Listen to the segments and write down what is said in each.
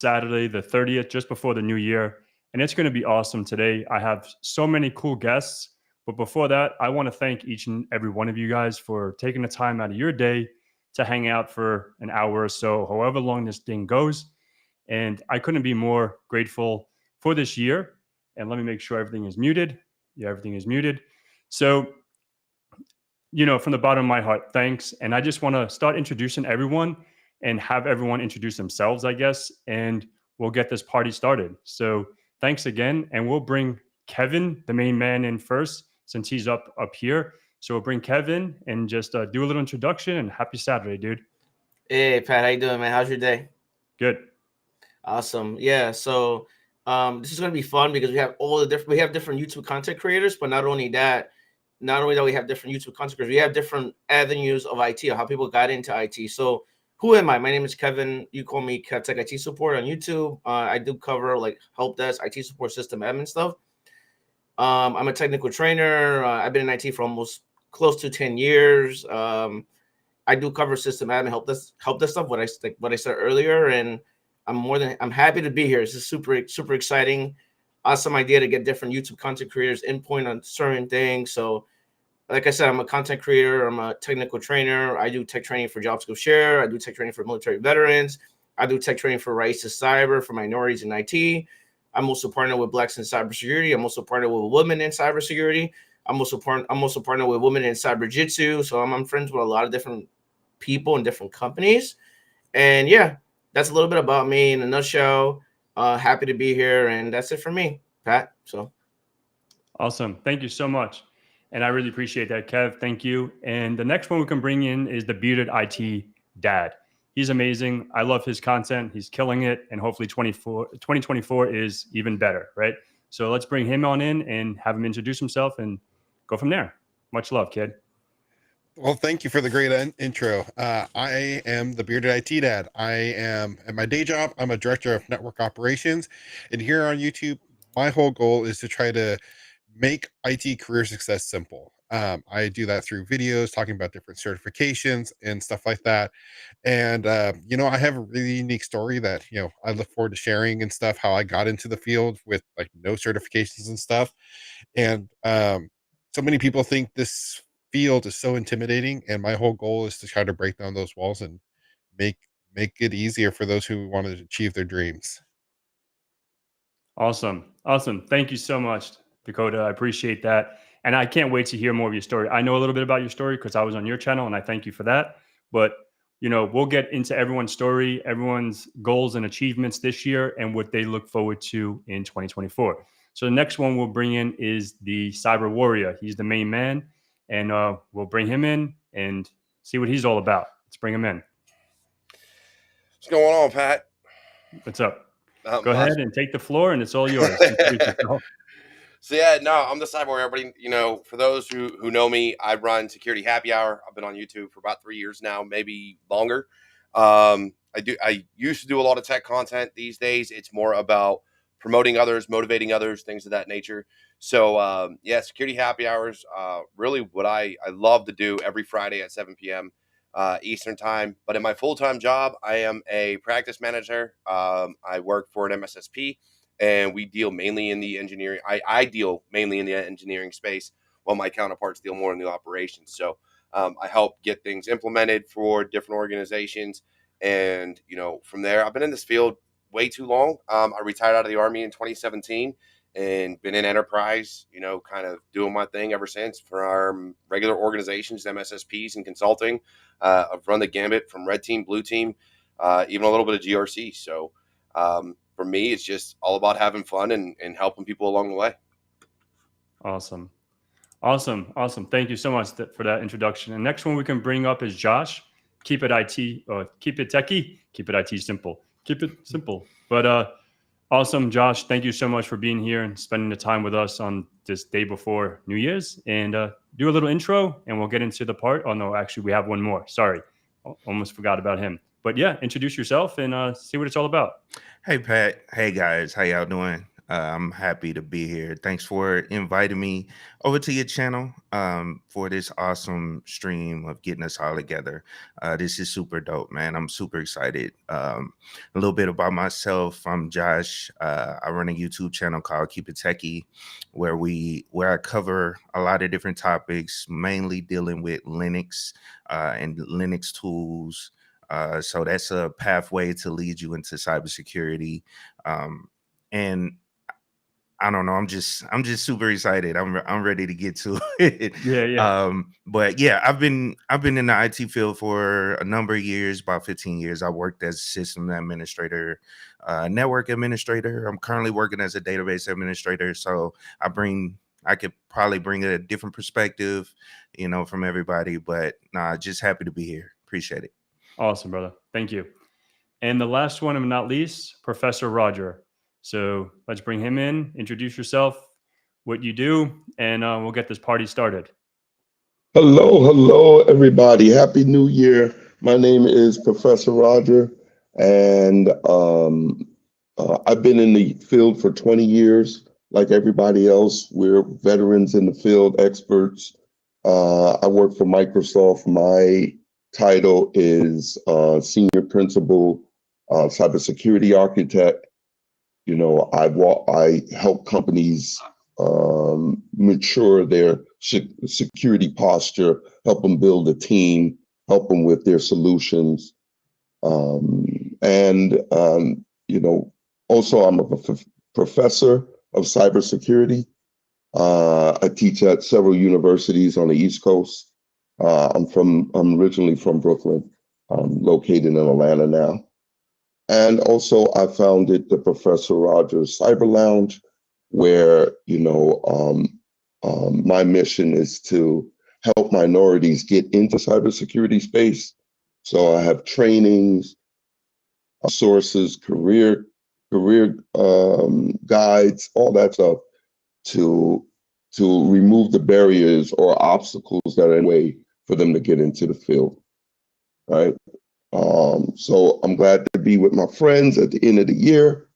Saturday, the 30th, just before the new year. And it's going to be awesome today. I have so many cool guests. But before that, I want to thank each and every one of you guys for taking the time out of your day to hang out for an hour or so, however long this thing goes. And I couldn't be more grateful for this year. And let me make sure everything is muted. Yeah, everything is muted. So, from the bottom of my heart, thanks. And I just want to start introducing everyone and have everyone introduce themselves, I guess, and we'll get this party started. So thanks again. And we'll bring Kevin, the main man, in first since he's up here. So we'll bring Kevin and just do a little introduction and happy Saturday, dude. Hey Pat, how you doing, man? How's your day? Good. Awesome. Yeah. So this is gonna be fun because we have different YouTube content creators, but not only that we have different YouTube content creators, we have different avenues of IT, or how people got into IT. So who am I? My name is Kevin. You call me Tech IT Support on YouTube. I do cover like help desk, IT support, system admin stuff. I'm a technical trainer. I've been in IT for almost close to 10 years. I do cover system admin, help desk stuff. What I said earlier, and I'm happy to be here. It's just super exciting, awesome idea to get different YouTube content creators input on certain things. So, like I said, I'm a content creator. I'm a technical trainer. I do tech training for JobSkillShare. I do tech training for military veterans. I do tech training for Rise to Cyber for minorities in IT. I'm also partnered with Blacks in Cybersecurity. I'm also partnered with women in cybersecurity. I'm also partnered with women in cyber jitsu. So I'm friends with a lot of different people in different companies. And yeah, that's a little bit about me in a nutshell. Happy to be here, and that's it for me, Pat. So Awesome. Thank you so much. And I really appreciate that, Kev. Thank you. And the next one we can bring in is the Bearded IT Dad. He's amazing. I love his content. He's killing it. And hopefully 2024 is even better, right? So let's bring him on in and have him introduce himself and go from there. Much love, kid. Well, thank you for the great intro. I am the Bearded IT Dad. I am, at my day job, I'm a director of network operations. And here on YouTube, my whole goal is to try to make IT career success simple. I do that through videos, talking about different certifications and stuff like that. And, I have a really unique story that, I look forward to sharing and stuff, how I got into the field with like no certifications and stuff. And so many people think this field is so intimidating, and my whole goal is to try to break down those walls and make make it easier for those who want to achieve their dreams. Awesome. Awesome. Thank you so much, Dakota. I appreciate that. And I can't wait to hear more of your story. I know a little bit about your story because I was on your channel and I thank you for that. But, we'll get into everyone's story, everyone's goals and achievements this year and what they look forward to in 2024. So the next one we'll bring in is the Cyber Warrior. He's the main man and we'll bring him in and see what he's all about. Let's bring him in. What's going on, Pat? What's up? Go ahead and take the floor, and it's all yours. So yeah, no, I'm the Cyber Warrior. Everybody, for those who know me, I run Security Happy Hour. I've been on YouTube for about 3 years now, maybe longer. I used to do a lot of tech content. These days, it's more about promoting others, motivating others, things of that nature. So Security Happy Hours, really what I love to do every Friday at 7 p.m. Eastern time. But in my full-time job, I am a practice manager. I work for an MSSP, and we deal mainly in the engineering. I deal mainly in the engineering space, while my counterparts deal more in the operations. So I help get things implemented for different organizations. And, from there, I've been in this field way too long. I retired out of the Army in 2017 and been in enterprise, kind of doing my thing ever since for our regular organizations, MSSPs and consulting. I've run the gambit from red team, blue team, even a little bit of GRC. So for me, it's just all about having fun and helping people along the way. Awesome. Thank you so much for that introduction. And next one we can bring up is Josh. Keep it IT, keep it techie, keep it IT simple. Keep it simple. But awesome, Josh. Thank you so much for being here and spending the time with us on this day before New Year's. And do a little intro, and we'll get into the part. Oh, no, actually, we have one more. Sorry. Almost forgot about him. But yeah, introduce yourself and see what it's all about. Hey, Pat. Hey, guys. How y'all doing? I'm happy to be here. Thanks for inviting me over to your channel for this awesome stream of getting us all together. This is super dope, man. I'm super excited. A little bit about myself. I'm Josh. I run a YouTube channel called Keep It Techie, where I cover a lot of different topics, mainly dealing with Linux and Linux tools. So that's a pathway to lead you into cybersecurity. And I don't know. I'm just super excited. I'm ready to get to it. Yeah. But yeah, I've been in the IT field for a number of years, about 15 years. I worked as a system administrator, network administrator. I'm currently working as a database administrator. So I could probably bring a different perspective, from everybody. But nah, just happy to be here. Appreciate it. Awesome, brother. Thank you. And the last one, and not least, Professor Roger. So let's bring him in, introduce yourself, what you do, and we'll get this party started. Hello, everybody. Happy New Year. My name is Professor Roger, and I've been in the field for 20 years. Like everybody else, we're veterans in the field, experts. I work for Microsoft. My title is Senior Principal Cybersecurity Architect. I help companies mature their security posture, help them build a team, help them with their solutions. Also I'm a professor of cybersecurity. I teach at several universities on the East Coast. I'm originally from Brooklyn. I'm located in Atlanta now. And also I founded the Professor Rogers Cyber Lounge, where, my mission is to help minorities get into cybersecurity space. So I have trainings, sources, career guides, all that stuff to remove the barriers or obstacles that are in the way for them to get into the field, right? So I'm glad to be with my friends at the end of the year.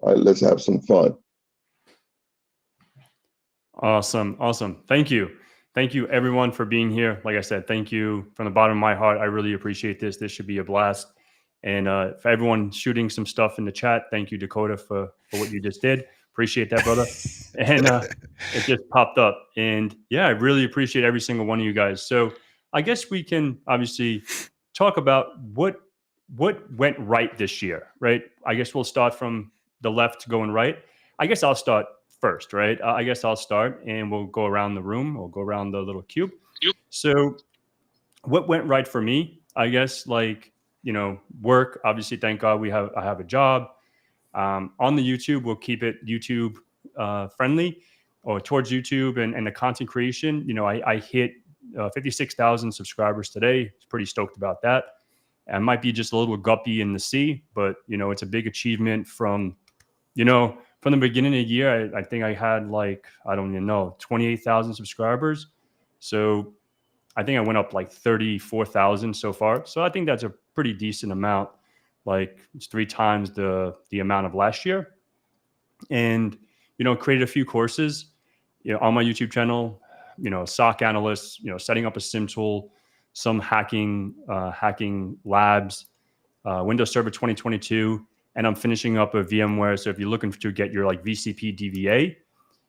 All right, let's have some fun. Awesome. Thank you everyone for being here. Like I said, thank you from the bottom of my heart. I really appreciate this. This should be a blast. And for everyone shooting some stuff in the chat, thank you, Dakota, for what you just did. Appreciate that, brother. And it just popped up. And yeah, I really appreciate every single one of you guys. So I guess we can obviously talk about what went right this year, right? I guess we'll start from the left going right. I guess I'll start first, right? I guess I'll start and we'll go around the room. We'll go around the little cube. So what went right for me? I guess work. Obviously, thank God I have a job. On the YouTube, we'll keep it YouTube friendly or towards YouTube and the content creation. I hit 56,000 subscribers today. Pretty stoked about that. I might be just a little guppy in the sea, but it's a big achievement from the beginning of the year. I think I had 28,000 subscribers. So I think I went up 34,000 so far. So I think that's a pretty decent amount. It's 3 times the amount of last year. And, created a few courses, on my YouTube channel, SOC analysts, setting up a SIM tool, some hacking labs, Windows Server 2022. And I'm finishing up a VMware. So if you're looking to get your VCP DVA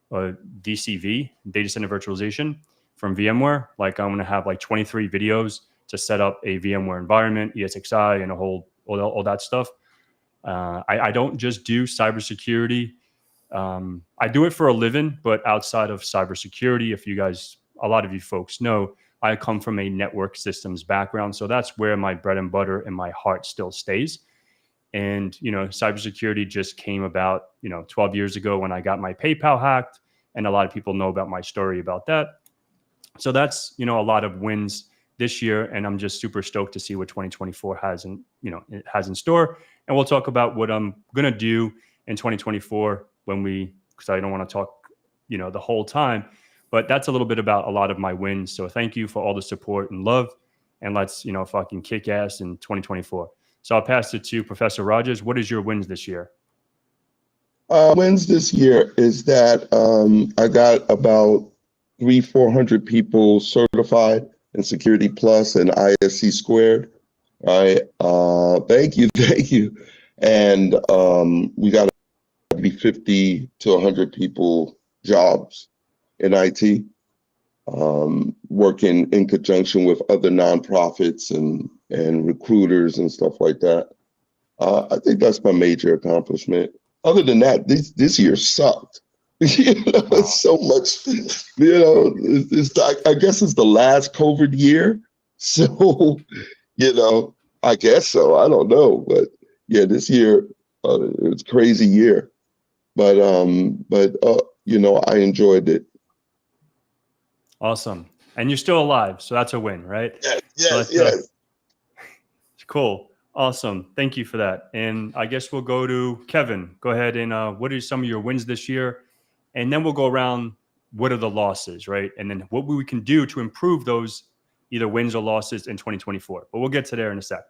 or DCV, data center virtualization from VMware, I'm going to have 23 videos to set up a VMware environment, ESXi, and all that stuff. I don't just do cybersecurity. I do it for a living, but outside of cybersecurity, a lot of you folks know, I come from a network systems background. So that's where my bread and butter and my heart still stays. And, cybersecurity just came about, 12 years ago when I got my PayPal hacked. And a lot of people know about my story about that. So that's, a lot of wins this year. And I'm just super stoked to see what 2024 has in store. And we'll talk about what I'm going to do in 2024 because I don't want to talk, the whole time. But that's a little bit about a lot of my wins. So thank you for all the support and love. And let's, fucking kick ass in 2024. So I'll pass it to Professor Rogers. What is your wins this year? Wins this year is that I got about 400 people certified in Security Plus and ISC squared. Right. Thank you, thank you. And we got maybe 50 to 100 people jobs in IT, working in conjunction with other nonprofits and recruiters and stuff like that. I think that's my major accomplishment. Other than that, this year sucked. It's so much. It's like, I guess it's the last COVID year, so I guess so. I don't know, but yeah, this year it's a crazy year. But I enjoyed it. Awesome. And you're still alive, so that's a win, right? Yes, So yes. cool. Awesome. Thank you for that. And I guess we'll go to Kevin. Go ahead and what are some of your wins this year? And then we'll go around what are the losses, right? And then what we can do to improve those either wins or losses in 2024. But we'll get to there in a sec.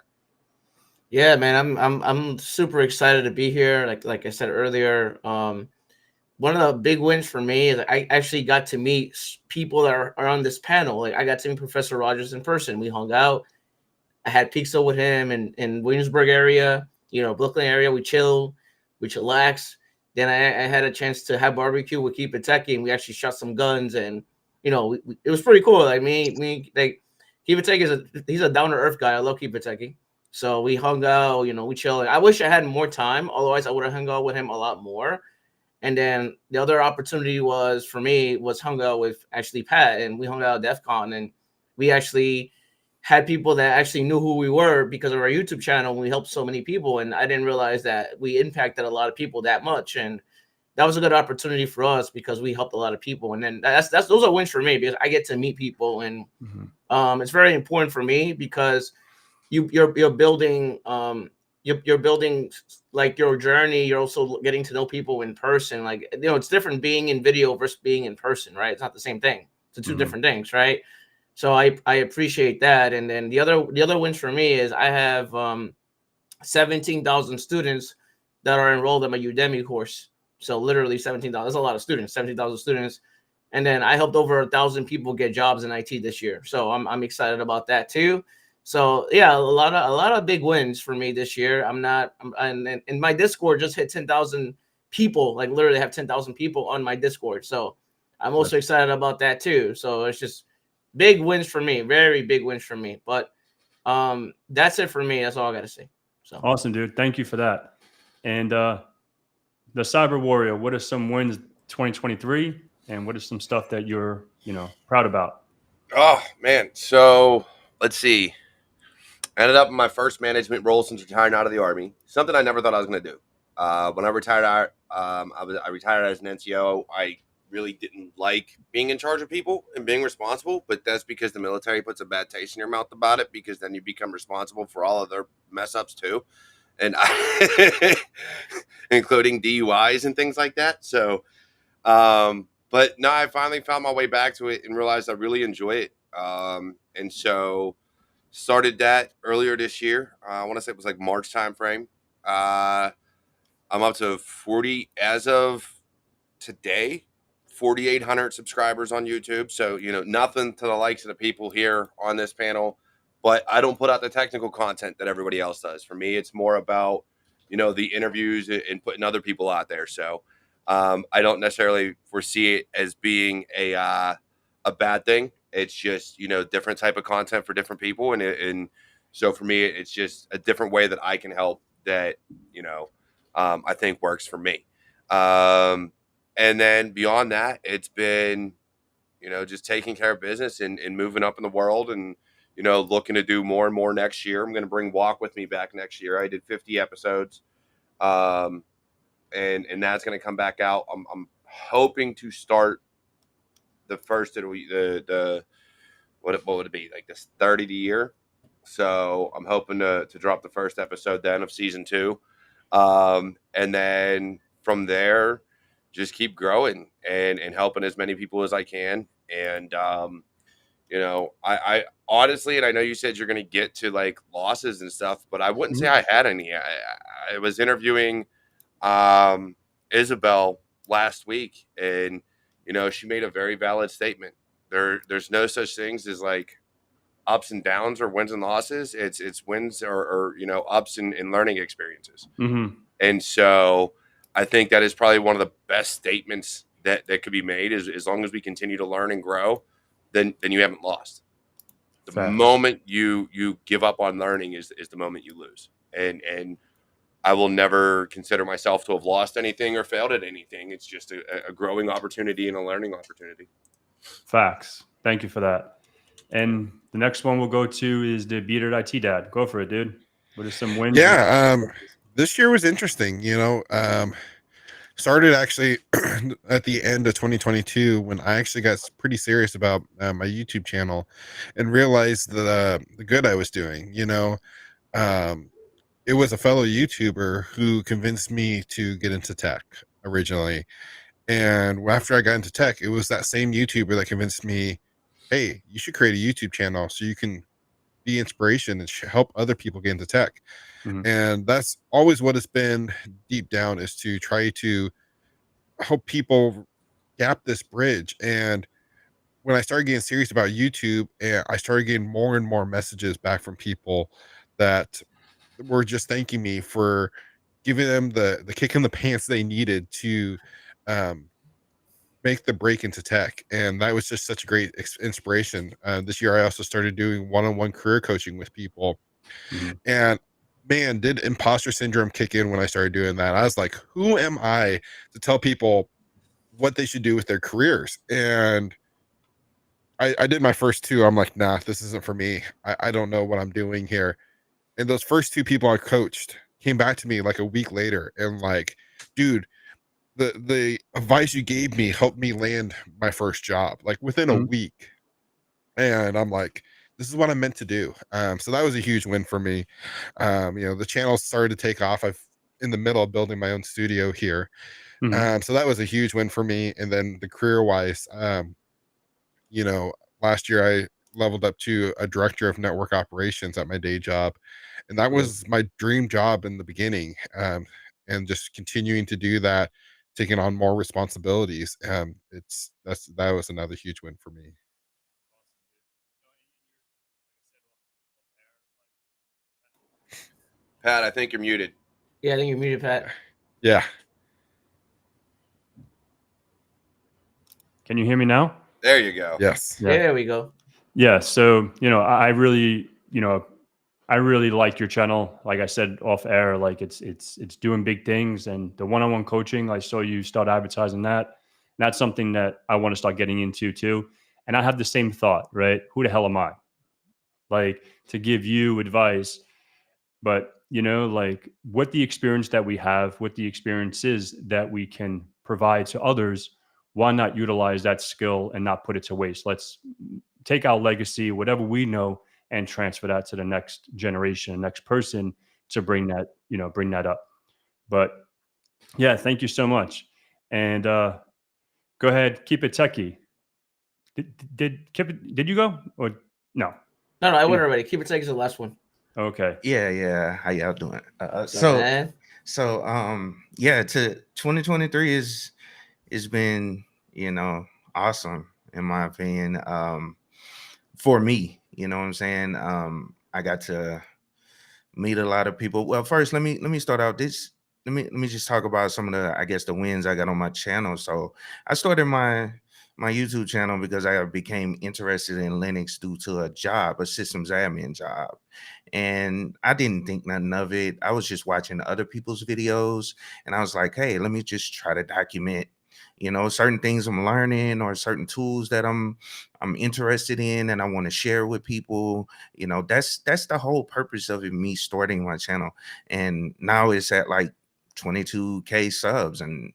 Yeah, man, I'm super excited to be here. Like I said earlier, one of the big wins for me is I actually got to meet people that are on this panel. Like I got to meet Professor Rogers in person. We hung out. I had pizza with him in Williamsburg area, Brooklyn area. We chillaxed. Then I had a chance to have barbecue with Keep It Techie, and we actually shot some guns, and it was pretty cool. Like like Keep It Techie he's a down to earth guy. I love Keep It Techie. So we hung out, we chilled. I wish I had more time. Otherwise, I would have hung out with him a lot more. And then the other opportunity was hung out with actually Pat, and we hung out at DEF CON, and we actually had people that actually knew who we were because of our YouTube channel. And we helped so many people, and I didn't realize that we impacted a lot of people that much. And that was a good opportunity for us because we helped a lot of people. And then those are wins for me because I get to meet people, and it's very important for me because you're building you're building like your journey. You're also getting to know people in person. Like, it's different being in video versus being in person, right? It's not the same thing. It's two different things, right? So I appreciate that. And then the other wins for me is I have 17,000 students that are enrolled in my Udemy course. So literally 17,000. That's a lot of students. 17,000 students. And then I helped over 1,000 people get jobs in IT this year. So I'm excited about that too. So yeah, a lot of big wins for me this year. And my Discord just hit 10,000 people. Like literally have 10,000 people on my Discord. So I'm also excited about that too. So it's just big wins for me, very big wins for me. But that's it for me. That's all I got to say. So Awesome, dude. Thank you for that. And the Cyber Warrior, what are some wins 2023, and what is some stuff that you're proud about? Oh man, so let's see. I ended up in my first management role since retiring out of the Army. Something I never thought I was going to do. When I retired, I retired as an NCO. I really didn't like being in charge of people and being responsible, but that's because the military puts a bad taste in your mouth about it, because then you become responsible for all of their mess ups too, and including DUIs and things like that. So, but no, I finally found my way back to it and realized I really enjoy it. And so started that earlier this year. I want to say it was like March timeframe. I'm up to 40 as of today, 4,800 subscribers on YouTube. So, nothing to the likes of the people here on this panel, but I don't put out the technical content that everybody else does. For me, it's more about, the interviews and putting other people out there. So, I don't necessarily foresee it as being a bad thing. It's just, different type of content for different people. And so for me, it's just a different way that I can help that, I think works for me. And then beyond that, it's been, just taking care of business and moving up in the world and, looking to do more and more next year. I'm going to bring Walk With Me back next year. I did 50 episodes. And that's going to come back out. I'm hoping to start the first of the what would it be, like this 30 of the year. So I'm hoping to drop the first episode then of season 2. And then from there, just keep growing and helping as many people as I can. And, I honestly, and I know you said you're going to get to like losses and stuff, but I wouldn't say I had any. I was interviewing, Isabel last week, and she made a very valid statement. There's no such things as like ups and downs or wins and losses. It's wins or ups and learning experiences. Mm-hmm. And so I think that is probably one of the best statements that could be made, is as long as we continue to learn and grow, then you haven't lost. The Facts. moment you give up on learning is the moment you lose. And I will never consider myself to have lost anything or failed at anything. It's just a growing opportunity and a learning opportunity. Facts. Thank you for that. And the next one we'll go to is the Bearded IT Dad. Go for it, dude. What are some wins? Yeah, this year was interesting. Started actually at the end of 2022 when I actually got pretty serious about my YouTube channel and realized the good I was doing. It was a fellow YouTuber who convinced me to get into tech originally. And after I got into tech, it was that same YouTuber that convinced me, hey, you should create a YouTube channel so you can be inspiration and help other people get into tech. Mhm. And that's always what it's been deep down, is to try to help people gap this bridge. And when I started getting serious about YouTube, and I started getting more and more messages back from people that were just thanking me for giving them the kick in the pants they needed to um, make the break into tech. And that was just such a great inspiration. This year, I also started doing one-on-one career coaching with people. Mhm. And man, did imposter syndrome kick in when I started doing that. I was like, who am I to tell people what they should do with their careers? And I did my first two. I'm like, nah, this isn't for me. I don't know what I'm doing here. And those first two people I coached came back to me like a week later and like, dude, the advice you gave me helped me land my first job like within a Mhm. week. And I'm like, this is what I'm meant to do. So that was a huge win for me. The channel started to take off. I've in the middle of building my own studio here. Mhm. So that was a huge win for me. And then the career wise, you know, last year I leveled up to a director of network operations at my day job. And that was my dream job in the beginning. And just continuing to do that, taking on more responsibilities. That was another huge win for me. Pat, I think you're muted. Yeah, I think you're muted, Pat. Yeah. Can you hear me now? There you go. Yes. Yeah. There we go. Yeah. So, I really, I really like your channel. Like I said off air, like it's doing big things, and the one-on-one coaching, I saw you start advertising that. And that's something that I want to start getting into too. And I have the same thought, right? Who the hell am I? Like to give you advice, but like what the experience that we have, what the experiences that we can provide to others, why not utilize that skill and not put it to waste? Let's take our legacy, whatever we know, and transfer that to the next generation, next person, to bring that up. But yeah, thank you so much. And go ahead, keep it techie. Did you go or no? No, I went Mm. already. Keep it taking the last one. Okay. Yeah. How y'all doing? Man. Yeah, to 2023 it's been, awesome in my opinion. For me, you know what I'm saying? I got to meet a lot of people. Well, first let me start out this. Let me just talk about some of the, I guess, the wins I got on my channel. So I started my YouTube channel because I became interested in Linux due to a systems admin job. And I didn't think nothing of it. I was just watching other people's videos and I was like, hey, let me just try to document, certain things I'm learning or certain tools that I'm interested in and I want to share with people. That's the whole purpose of me starting my channel. And now it's at like 22K subs, and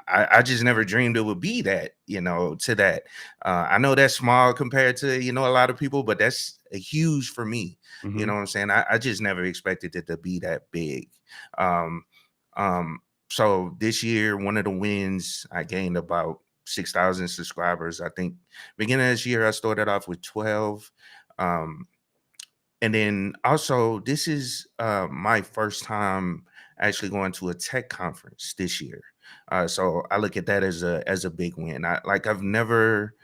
I just never dreamed it would be that, to that. I know that's small compared to, a lot of people, but that's a huge for me. You Mhm. know what I'm saying? I just never expected it to be that big. Um, so this year, one of the wins, I gained about 6,000 subscribers. I think beginning of this year, I started off with 12. And then also, this is my first time actually going to a tech conference this year. So I look at that as a big win. I've never,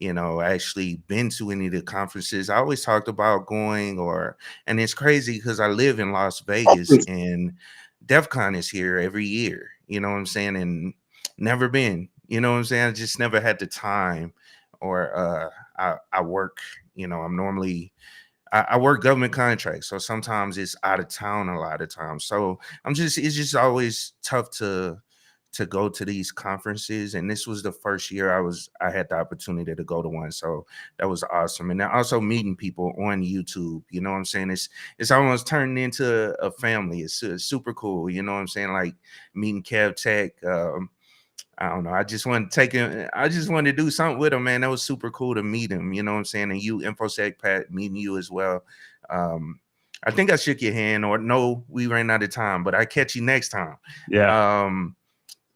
actually been to any of the conferences. I always talked about going, and it's crazy because I live in Las Vegas and DEF CON is here every year, you know what I'm saying? And never been, you know what I'm saying? I just never had the time, or I work, I'm normally, I work government contracts. So sometimes it's out of town a lot of times. So it's just always tough to go to these conferences, and this was the first year I had the opportunity to go to one, so that was awesome. And then also meeting people on YouTube, you know what I'm saying? It's almost turned into a family. It's super cool, you know what I'm saying? Like meeting Kev Tech. I don't know. I just wanted to take him. I just wanted to do something with him, man. That was super cool to meet him. You know what I'm saying? And you, InfoSec Pat, meeting you as well. I think I shook your hand, or no, we ran out of time, but I catch you next time. Yeah.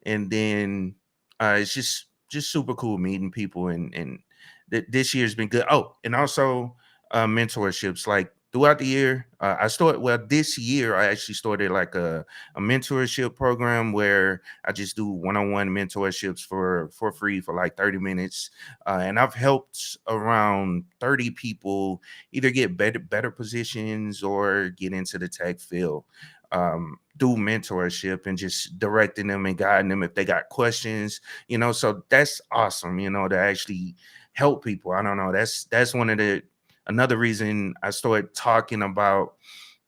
And then it's just super cool meeting people, and this year's been good. Oh, and also mentorships, like throughout the year. This year I actually started like a mentorship program where I just do one-on-one mentorships for free for like 30 minutes, and I've helped around 30 people either get better positions or get into the tech field, do mentorship and just directing them and guiding them if they got questions, so that's awesome, to actually help people. I don't know, that's one of another reason I started talking about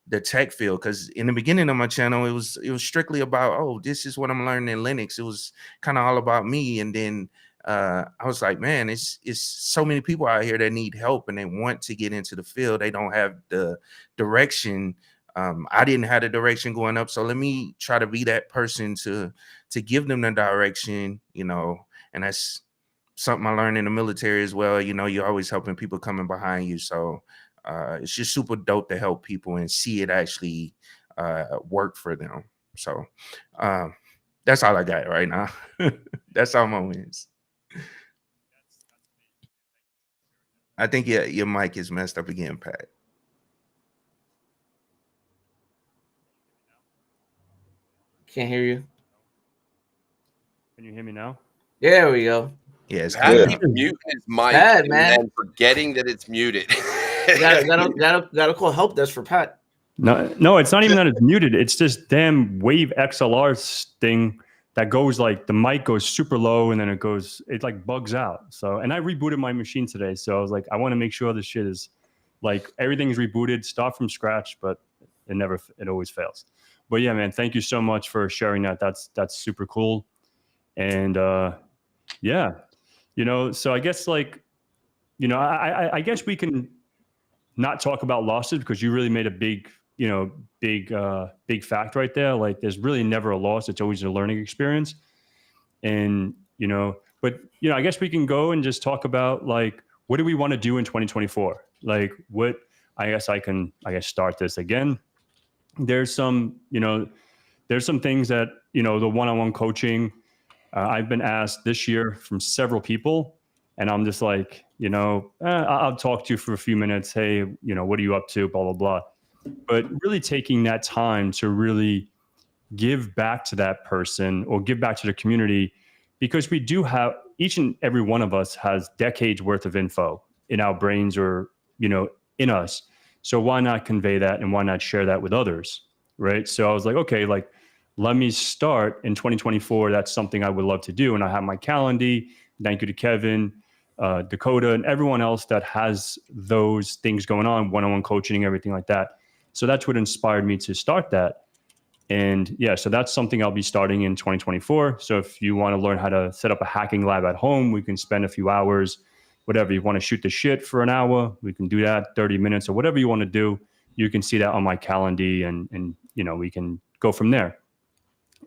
the tech field, because in the beginning of my channel it was strictly about, oh, this is what I'm learning in Linux. It was kind of all about me, and then I was like, man, it's so many people out here that need help and they want to get into the field. They don't have the direction. I didn't have the direction going up, so let me try to be that person to give them the direction, and that's something I learned in the military as well. You're always helping people coming behind you, so it's just super dope to help people and see it actually work for them. So that's all I got right now. That's all my wins. I think your mic is messed up again, Pat. Can't hear you. Can you hear me now? Yeah, there we go. Yeah, it's Pat clear. keeps muting his mic Bad, and man. then forgetting that it's muted. Gotta call help desk for Pat. No, it's not even that it's muted. It's just damn Wave XLR thing that goes like the mic goes super low and then it like bugs out. So, and I rebooted my machine today. So I was like, I want to make sure this shit is like everything is rebooted, start from scratch, but it always fails. But yeah, man, thank you so much for sharing that. That's super cool. And yeah, so I guess like, I guess we can not talk about losses because you really made a big fact right there. Like there's really never a loss. It's always a learning experience. And, but, I guess we can go and just talk about like, what do we want to do in 2024? Like I guess start this again. There's some things that, the one-on-one coaching, I've been asked this year from several people, and I'm just like, I'll talk to you for a few minutes. Hey, what are you up to? Blah, blah, blah. But really taking that time to really give back to that person or give back to the community, because we do have, each and every one of us has decades worth of info in our brains or, in us. So why not convey that and why not share that with others? Right. So I was like, okay, like, let me start in 2024. That's something I would love to do. And I have my calendar. Thank you to Kevin, Dakota, and everyone else that has those things going on, one-on-one coaching, everything like that. So that's what inspired me to start that. And yeah, so that's something I'll be starting in 2024. So if you want to learn how to set up a hacking lab at home, we can spend a few hours, whatever. You want to shoot the shit for an hour, we can do that, 30 minutes or whatever you want to do. You can see that on my calendar and we can go from there.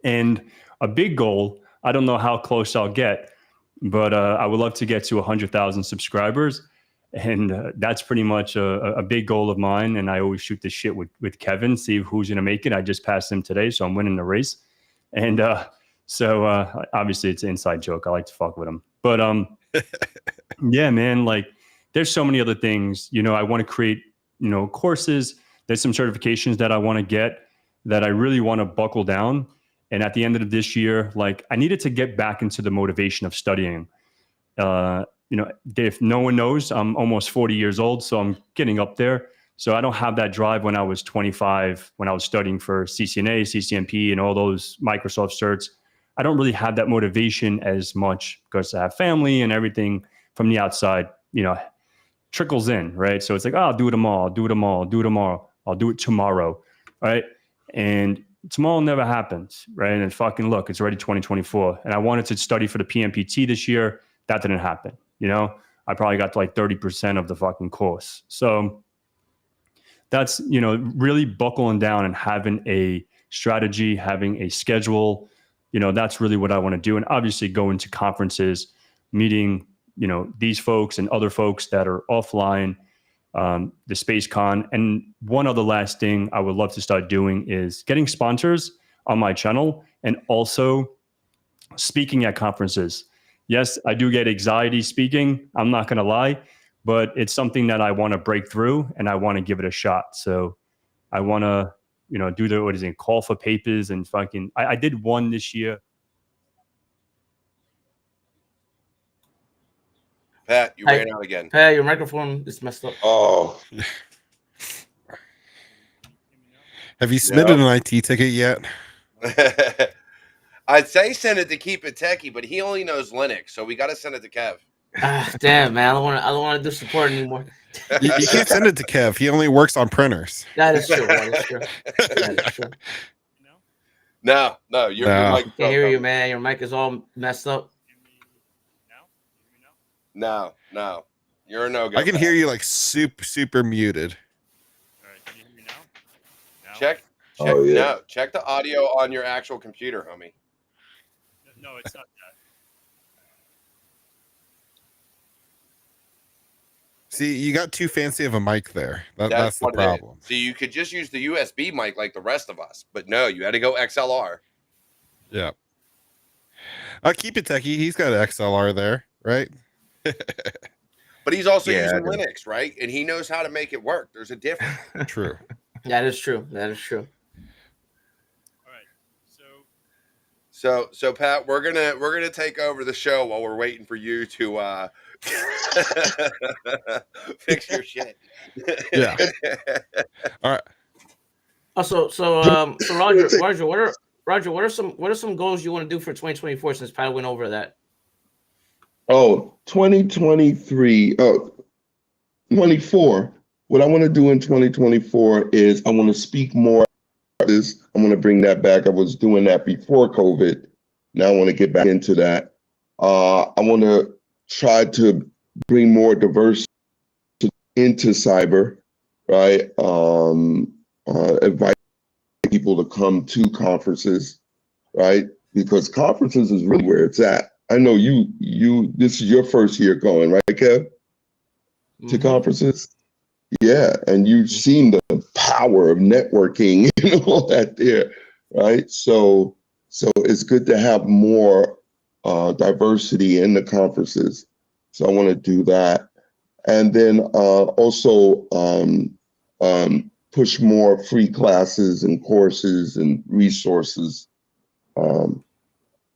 And a big goal, I don't know how close I'll get, but I would love to get to 100,000 subscribers. And that's pretty much a big goal of mine. And I always shoot this shit with Kevin, see who's going to make it. I just passed him today, so I'm winning the race. And so obviously it's an inside joke. I like to fuck with him. But yeah, man, like there's so many other things. I want to create, courses. There's some certifications that I want to get. that I really want to buckle down. And at the end of this year, like I needed to get back into the motivation of studying. If no one knows, I'm almost 40 years old, so I'm getting up there. So I don't have that drive when I was 25, when I was studying for CCNA, CCNP, and all those Microsoft certs. I don't really have that motivation as much because I have family and everything from the outside, trickles in, right? So it's like, oh, I'll do it tomorrow, I'll do it tomorrow, I'll do it tomorrow, I'll do it tomorrow, right? And tomorrow never happens, right? And fucking look, it's already 2024. And I wanted to study for the PMPT this year. That didn't happen. I probably got to like 30% of the fucking course. So that's, really buckling down and having a strategy, having a schedule. That's really what I want to do. And obviously going to conferences, meeting, these folks and other folks that are offline, the Space Con. And one other last thing I would love to start doing is getting sponsors on my channel and also speaking at conferences. Yes, I do get anxiety speaking. I'm not going to lie, but it's something that I want to break through and I want to give it a shot. So I want to, do call for papers and fucking, I did one this year. Pat, you ran out again. Pat, your microphone is messed up. Oh, Have you submitted an IT ticket yet? I'd say send it to Keep It Techie, but he only knows Linux, so we got to send it to Kev. Damn, man, I don't want to do support anymore. You can't send it to Kev. He only works on printers. That is true. That is true. No, your mic. Can't hear you, man. Your mic is all messed up. No, you're a no-go. I can hear you like super muted. All right, can you hear me now? Check. Oh, yeah. No, check the audio on your actual computer, homie. No, it's not that. See, you got too fancy of a mic there. That's the what it is. problem. So you could just use the USB mic like the rest of us, but no, you had to go XLR. Yeah. Keep It Techie. He's got an XLR there, right? But he's also using Linux, right? And he knows how to make it work. There's a difference. True. That is true. That is true. All right. So Pat, we're gonna take over the show while we're waiting for you to fix your shit. Yeah. All right. Also, so Roger, what are some goals you want to do for 2024 since Pat went over that? Oh, 2023, 24. What I want to do in 2024 is I want to speak more. I want to bring that back. I was doing that before COVID. Now I want to get back into that. I want to try to bring more diversity into cyber, right? Invite people to come to conferences, right? Because conferences is really where it's at. I know you this is your first year going, right, Kev? To conferences? Yeah, and you've seen the power of networking and all that there, right? So it's good to have more diversity in the conferences. So I want to do that. And then also push more free classes and courses and resources.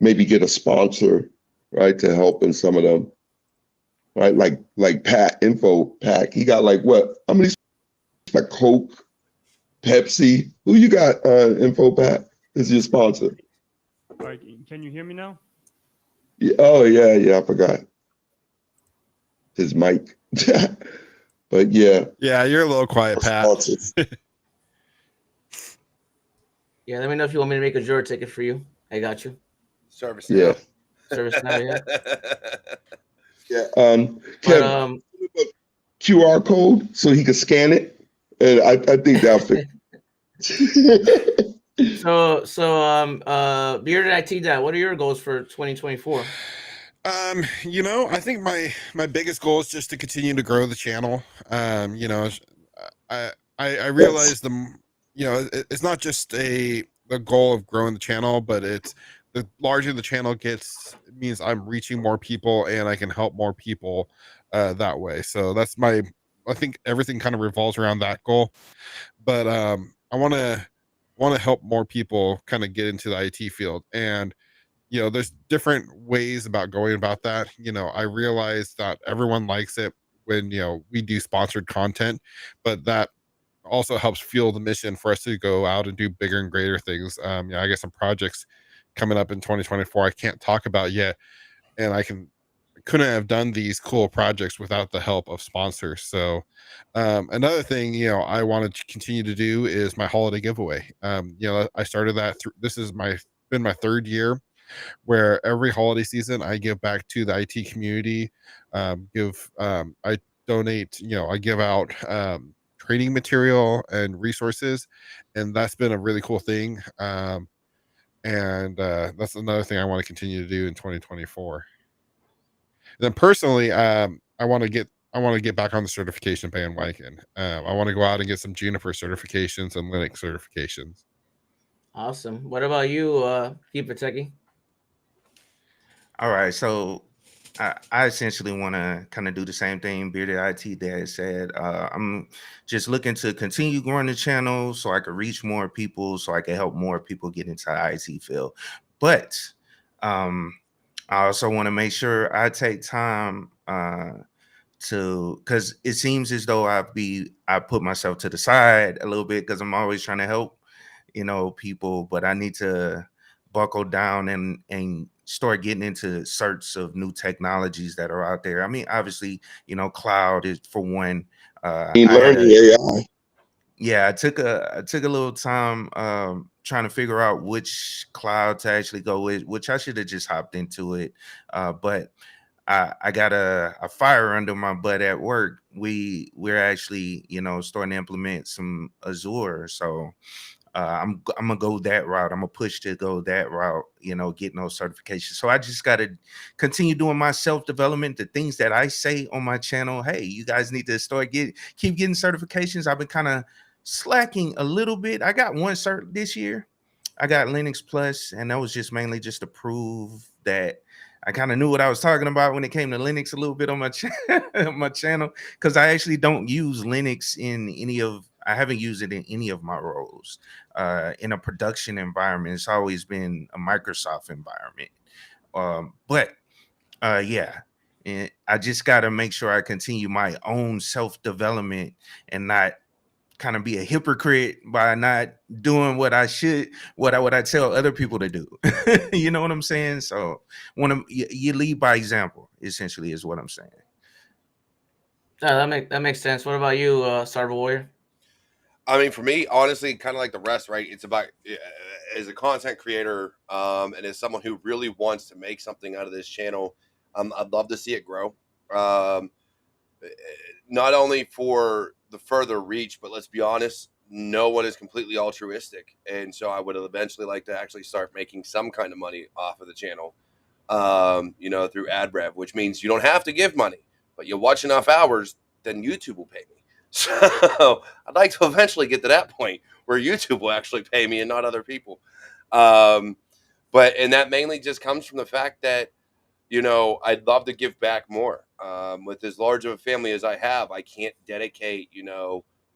Maybe get a sponsor, right, to help in some of them, right? Like Pat, Info Pack. He got like what? How many? Like Coke, Pepsi. Who you got? Info Pack is your sponsor. All right, can you hear me now? Yeah, oh yeah. I forgot his mic. But yeah. Yeah, you're a little quiet, Pat. Yeah, let me know if you want me to make a juror ticket for you. I got you. Service. Yeah. Service now, yeah. Yeah. Kevin, QR code so he could scan it, and I think that'll fit. So, Bearded IT Dad, what are your goals for 2024? I think my biggest goal is just to continue to grow the channel. I realize it's not just the goal of growing the channel, but it's the larger the channel gets, it means I'm reaching more people and I can help more people that way. So that's I think everything kind of revolves around that goal. But I want to want to help more people kind of get into the IT field. And there's different ways about going about that. I realize that everyone likes it when we do sponsored content, but that also helps fuel the mission for us to go out and do bigger and greater things. I got some projects coming up in 2024 I can't talk about yet, and couldn't have done these cool projects without the help of sponsors. So another thing I wanted to continue to do is my holiday giveaway. I started that this is been my third year, where every holiday season I give back to the IT community. I donate, I give out training material and resources, and that's been a really cool thing. And That's another thing I want to continue to do in 2024. Then personally, I want to get back on the certification bandwagon. I want to go out and get some Juniper certifications and Linux certifications. Awesome. What about you, Keep It Techie? All right, so I essentially want to kind of do the same thing Bearded IT Dad said. I'm just looking to continue growing the channel so I can reach more people, so I can help more people get into the IT field. But I also want to make sure I take time because it seems as though I put myself to the side a little bit because I'm always trying to help people, but I need to buckle down and start getting into search of new technologies that are out there. I mean, obviously, cloud is for one. You I had learning AI. I took a little time trying to figure out which cloud to actually go with, which I should have just hopped into it. But I got a fire under my butt at work. We're actually, starting to implement some Azure. So I'm gonna go that route. I'm gonna push to go that route, getting those certifications. So I just gotta continue doing my self-development, the things that I say on my channel. Hey, you guys need to keep getting certifications. I've been kind of slacking a little bit. I got one cert this year. I got Linux Plus, and that was just mainly just to prove that I kind of knew what I was talking about when it came to Linux a little bit on my my channel, because I actually don't use Linux I haven't used it in any of my roles. In a production environment, it's always been a Microsoft environment. But yeah, and I just got to make sure I continue my own self-development and not kind of be a hypocrite by not doing what I should, what I tell other people to do. You know what I'm saying? So you lead by example, essentially, is what I'm saying. Yeah, that makes sense. What about you, Cyber Warrior? I mean, for me, honestly, kind of like the rest, right? It's about as a content creator, and as someone who really wants to make something out of this channel, I'd love to see it grow. Um, not only for the further reach, but let's be honest, no one is completely altruistic, and so I would eventually like to actually start making some kind of money off of the channel, through ad rev, which means you don't have to give money, but you watch enough hours, then YouTube will pay me. So I'd like to eventually get to that point where YouTube will actually pay me and not other people. And that mainly just comes from the fact that, I'd love to give back more. With as large of a family as I have, I can't dedicate,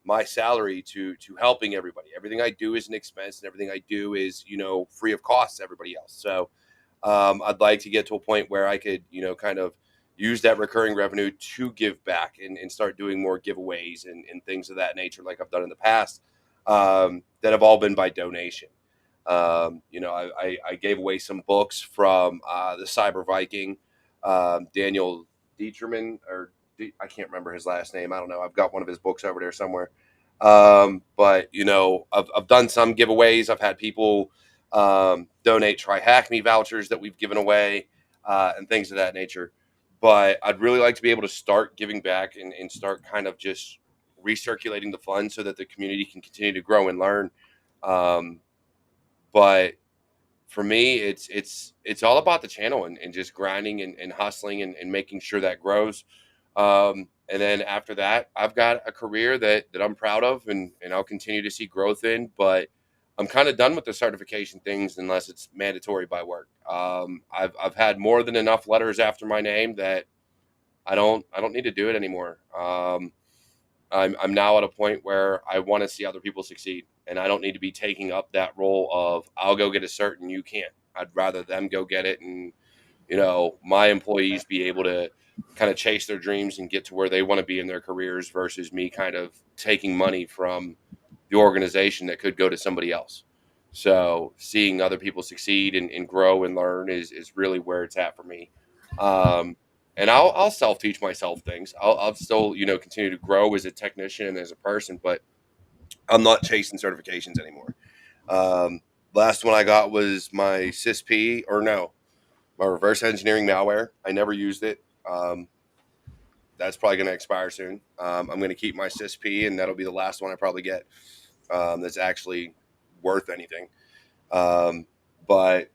my salary to helping everybody. Everything I do is an expense, and everything I do is, free of cost to everybody else. So I'd like to get to a point where I could, kind of use that recurring revenue to give back and start doing more giveaways and things of that nature, like I've done in the past, that have all been by donation. I gave away some books from the Cyber Viking, Daniel Dieterman, I can't remember his last name. I don't know. I've got one of his books over there somewhere. But I've done some giveaways. I've had people donate Try Hack Me vouchers that we've given away, and things of that nature. But I'd really like to be able to start giving back and start kind of just recirculating the funds so that the community can continue to grow and learn. But for me, it's all about the channel and just grinding and hustling and making sure that grows. And then after that, I've got a career that I'm proud of and I'll continue to see growth in. But I'm kind of done with the certification things unless it's mandatory by work. I've had more than enough letters after my name that I don't need to do it anymore. I'm now at a point where I want to see other people succeed, and I don't need to be taking up that role of I'll go get a cert and you can't. I'd rather them go get it, and my employees be able to kind of chase their dreams and get to where they want to be in their careers versus me kind of taking money from the organization that could go to somebody else. So seeing other people succeed and grow and learn is really where it's at for me. And I'll self teach myself things. I'll still continue to grow as a technician and as a person, but I'm not chasing certifications anymore. Last one I got was my CISP, or no, my reverse engineering malware. I never used it. That's probably going to expire soon. I'm going to keep my CISP, and that'll be the last one I probably get that's actually worth anything. But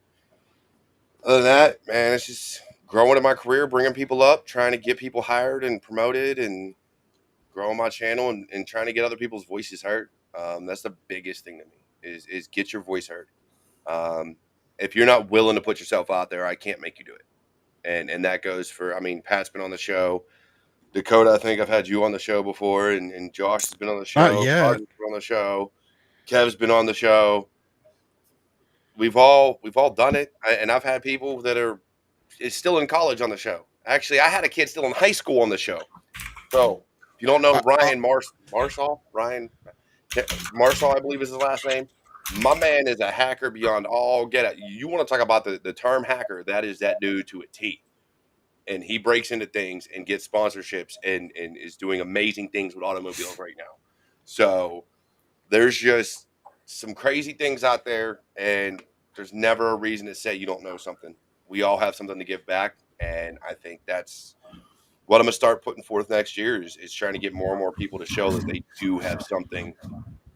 other than that, man, it's just growing in my career, bringing people up, trying to get people hired and promoted, and growing my channel and trying to get other people's voices heard. That's the biggest thing to me is get your voice heard. If you're not willing to put yourself out there, I can't make you do it. And that goes for, Pat's been on the show. Dakota, I think I've had you on the show before, and Josh has been on the show. Not yet. Roger's been on the show. Kev's been on the show. We've all done it, and I've had people that is still in college on the show. Actually, I had a kid still in high school on the show. So if you don't know Ryan Marshall, I believe is his last name. My man is a hacker beyond all get out. You want to talk about the term hacker? That is that dude to a T. And he breaks into things and gets sponsorships and is doing amazing things with automobiles right now. So there's just some crazy things out there, and there's never a reason to say you don't know something. We all have something to give back, and I think that's what I'm going to start putting forth next year is trying to get more and more people to show that they do have something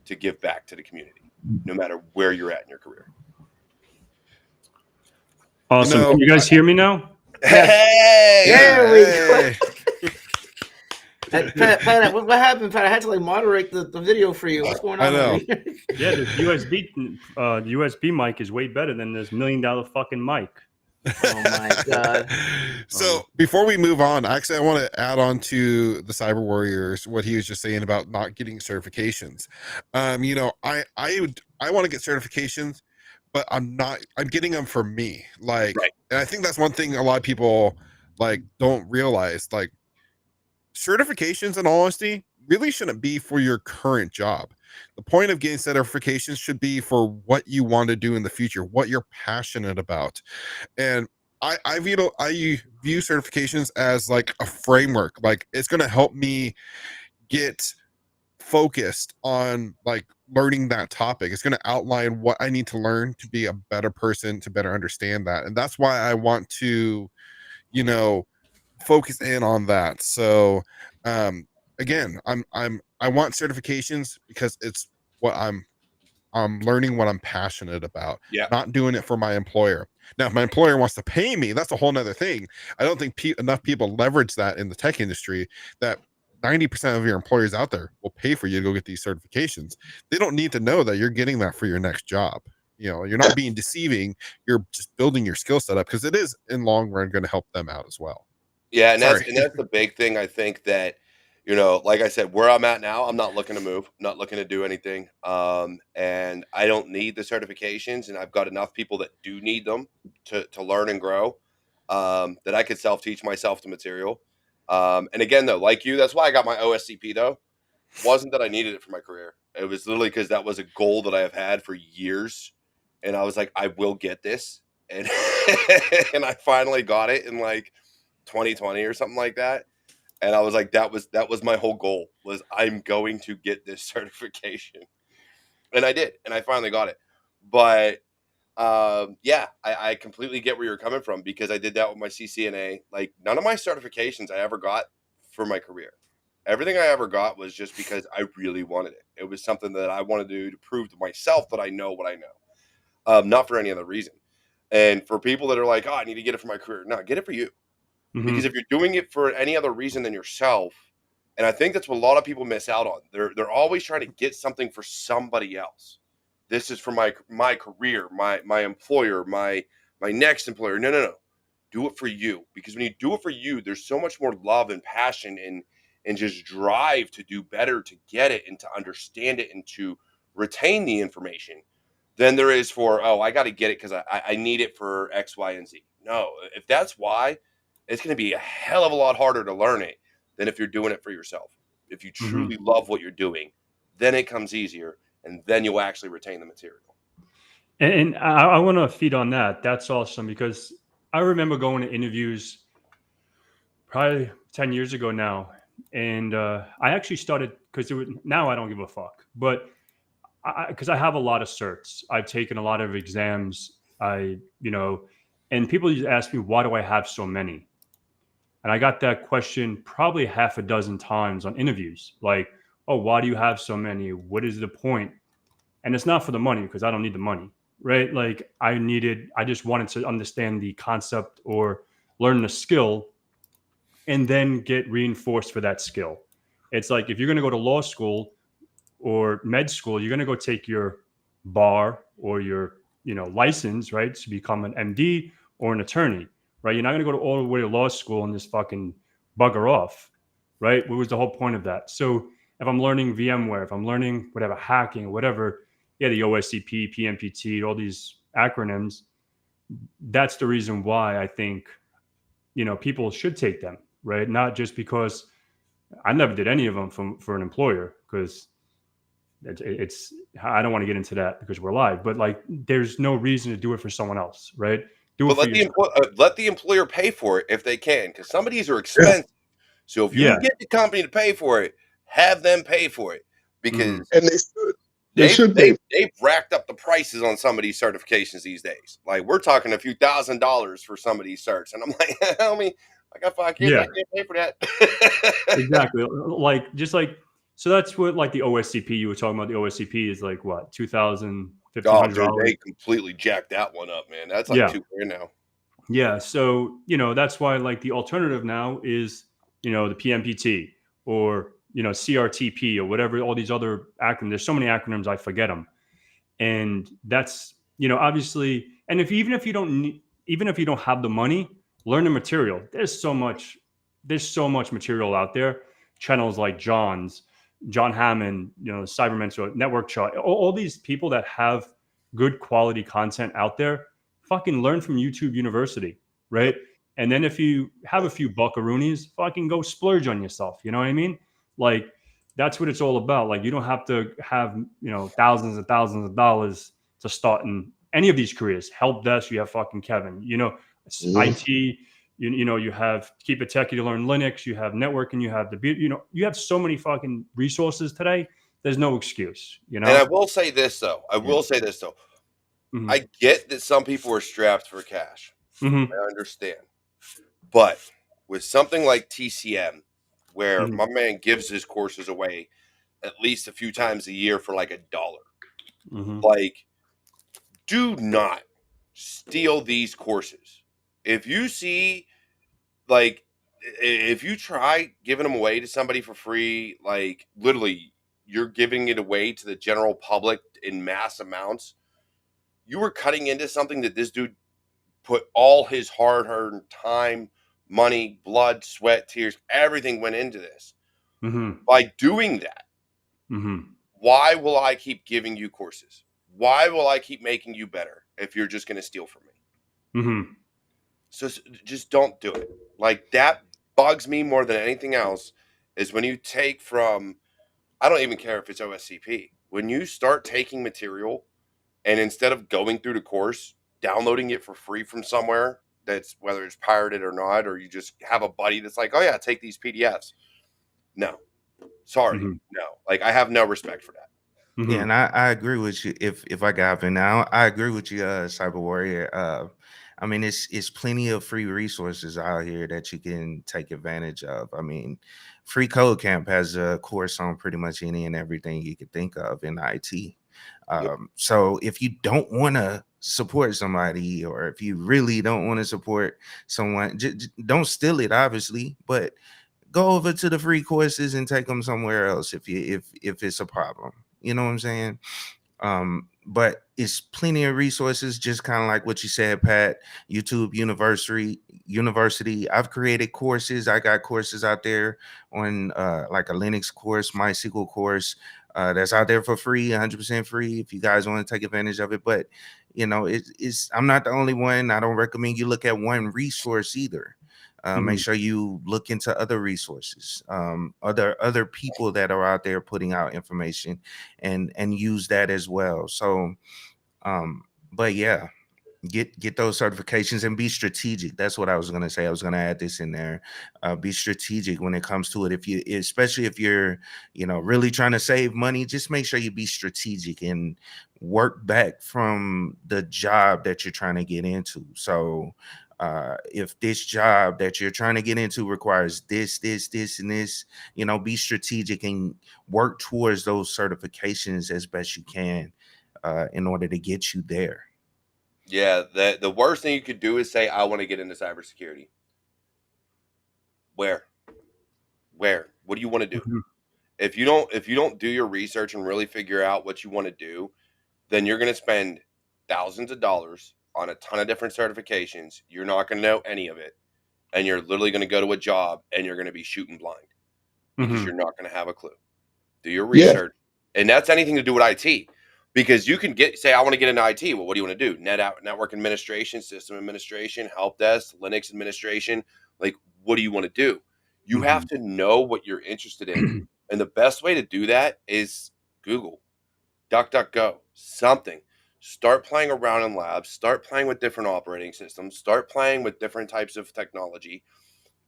to give back to the community, no matter where you're at in your career. Awesome. Can you guys hear me now? Hey! There we go. Pat, what happened, Pat? I had to moderate the video for you. What's going on? I know. Yeah, the USB mic is way better than this $1 million fucking mic. Oh my God. So before we move on, actually, I want to add on to the Cyber Warriors what he was just saying about not getting certifications. I want to get certifications, but I'm getting them for me. Right. And I think that's one thing a lot of people don't realize. Certifications, in all honesty, really shouldn't be for your current job. The point of getting certifications should be for what you want to do in the future, what you're passionate about. And I view certifications as a framework. It's going to help me get focused on learning that topic. It's going to outline what I need to learn to be a better person, to better understand that. And that's why I want to, focus in on that. So again, I want certifications because it's what I'm learning, what I'm passionate about. Not doing it for my employer. Now, if my employer wants to pay me, that's a whole nother thing. I don't think enough people leverage that in the tech industry, that 90% of your employers out there will pay for you to go get these certifications. They don't need to know that you're getting that for your next job. You're not being deceiving. You're just building your skill set up, because it is in long run going to help them out as well. Yeah, and that's the big thing. I think that, like I said, where I'm at now, I'm not looking to move, I'm not looking to do anything. And I don't need the certifications, and I've got enough people that do need them to learn and grow, that I could self-teach myself the material. And again, though, like you, that's why I got my OSCP, though. It wasn't that I needed it for my career. It was literally because that was a goal that I have had for years. And I was like, I will get this. And, and I finally got it in 2020 or something like that. And I was like, that was my whole goal, was I'm going to get this certification. And I did, and I finally got it. But I completely get where you're coming from, because I did that with my CCNA. None of my certifications I ever got for my career. Everything I ever got was just because I really wanted it. It was something that I wanted to do to prove to myself that I know what I know, not for any other reason. And for people that are like, oh, I need to get it for my career. No, get it for you. Because if you're doing it for any other reason than yourself, and I think that's what a lot of people miss out on. They're always trying to get something for somebody else. This is for my career, my employer, my next employer. No. Do it for you. Because when you do it for you, there's so much more love and passion and just drive to do better, to get it and to understand it and to retain the information than there is for, oh, I got to get it because I need it for X, Y, and Z. No, if that's why, it's going to be a hell of a lot harder to learn it than if you're doing it for yourself. If you truly love what you're doing, then it comes easier, and then you'll actually retain the material. And I want to feed on that. That's awesome because I remember going to interviews probably 10 years ago now. And I actually started because now I don't give a fuck. But because I have a lot of certs, I've taken a lot of exams. And people just ask me, why do I have so many? And I got that question probably half a dozen times on interviews. Like, oh, why do you have so many? What is the point? And it's not for the money because I don't need the money, right? Like I just wanted to understand the concept or learn the skill and then get reinforced for that skill. It's like if you're going to go to law school or med school, you're going to go take your bar or your license, right, to become an MD or an attorney, right? You're not going to go to all the way to law school and just fucking bugger off, right? What was the whole point of that? So if I'm learning VMware, if I'm learning whatever hacking or whatever, yeah, the OSCP, PMPT, all these acronyms, that's the reason why I think people should take them, right? Not just because I never did any of them for an employer because it's I don't want to get into that because we're live, but like there's no reason to do it for someone else, right? Do it But for yourself. let the employer pay for it if they can, because some of these are expensive. So if you Yeah. can get the company to pay for it, have them pay for it, because And they should pay. they've racked up the prices on some of these certifications these days. Like we're talking a few $1,000s for some of these certs, and I'm like, homie, I got 5 kids, Yeah. I can't pay for that. Exactly. So that's what like the OSCP you were talking about. The OSCP is like what, 2,000, Oh, $1,500. dude, they completely jacked that one up, man. That's like Yeah. $2,000 now. Yeah. So, that's why like the alternative now is, the PMPT or, CRTP or whatever, all these other acronyms. There's so many acronyms, I forget them. And that's, obviously, and even if you don't have the money, learn the material. There's so much material out there. Channels like John Hammond, Cyber Mentor, Network Chart, all these people that have good quality content out there, fucking learn from YouTube University, right? And then if you have a few buckaroonies, fucking go splurge on yourself. You know what I mean? Like that's what it's all about. Like you don't have to have, thousands and thousands of dollars to start in any of these careers. Help desk, you have fucking Kevin, IT, you have Keep It Techie to learn Linux, you have networking, you have you have so many fucking resources today. There's no excuse, And I will say this though. Mhm. I get that some people are strapped for cash. Mhm. I understand. But with something like TCM, where Mhm. my man gives his courses away at least a few times a year for like $1, Mhm. like, do not steal these courses. If you see, like, if you try giving them away to somebody for free, like, literally, you're giving it away to the general public in mass amounts. You were cutting into something that this dude put all his hard-earned time, money, blood, sweat, tears, everything went into this. Mhm. By doing that, Mhm. why will I keep giving you courses? Why will I keep making you better if you're just going to steal from me? Mhm. So just don't do it. Like that bugs me more than anything else is when you take from, I don't even care if it's OSCP. When you start taking material and instead of going through the course, downloading it for free from somewhere that's whether it's pirated or not, or you just have a buddy that's like, oh yeah, take these PDFs. No, sorry. Mhm. No, like I have no respect for that. Yeah, Mhm. and I agree with you. If I got in now, I agree with you, Cyber Warrior. I mean, it's plenty of free resources out here that you can take advantage of. I mean, Free Code Camp has a course on pretty much any and everything you could think of in IT. So if you don't want to support somebody, or if you really don't want to support someone, don't steal it, obviously, but go over to the free courses and take them somewhere else if it's a problem. You know what I'm saying? But it's plenty of resources, just kind of like what you said, Pat. YouTube University. I've created courses. I got courses out there on like a Linux course, MySQL course, that's out there for free, 100% free if you guys want to take advantage of it. But it's I'm not the only one. I don't recommend you look at one resource either. Make sure you look into other resources, other people that are out there putting out information, and use that as well. So, but yeah, get those certifications and be strategic. That's what I was going to say. I was going to add this in there. Be strategic when it comes to it. Especially if you're really trying to save money, just make sure you be strategic and work back from the job that you're trying to get into. So if this job that you're trying to get into requires this, and this, be strategic and work towards those certifications as best you can in order to get you there. Yeah, the worst thing you could do is say, I want to get into cybersecurity. Where? What do you want to do? If you don't do your research and really figure out what you want to do, then you're going to spend thousands of dollars on a ton of different certifications. You're not going to know any of it. And you're literally going to go to a job and you're going to be shooting blind because you're not going to have a clue. Do your research. Yeah. And that's anything to do with IT. Because you can say, I want to get into IT. Well, what do you want to do? Network administration, system administration, help desk, Linux administration. Like, what do you want to do? You have to know what you're interested in. And the best way to do that is Google, DuckDuckGo, something. Start playing around in labs. Start playing with different operating systems. Start playing with different types of technology.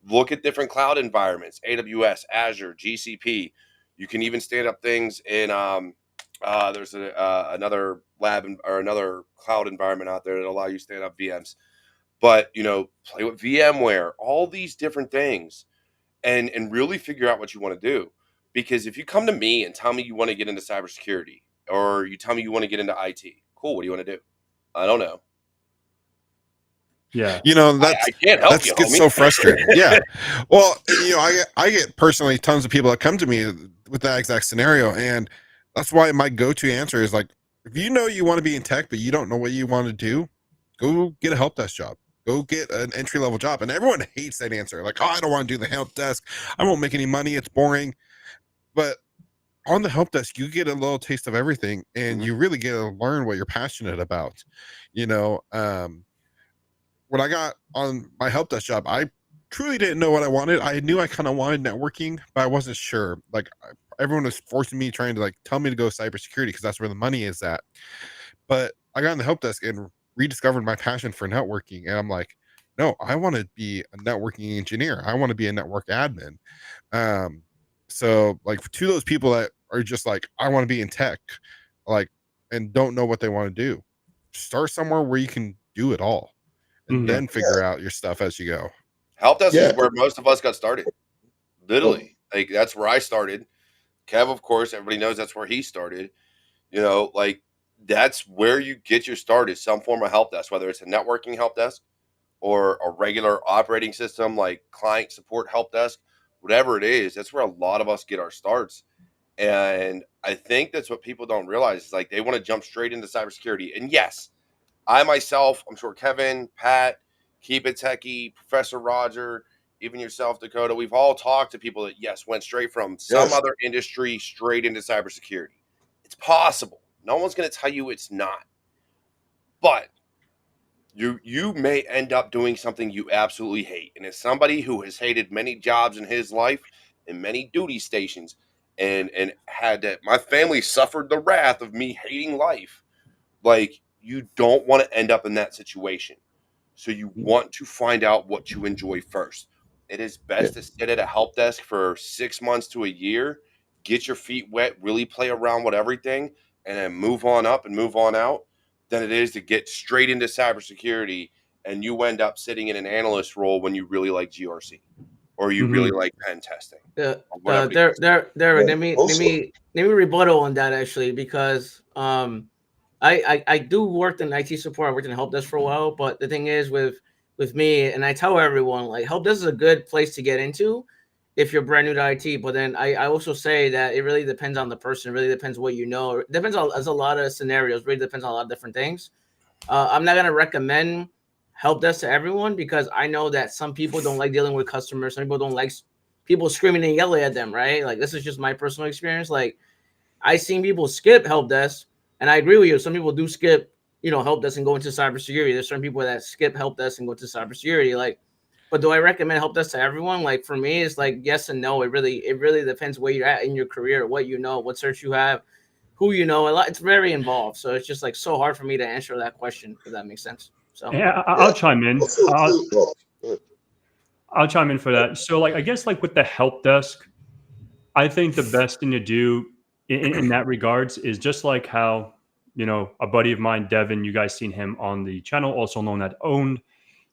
Look at different cloud environments, AWS, Azure, GCP. You can even stand up things in there's another lab or another cloud environment out there that allow you to stand up VMs. But play with VMware, all these different things, and really figure out what you want to do. Because if you come to me and tell me you want to get into cybersecurity, or you tell me you want to get into IT, cool. What do you want to do? I don't know. Yeah, I can't help you. Gets so frustrating. Yeah, well, I get personally tons of people that come to me with that exact scenario, and that's why my go-to answer is like, if you know you want to be in tech but you don't know what you want to do, go get a help desk job. Go get an entry-level job. And everyone hates that answer. Like, I don't want to do the help desk. I won't make any money. It's boring. But on the help desk, you get a little taste of everything, and you really get to learn what you're passionate about. When I got on my help desk job, I truly didn't know what I wanted. I knew I kind of wanted networking, but I wasn't sure. Like, everyone was forcing me, trying to tell me to go cybersecurity because that's where the money is at. But I got on the help desk and rediscovered my passion for networking, and I'm like, no, I want to be a networking engineer. I want to be a network admin. So to those people that are just like, I want to be in tech, and don't know what they want to do, start somewhere where you can do it all, and then figure out your stuff as you go. Help desk is where most of us got started. Literally, that's where I started. Kev, of course, everybody knows that's where he started. That's where you get your start, is some form of help desk, whether it's a networking help desk or a regular operating system like client support help desk, whatever it is. That's where a lot of us get our starts. And I think that's what people don't realize is they want to jump straight into cybersecurity. And yes, I myself, I'm sure Kevin, Pat, Keep It Techie, Professor Roger, even yourself, Dakota, we've all talked to people that, went straight from some other industry straight into cybersecurity. It's possible. No one's going to tell you it's not. But you may end up doing something you absolutely hate. And as somebody who has hated many jobs in his life and many duty stations and had that, my family suffered the wrath of me hating life. You don't want to end up in that situation. So you want to find out what you enjoy first. It is best to sit at a help desk for 6 months to a year, get your feet wet, really play around with everything, and then move on up and move on out, than it is to get straight into cybersecurity and you end up sitting in an analyst role when you really like GRC or you really like pen testing. Derek, let me rebuttal on that actually, because I do work in IT support. I worked in help desk for a while, but the thing is with me, and I tell everyone, help desk is a good place to get into if you're brand new to IT. But then I also say that it really depends on the person. It really depends what you know. It depends on a lot of scenarios. It really depends on a lot of different things. I'm not gonna recommend help desk to everyone because I know that some people don't like dealing with customers. Some people don't like people screaming and yelling at them. Right? This is just my personal experience. I've seen people skip help desk, and I agree with you. Some people do skip, help desk and go into cybersecurity. There's certain people that skip help desk and go to cybersecurity. Like, but do I recommend help desk to everyone? Like for me, it's like yes and no. It really depends where you're at in your career, what you know, what certs you have, who you know. It's very involved. So it's just like so hard for me to answer that question, if that makes sense. So Yeah, I'll chime in. Also, I'll chime in for that. So, like, I guess, like with the help desk, I think the best thing to do in that regards is just like how, a buddy of mine, Devin, you guys seen him on the channel, also known as Owned.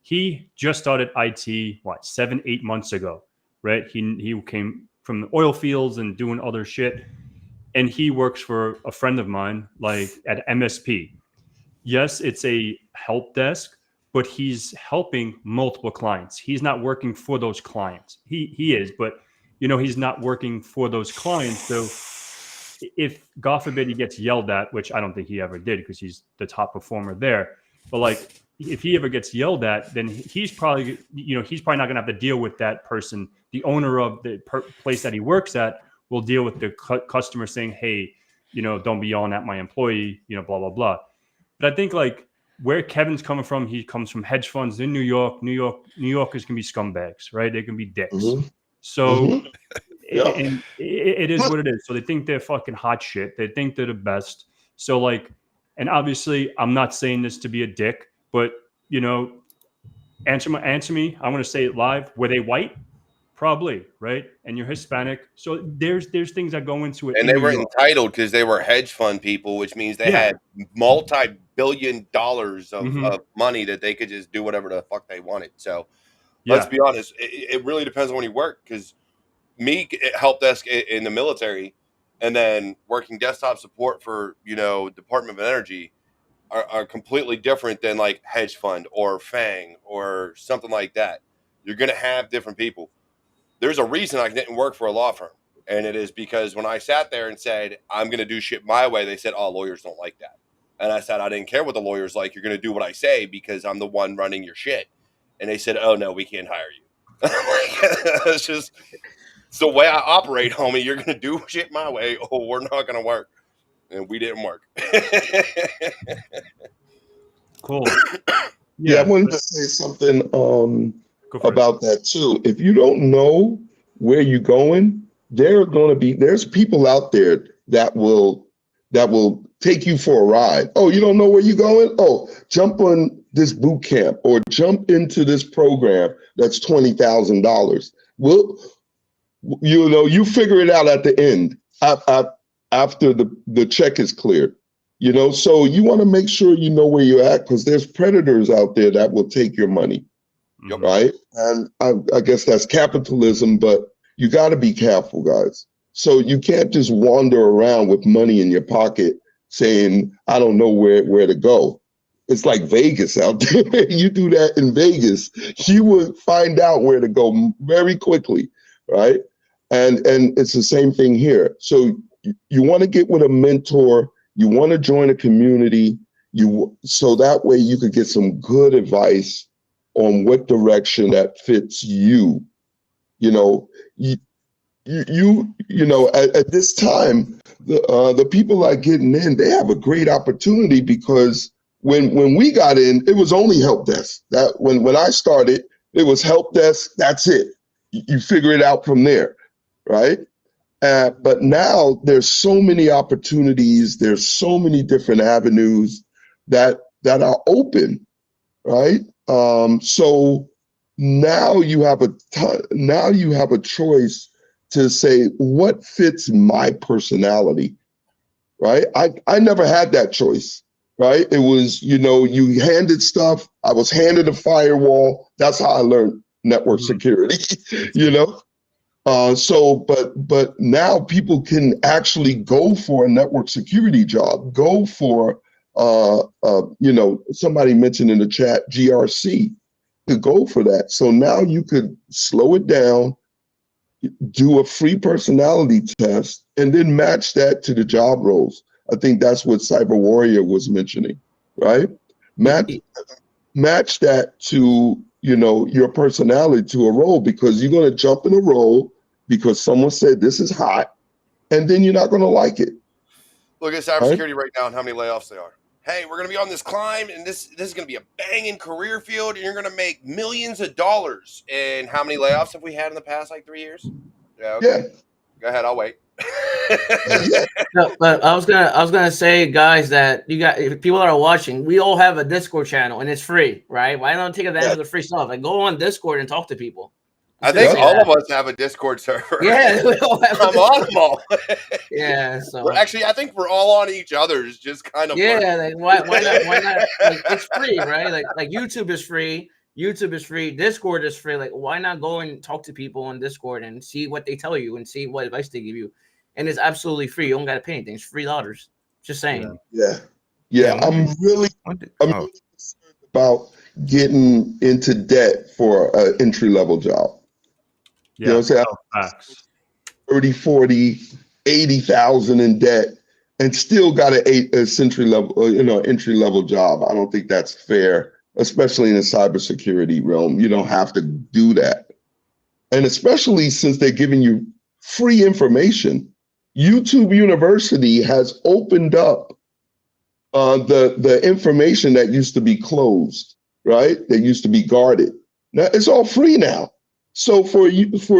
He just started IT, 7-8 months ago, right? He came from the oil fields and doing other shit, and he works for a friend of mine, like at MSP. Yes, it's a help desk, but he's helping multiple clients. He's not working for those clients. He is, but he's not working for those clients. So if God forbid he gets yelled at, which I don't think he ever did because he's the top performer there, but like if he ever gets yelled at, then he's probably not going to have to deal with that person. The owner of the place that he works at will deal with the customer saying, hey, don't be yelling at my employee, blah, blah, blah. But I think like where Kevin's coming from, he comes from hedge funds in New York. New Yorkers can be scumbags, right? They can be dicks. Mhm. So Yeah. and it is what it is. So they think they're fucking hot shit. They think they're the best. So like, and obviously I'm not saying this to be a dick, but answer me. I want to say it live. Were they white? Probably, right? And you're Hispanic. So there's things that go into it. And in they New were York. entitled because they were hedge fund people, which means they Yeah. had multi-billion dollars of, Mhm. of money that they could just do whatever the fuck they wanted. So let's Yeah. be honest, it really depends on when you work. Because me at help desk in the military, and then working desktop support for Department of Energy are completely different than like hedge fund or FANG or something like that. You're gonna have different people. There's a reason I didn't work for a law firm. And it is because when I sat there and said, I'm going to do shit my way, they said, oh, lawyers don't like that. And I said, I didn't care what the lawyer's like. You're going to do what I say because I'm the one running your shit. And they said, oh, no, we can't hire you. It's the way I operate, homie. You're going to do shit my way or we're not going to work. And we didn't work. Cool. Yeah, I wanted to say something Go for it. about that too. If you don't know where you're going, there's people out there that will take you for a ride. Oh, you don't know where you're going? Oh, jump on this boot camp or jump into this program that's $20,000. Well, you figure it out at the end after the check is cleared. So you want to make sure you know where you're at because there's predators out there that will take your money. Mhm. Right. And I guess that's capitalism, but you got to be careful, guys. So you can't just wander around with money in your pocket saying, I don't know where to go. It's like Vegas out there. You do that in Vegas, you will find out where to go very quickly. Right. And it's the same thing here. So you want to get with a mentor. You want to join a community. So that way you could get some good advice on what direction that fits you. At this time, the people that are getting in, they have a great opportunity because when we got in, it was only help desk. That when I started, it was help desk. That's it. You figure it out from there, right? But now there's so many opportunities. There's so many different avenues that are open, right? So now you have a choice to say what fits my personality, right? I never had that choice, right? It was, you handed stuff. I was handed a firewall. That's how I learned network security, but now people can actually go for a network security job, go for somebody mentioned in the chat, GRC, to go for that. So now you could slow it down, do a free personality test, and then match that to the job roles. I think that's what Cyber Warrior was mentioning, right? Match that to, your personality to a role because you're going to jump in a role because someone said this is hot, and then you're not going to like it. Look at cybersecurity right now and how many layoffs there are. Hey, we're going to be on this climb, and this is going to be a banging career field, and you're going to make millions of dollars. And how many layoffs have we had in the past, like 3 years? Yeah, okay. Yeah. Go ahead, I'll wait. No, but I was gonna say, guys, that if people that are watching, we all have a Discord channel and it's free, right? Why not take advantage of the free stuff? Like, go on Discord and talk to people. I think all of us have a Discord server. Yeah, we all have I'm on them all. Yeah, so We're actually, I think we're all on each other's, just kind of. Yeah, like, why not? Why not? Like, it's free, right? Like YouTube is free. YouTube is free. Discord is free. Like, why not go and talk to people on Discord and see what they tell you and see what advice they give you? And it's absolutely free. You don't got to pay anything. It's $3. Just saying. Yeah. I'm really concerned about getting into debt for an entry-level job. Yeah, You know what I'm saying? facts. 30, 40, 80,000 in debt and still got an entry level job. I don't think that's fair, especially in the cybersecurity realm. You don't have to do that. And especially since they're giving you free information. YouTube University has opened up the information that used to be closed, right? That used to be guarded. Now it's all free now. So for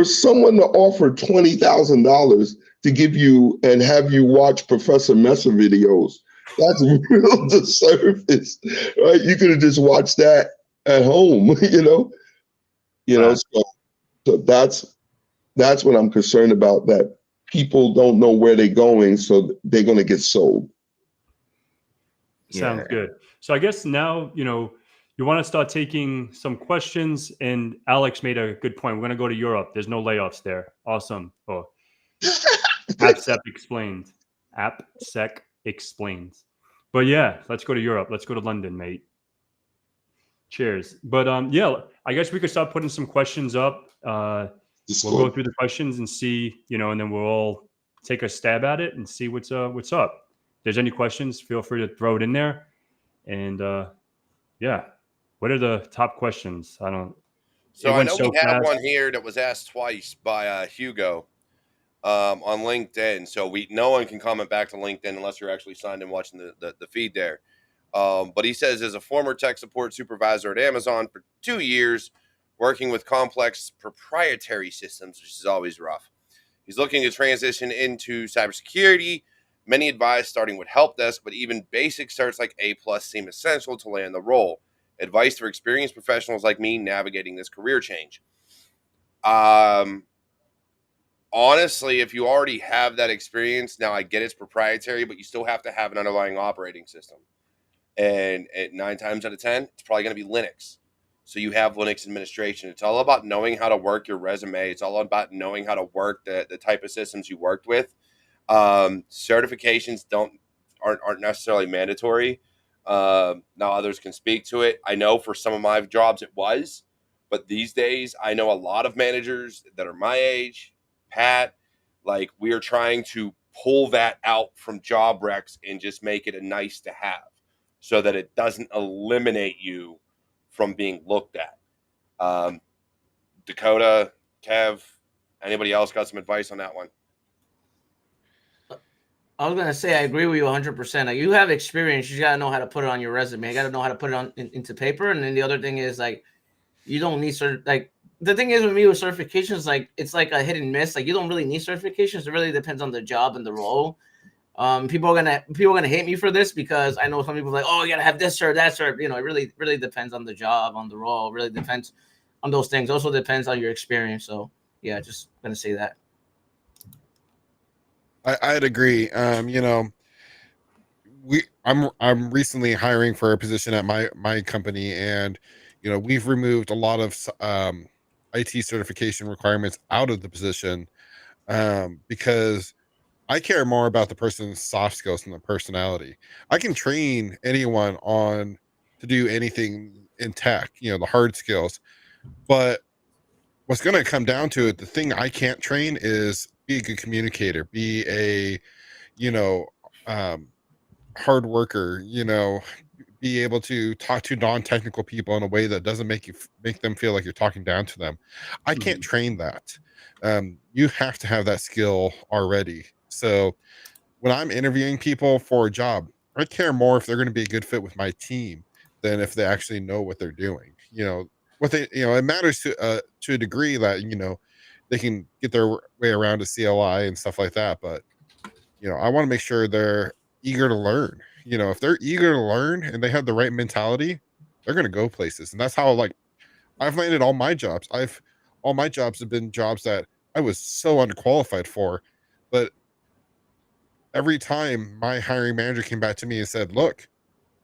someone to offer $20,000 to give you and have you watch Professor Messer videos, that's real disservice, right? You could have just watched that at home, So that's what I'm concerned about. That people don't know where they're going, so they're going to get sold. Sounds good. So I guess now, you want to start taking some questions, and Alex made a good point. We're going to go to Europe. There's no layoffs there. Awesome. Oh, AppSec explained. AppSec explains. But yeah, let's go to Europe. Let's go to London, mate. Cheers. But yeah, I guess we could start putting some questions up. We'll go through the questions and see, and then we'll all take a stab at it and see what's up. If there's any questions, feel free to throw it in there. And yeah. What are the top questions? I know we have one here that was asked twice by Hugo on LinkedIn. So no one can comment back to LinkedIn unless you're actually signed in watching the feed there. But he says, as a former tech support supervisor at Amazon for 2 years, working with complex proprietary systems, which is always rough. He's looking to transition into cybersecurity. Many advise starting with help desk, but even basic starts like A+ seem essential to land the role. Advice for experienced professionals like me navigating this career change. Honestly, if you already have that experience, now I get it's proprietary, but you still have to have an underlying operating system. And at 9 times out of 10, it's probably going to be Linux. So you have Linux administration. It's all about knowing how to work your resume. It's all about knowing how to work the type of systems you worked with. Certifications aren't necessarily mandatory. Now others can speak to it. I know for some of my jobs it was, but these days I know a lot of managers that are my age, Pat, like we are trying to pull that out from job recs and just make it a nice to have so that it doesn't eliminate you from being looked at. Dakota, Kev, anybody else got some advice on that one? I was gonna say I agree with you 100%. Like, you have experience, you gotta know how to put it on your resume. You gotta know how to put it into paper. And then the other thing is like, you don't need the thing is with me with certifications, like it's like a hit and miss. Like you don't really need certifications. It really depends on the job and the role. People are gonna hate me for this because I know some people are like, oh, you gotta have this cert, that cert. It really depends on the job, on the role. It really depends on those things. Also depends on your experience. So yeah, just gonna say that. I'd agree. I'm recently hiring for a position at my company, and we've removed a lot of IT certification requirements out of the position because I care more about the person's soft skills than the personality. I can train anyone on to do anything in tech, the hard skills, but what's going to come down to it, the thing I can't train is be a good communicator, be a, hard worker, be able to talk to non-technical people in a way that doesn't make them feel like you're talking down to them. I can't train that. You have to have that skill already. So when I'm interviewing people for a job, I care more if they're going to be a good fit with my team than if they actually know what they're doing. What they, it matters to a degree that, they can get their way around a CLI and stuff like that. But, I want to make sure they're eager to learn. If they're eager to learn and they have the right mentality, they're going to go places. And that's how, like, I've landed all my jobs. All my jobs have been jobs that I was so underqualified for, but every time my hiring manager came back to me and said, "Look,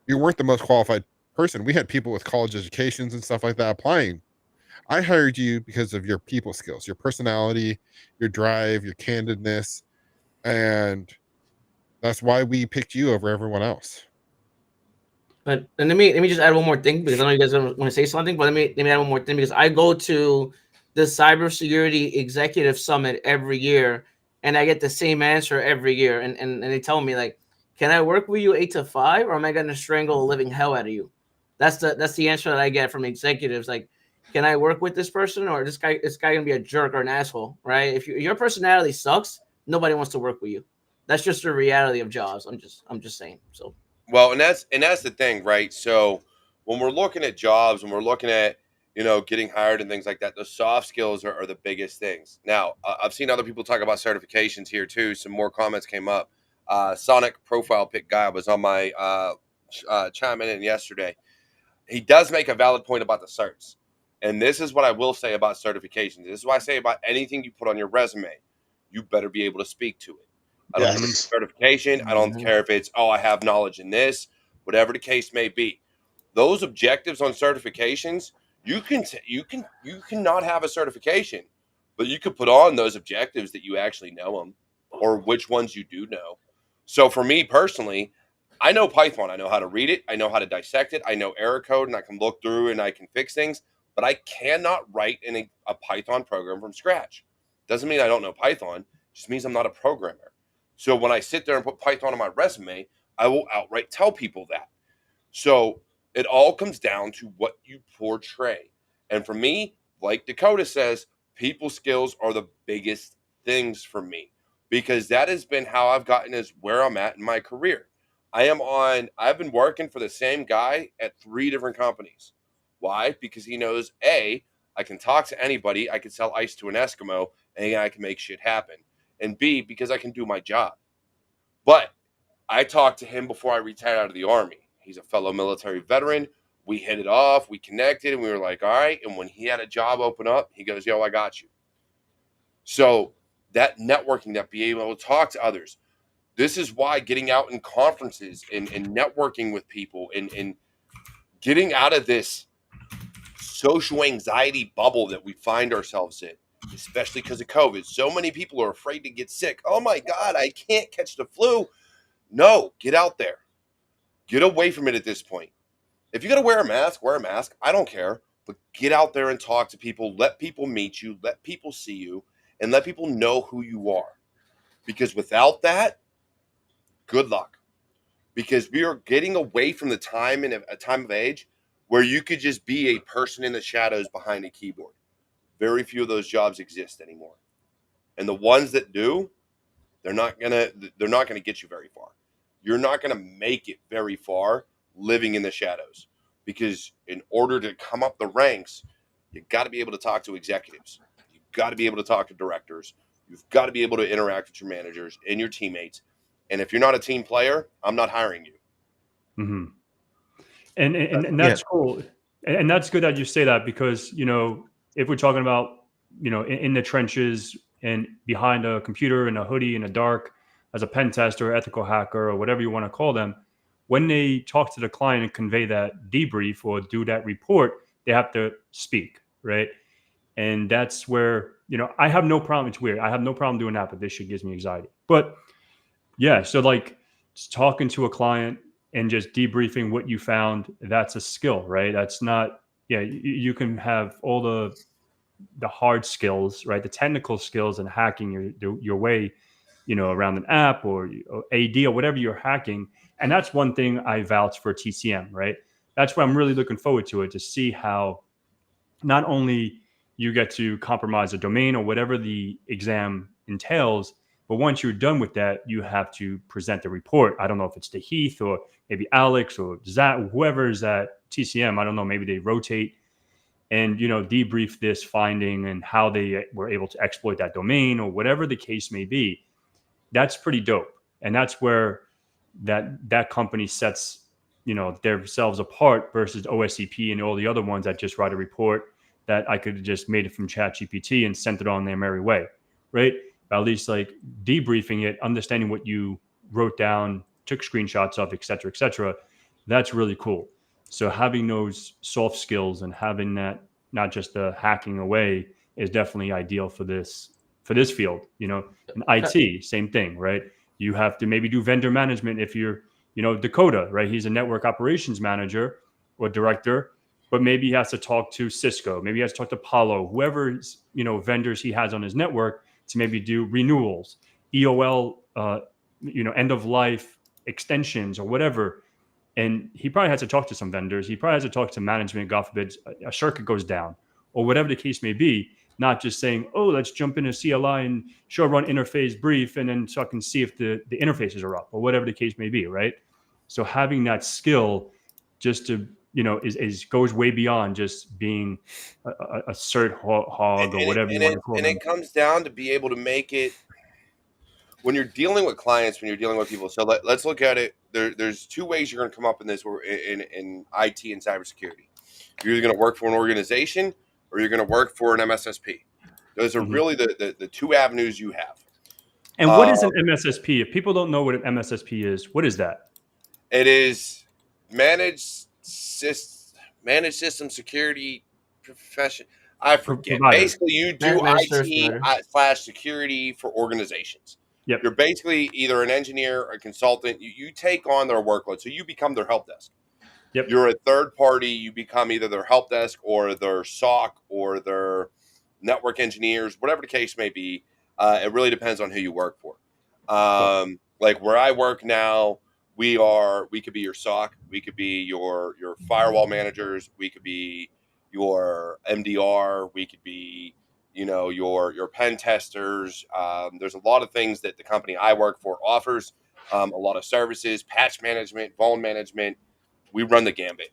you weren't the most qualified person. We had people with college educations and stuff like that applying. I hired you because of your people skills, your personality, your drive, your candidness, and that's why we picked you over everyone else." But and let me just add one more thing, because I know you guys want to say something, but let me add one more thing, because I go to the cybersecurity executive summit every year, and I get the same answer every year, and they tell me, like, can I work with you 8 to 5, or am I going to strangle a living hell out of you? That's the answer that I get from executives. Like, can I work with this person, or this guy gonna be a jerk or an asshole, right? If your personality sucks, nobody wants to work with you. That's just the reality of jobs. I'm just saying. So Well, and that's the thing, right? So when we're looking at jobs, when we're looking at getting hired and things like that, the soft skills are the biggest things. Now, I've seen other people talk about certifications here too. Some more comments came up. Sonic profile pic guy was on my chiming in yesterday. He does make a valid point about the certs, and this is what I will say about certifications. This is what I say about anything you put on your resume. You better be able to speak to it. I don't care if it's Yes. certification. I don't care if it's, I have knowledge in this, whatever the case may be. Those objectives on certifications, you cannot have a certification, but you could put on those objectives that you actually know them, or which ones you do know. So for me personally, I know Python. I know how to read it. I know how to dissect it. I know error code, and I can look through and I can fix things. But I cannot write in a Python program from scratch. Doesn't mean I don't know Python. It just means I'm not a programmer. So when I sit there and put Python on my resume, I will outright tell people that. So it all comes down to what you portray. And for me, like Dakota says, people skills are the biggest things for me, because that has been how I've gotten as where I'm at in my career. I've been working for the same guy at 3 different companies. Why? Because he knows A, I can talk to anybody, I can sell ice to an Eskimo, and I can make shit happen. And B, because I can do my job. But I talked to him before I retired out of the Army. He's a fellow military veteran. We hit it off. We connected, and we were like, all right. And when he had a job open up, he goes, yo, I got you. So that networking, that being able to talk to others, this is why getting out in conferences and networking with people and getting out of this social anxiety bubble that we find ourselves in, especially because of COVID. So many people are afraid to get sick. Oh my God, I can't catch the flu. No, get out there. Get away from it at this point. If you got to wear a mask, wear a mask. I don't care. But get out there and talk to people. Let people meet you. Let people see you. And let people know who you are. Because without that, good luck. Because we are getting away from the time in a time of age where you could just be a person in the shadows behind a keyboard. Very few of those jobs exist anymore. And the ones that do, they're not gonna get you very far. You're not gonna make it very far living in the shadows, because in order to come up the ranks, you got to be able to talk to executives. You've got to be able to talk to directors. You've got to be able to interact with your managers and your teammates. And if you're not a team player, I'm not hiring you. Mm-hmm. And that's cool, and that's good that you say that, because if we're talking about in the trenches and behind a computer in a hoodie in the dark as a pen tester, ethical hacker, or whatever you want to call them, when they talk to the client and convey that debrief or do that report, they have to speak, right? And that's where I have no problem. It's weird. I have no problem doing that, but this shit gives me anxiety. But yeah, so like just talking to a client and just debriefing what you found, that's a skill, right? That's not, you can have all the hard skills, right? The technical skills and hacking your way, around an app or AD or whatever you're hacking. And that's one thing I vouch for TCM, right? That's what I'm really looking forward to to see how not only you get to compromise a domain or whatever the exam entails, But once you're done with that, you have to present the report. I don't know if it's to Heath or maybe Alex or Zach, whoever is at TCM. I don't know. Maybe they rotate and, debrief this finding and how they were able to exploit that domain or whatever the case may be. That's pretty dope. And that's where that company sets, themselves apart versus OSCP and all the other ones that just write a report that I could have just made it from ChatGPT and sent it on their merry way, right? But at least like debriefing it, understanding what you wrote down, took screenshots of, et cetera, that's really cool. So having those soft skills and having that, not just the hacking away, is definitely ideal for this field. In IT, same thing, right? You have to maybe do vendor management if you're, Dakota, right? He's a network operations manager or director, but maybe he has to talk to Cisco, maybe he has to talk to Palo, whoever's, vendors he has on his network to maybe do renewals, EOL, end of life extensions or whatever. And he probably has to talk to some vendors. He probably has to talk to management. God forbid a circuit goes down or whatever the case may be. Not just saying, oh, let's jump into CLI and show run interface brief, and then so I can see if the interfaces are up or whatever the case may be, right? So having that skill just to, is goes way beyond just being a cert hog or whatever you want to call and them. it comes down to be able to make it when you're dealing with clients, when you're dealing with people. So let's look at it. There's two ways you're going to come up in this in IT and cybersecurity. You're either going to work for an organization or you're going to work for an MSSP. Those are really the two avenues you have. And what is an MSSP? If people don't know what an MSSP is, what is that? It is managed system security profession. I forget. Provider. Basically, you do IT / security for organizations. Yep. You're basically either an engineer or a consultant. You take on their workload. So you become their help desk. Yep. You're a third party. You become either their help desk or their SOC or their network engineers, whatever the case may be. It really depends on who you work for. Like where I work now, we could be your SOC, we could be your firewall managers, we could be your MDR, we could be your pen testers. There's a lot of things that the company I work for offers. A lot of services, patch management, vuln management. We run the gambit.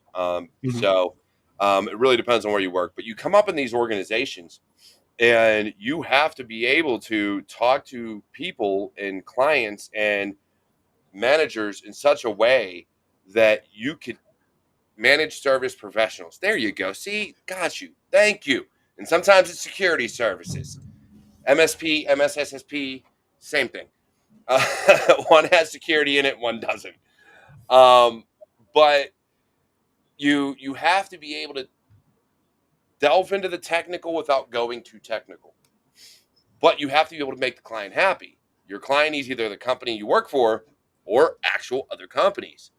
So it really depends on where you work. But you come up in these organizations and you have to be able to talk to people and clients and managers in such a way that you could manage service professionals. There you go. See, got you. Thank you. And sometimes it's security services. MSP, MSSP, same thing. One has security in it, one doesn't. But you have to be able to delve into the technical without going too technical. But you have to be able to make the client happy. Your client is either the company you work for or actual other companies.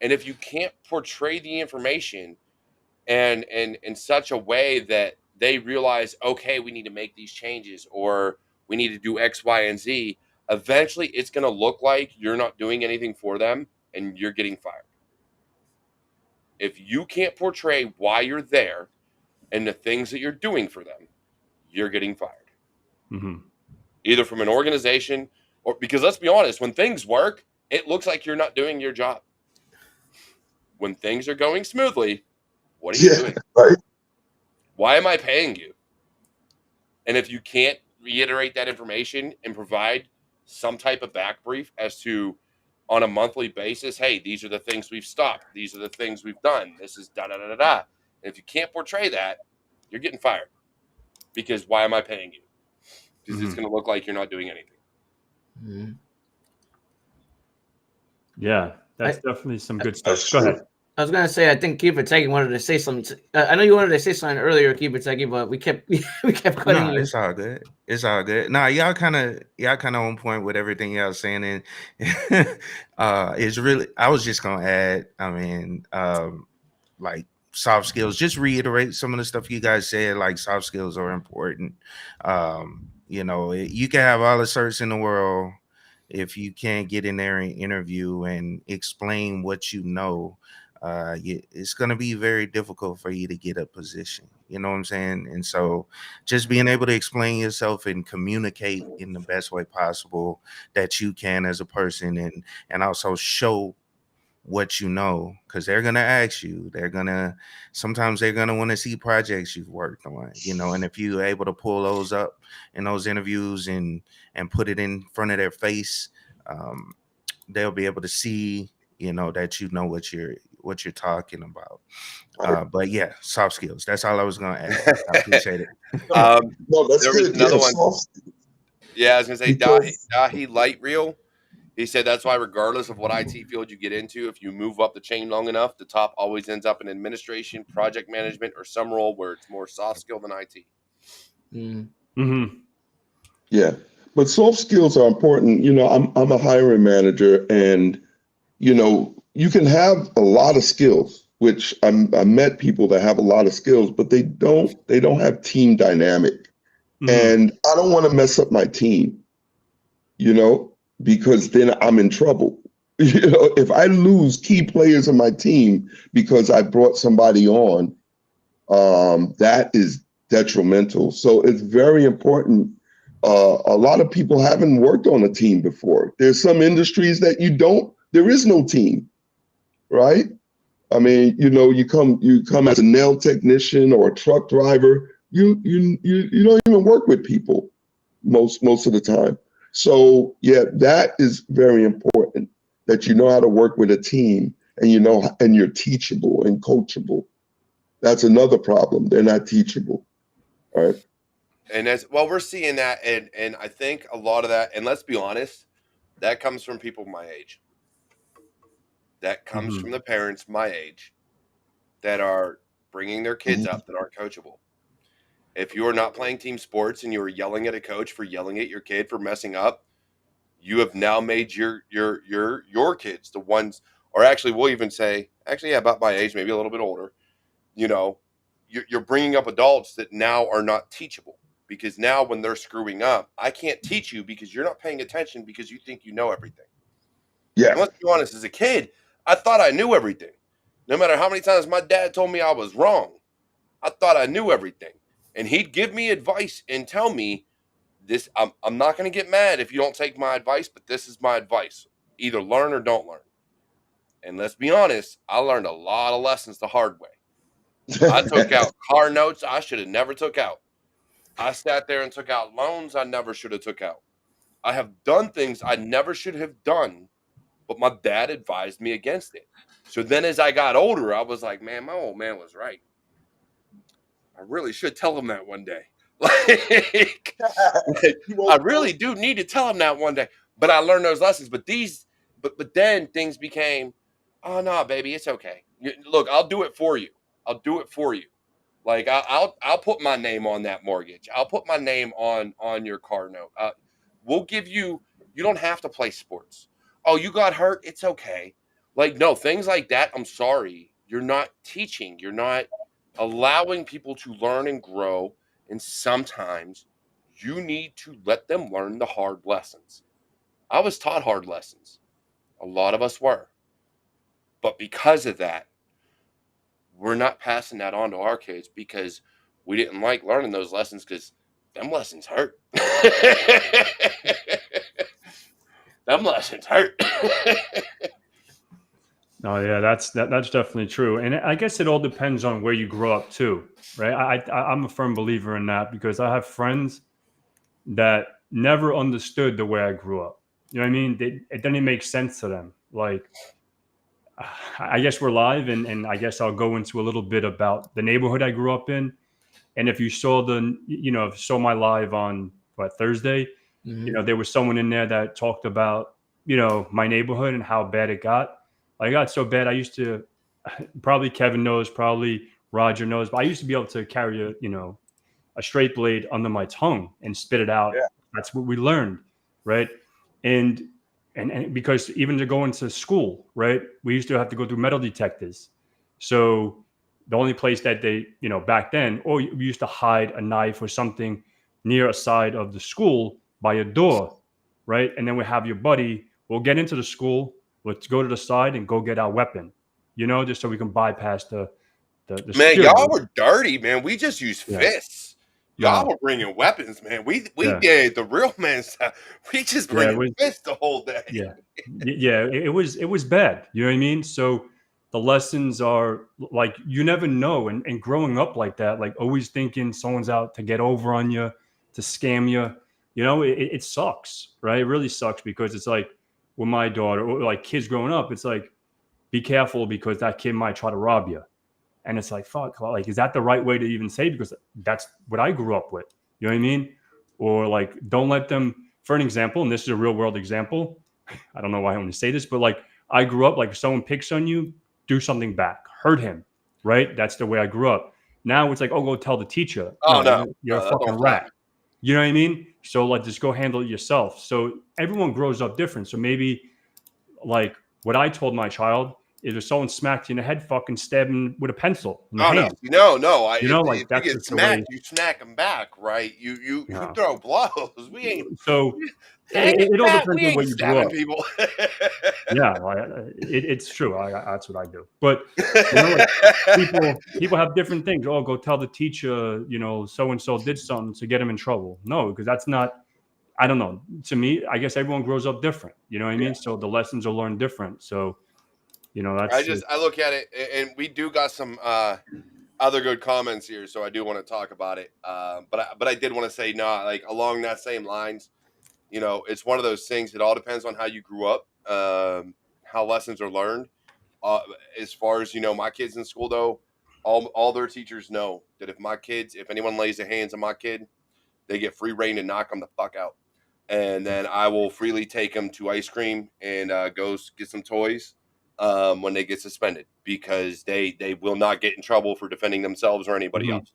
And if you can't portray the information and in such a way that they realize, okay, we need to make these changes or we need to do X, Y, and Z, eventually it's going to look like you're not doing anything for them and you're getting fired. If you can't portray why you're there and the things that you're doing for them, you're getting fired. Either from an organization or because let's be honest, when things work, it looks like you're not doing your job. When things are going smoothly, what are you doing? Right. Why am I paying you? And if you can't reiterate that information and provide some type of back brief as to on a monthly basis, hey, these are the things we've stopped. These are the things we've done. This is da-da-da-da-da. And if you can't portray that, you're getting fired. Because why am I paying you? Because it's going to look like you're not doing anything. Yeah, that's definitely some good stuff. Go ahead. I was gonna say, I think Keeper Techie wanted to say something. I know you wanted to say something earlier, Keeper Techie, but we kept cutting you. It's all good. It's all good. Nah, y'all kind of on point with everything y'all saying, and it's really. I was just gonna add. I mean, like soft skills. Just reiterate some of the stuff you guys said. Like soft skills are important. You can have all the certs in the world. If you can't get in there and interview and explain what you know, it's going to be very difficult for you to get a position. You know what I'm saying? And so just being able to explain yourself and communicate in the best way possible that you can as a person, and also show what you know, because they're going to ask you, sometimes they're going to want to see projects you've worked on, you know, and if you're able to pull those up in those interviews and put it in front of their face, they'll be able to see, you know, that you know what you're talking about. But yeah, soft skills. That's all I was gonna add. I appreciate it. No, that's There was good. another Yeah, one. soft Yeah, I was gonna say because Dahi Light Reel. He said that's why, regardless of what IT field you get into, if you move up the chain long enough, the top always ends up in administration, project management, or some role where it's more soft skill than IT. yeah, but soft skills are important. You know, I'm a hiring manager, and you know, you can have a lot of skills, which I met people that have a lot of skills, but they don't have team dynamic, and I don't want to mess up my team, you know, because then I'm in trouble. You know, if I lose key players in my team because I brought somebody on, that is detrimental. So it's very important. A lot of people haven't worked on a team before. There's some industries that there is no team, right? I mean, you know, you come as a nail technician or a truck driver, you don't even work with people most of the time. So yeah, that is very important, that you know how to work with a team, and and you're teachable and coachable. That's another problem. They're not teachable, right? And as well, we're seeing that, and I think a lot of that, and let's be honest, that comes from people my age. That comes from the parents my age that are bringing their kids up that aren't coachable. If you are not playing team sports and you are yelling at a coach for yelling at your kid for messing up, you have now made your kids the ones, or actually, we'll even say, actually, yeah, about my age, maybe a little bit older. You know, you're bringing up adults that now are not teachable, because now when they're screwing up, I can't teach you because you're not paying attention because you think you know everything. Yeah. And let's be honest, as a kid, I thought I knew everything. No matter how many times my dad told me I was wrong, I thought I knew everything. And he'd give me advice and tell me this, I'm not going to get mad if you don't take my advice, but this is my advice. Either learn or don't learn. And let's be honest, I learned a lot of lessons the hard way. I took out car notes I should have never took out. I sat there and took out loans I never should have took out. I have done things I never should have done, but my dad advised me against it. So then as I got older, I was like, man, my old man was right. I really should tell him that one day. Like, I really do need to tell him that one day. But I learned those lessons. But then things became, oh no, baby, it's okay. Look, I'll do it for you. I'll do it for you. Like I'll put my name on that mortgage. I'll put my name on your car note. We'll give you. You don't have to play sports. Oh, you got hurt. It's okay. Like, no, things like that. I'm sorry. You're not teaching. You're not allowing people to learn and grow. And sometimes you need to let them learn the hard lessons. I was taught hard lessons. A lot of us were. But because of that, we're not passing that on to our kids because we didn't like learning those lessons because them lessons hurt. Them lessons hurt. Oh yeah, that's definitely true, and I guess it all depends on where you grow up too, right? I'm a firm believer in that because I have friends that never understood the way I grew up. You know what I mean? It didn't make sense to them. Like, I guess we're live, and I guess I'll go into a little bit about the neighborhood I grew up in. And if you saw if you saw my live on Thursday, there was someone in there that talked about, my neighborhood and how bad it got. Like, it got so bad. I used to, probably Kevin knows, probably Roger knows, but I used to be able to carry a straight blade under my tongue and spit it out. Yeah. That's what we learned. Right. And because even to go into school, right, we used to have to go through metal detectors. So the only place that they, back then, or we used to hide a knife or something near a side of the school by a door, right? And then we have your buddy, we'll get into the school, let's go to the side and go get our weapon, just so we can bypass the Man, security. y'all were dirty, man. We just used Yeah. fists. Y'all No. were bringing weapons, man. We Yeah. did the real man stuff. We just Yeah, it bringing was- fists the whole day. Yeah. It was bad. You know what I mean? So the lessons are like, you never know. And growing up like that, like always thinking someone's out to get over on you, to scam you, it sucks, right? It really sucks, because it's like with my daughter, or like kids growing up, it's like, be careful because that kid might try to rob you. And it's like, fuck, like, is that the right way to even say? Because that's what I grew up with. You know what I mean? Or like, don't let them, for an example, and this is a real world example. I don't know why I want to say this, but like, I grew up, like, if someone picks on you, do something back, hurt him, right? That's the way I grew up. Now it's like, oh, go tell the teacher. Oh, no. You're a That fucking don't fly. rat. You know what I mean? So like, just go handle it yourself. So everyone grows up different. So maybe like what I told my child is, if someone smacked you in the head, fucking stab him with a pencil in the Oh, hand. no. Like, If that's you get just the way. smacked, you smack them back, right? You Yeah. throw blows. We ain't. So Dang it all Pat, depends we on ain't where you grew stabbing up. people. Yeah, it's true. That's what I do. But people have different things. Oh, go tell the teacher, so and so did something to get him in trouble. No, because that's not. I don't know. To me, I guess everyone grows up different. You know what I mean? So the lessons are learned different. So that's. I look at it, and we do got some other good comments here, so I do want to talk about it. But I did want to say, no, like along that same lines, it's one of those things. It all depends on how you grew up, how lessons are learned. As far as my kids in school, though, all their teachers know that if anyone lays their hands on my kid, they get free reign to knock them the fuck out. And then I will freely take them to ice cream and go get some toys when they get suspended, because they will not get in trouble for defending themselves or anybody else.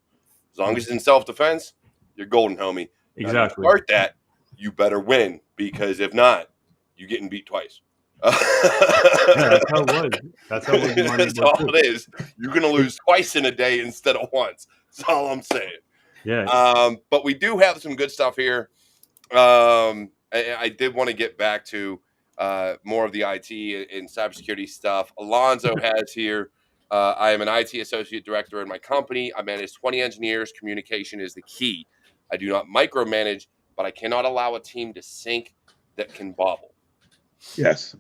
As long as it's in self-defense, you're golden, homie. Exactly. Now, if you start that, you better win, because if not, you're getting beat twice. Yeah, that's how it was. That's how it was. That's all it is. You're gonna lose twice in a day instead of once. That's all I'm saying. Yeah. But we do have some good stuff here. I did want to get back to more of the IT and cybersecurity stuff. Alonzo has here. I am an IT associate director in my company. I manage 20 engineers. Communication is the key. I do not micromanage, but I cannot allow a team to sink that can bobble. Yes.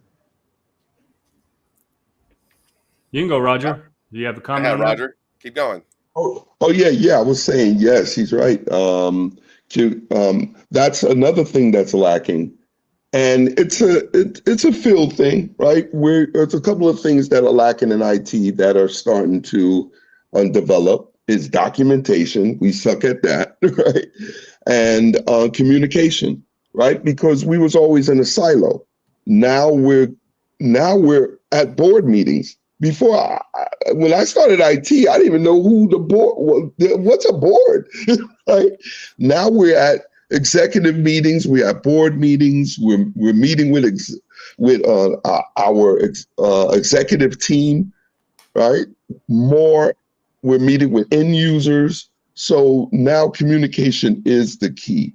You can go, Roger. Do you have a comment on that? Roger, keep going. Oh yeah. I was saying yes. He's right. That's another thing that's lacking, and it's a field thing, right? There's a couple of things that are lacking in IT that are starting to develop. Is documentation. We suck at that, right? And communication, right? Because we was always in a silo. Now we're at board meetings. Before, when I started IT, I didn't even know who the board was. What's a board? Right? Now we're at executive meetings. We're at board meetings. We're meeting with our executive team, right? We're meeting with end users. So now communication is a key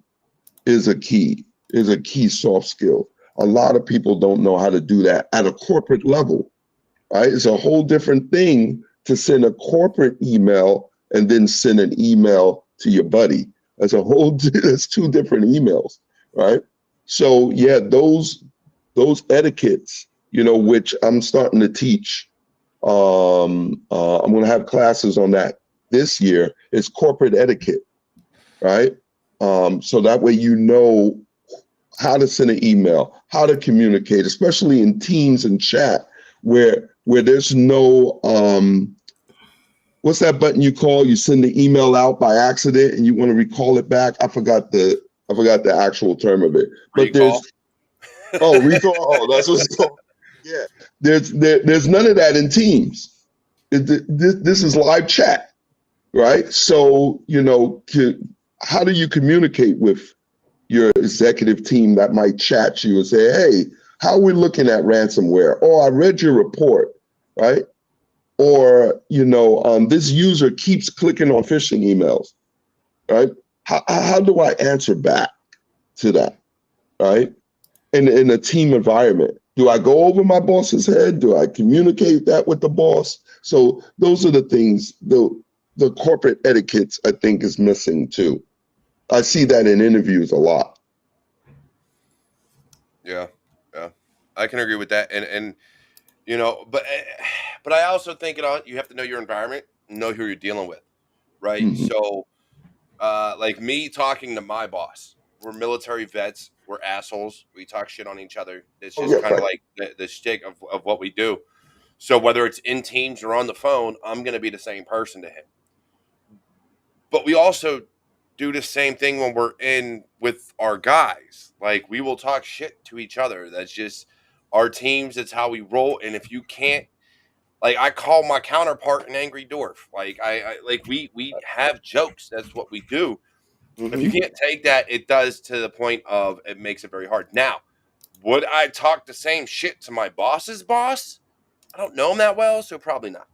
soft skill. A lot of people don't know how to do that at a corporate level. Right? It's a whole different thing to send a corporate email and then send an email to your buddy. That's two different emails, right? So yeah, those etiquettes, which I'm starting to teach. I'm going to have classes on that this year. It's corporate etiquette, right? So that way how to send an email, how to communicate, especially in Teams and chat, where there's no what's that button you call? You send the email out by accident and you want to recall it back. I forgot the actual term of it. But Recall. Recall. Oh, that's what it's called. Yeah. There's none of that in Teams. This is live chat, right? So how do you communicate with your executive team that might chat you and say, hey, how are we looking at ransomware? Oh, I read your report, right? Or, this user keeps clicking on phishing emails, right? How do I answer back to that, right? In a team environment, Do I go over my boss's head? Do I communicate that with the boss? So those are the things, the corporate etiquettes I think is missing too. I see that in interviews a lot. Yeah, yeah, I can agree with that. And you know, but I also think you have to know your environment, know who you're dealing with, right? Mhm. So, like me talking to my boss, we're military vets, we're assholes, we talk shit on each other. It's Oh, just yeah, kind of right. like the shtick of what we do. So whether it's in Teams or on the phone, I'm going to be the same person to him. But we also do the same thing when we're in with our guys. Like we will talk shit to each other. That's just our teams. That's how we roll. And if you can't, like, I call my counterpart an angry dwarf. Like I like we have jokes. That's what we do. If you Mhm. can't take that, it does to the point of it makes it very hard. Now, would I talk the same shit to my boss's boss? I don't know him that well, so probably not.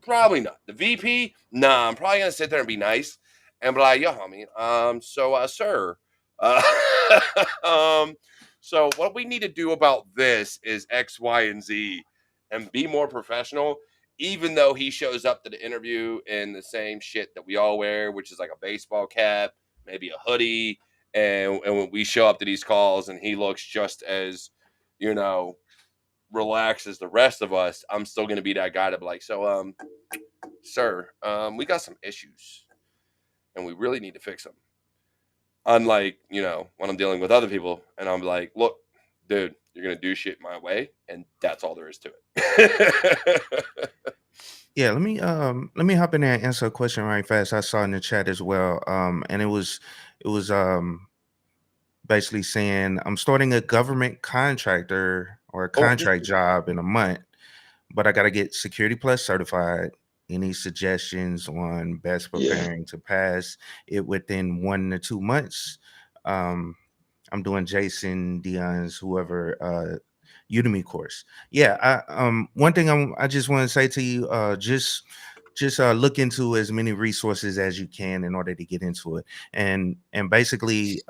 Probably not. The VP, nah, I'm probably gonna sit there and be nice and be like, yo, homie, sir, uh, um, so what we need to do about this is X, Y, and Z, and be more professional. Even though he shows up to the interview in the same shit that we all wear, which is like a baseball cap, maybe a hoodie, and when we show up to these calls and he looks just as, you know, relaxed as the rest of us, I'm still gonna be that guy to be like, so sir, we got some issues and we really need to fix them. Unlike, you know, when I'm dealing with other people and I'm like, look, dude, you're going to do shit my way. And that's all there is to it. Yeah, let me hop in there and answer a question right fast. I saw in the chat as well. And it was basically saying I'm starting a government contractor or a Oh, contract job in a month, but I got to get Security Plus certified. Any suggestions on best Yeah. preparing to pass it within 1 to 2 months? Um, I'm doing Jason Dion's whoever Udemy course. Yeah, one thing I just want to say to you, just look into as many resources as you can in order to get into it, and basically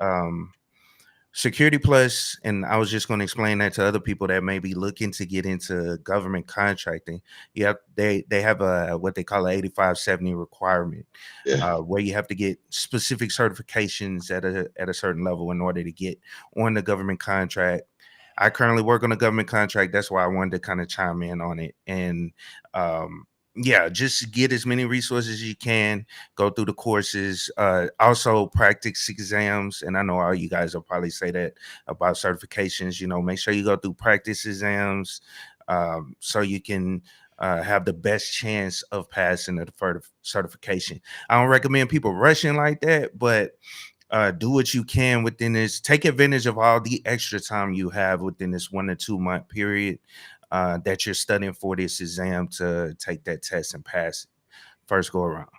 Security Plus, and I was just going to explain that to other people that may be looking to get into government contracting. Yeah, they have a what they call a 8570 requirement, Yeah. where you have to get specific certifications at a certain level in order to get on the government contract. I currently work on a government contract. That's why I wanted to kind of chime in on it. And yeah, just get as many resources as you can, go through the courses, also practice exams. And I know all you guys will probably say that about certifications, you know, make sure you go through practice exams so you can have the best chance of passing the certification. I don't recommend people rushing like that, but do what you can within this. Take advantage of all the extra time you have within this 1 to 2 month period that you're studying for this exam to take that test and pass it first go around.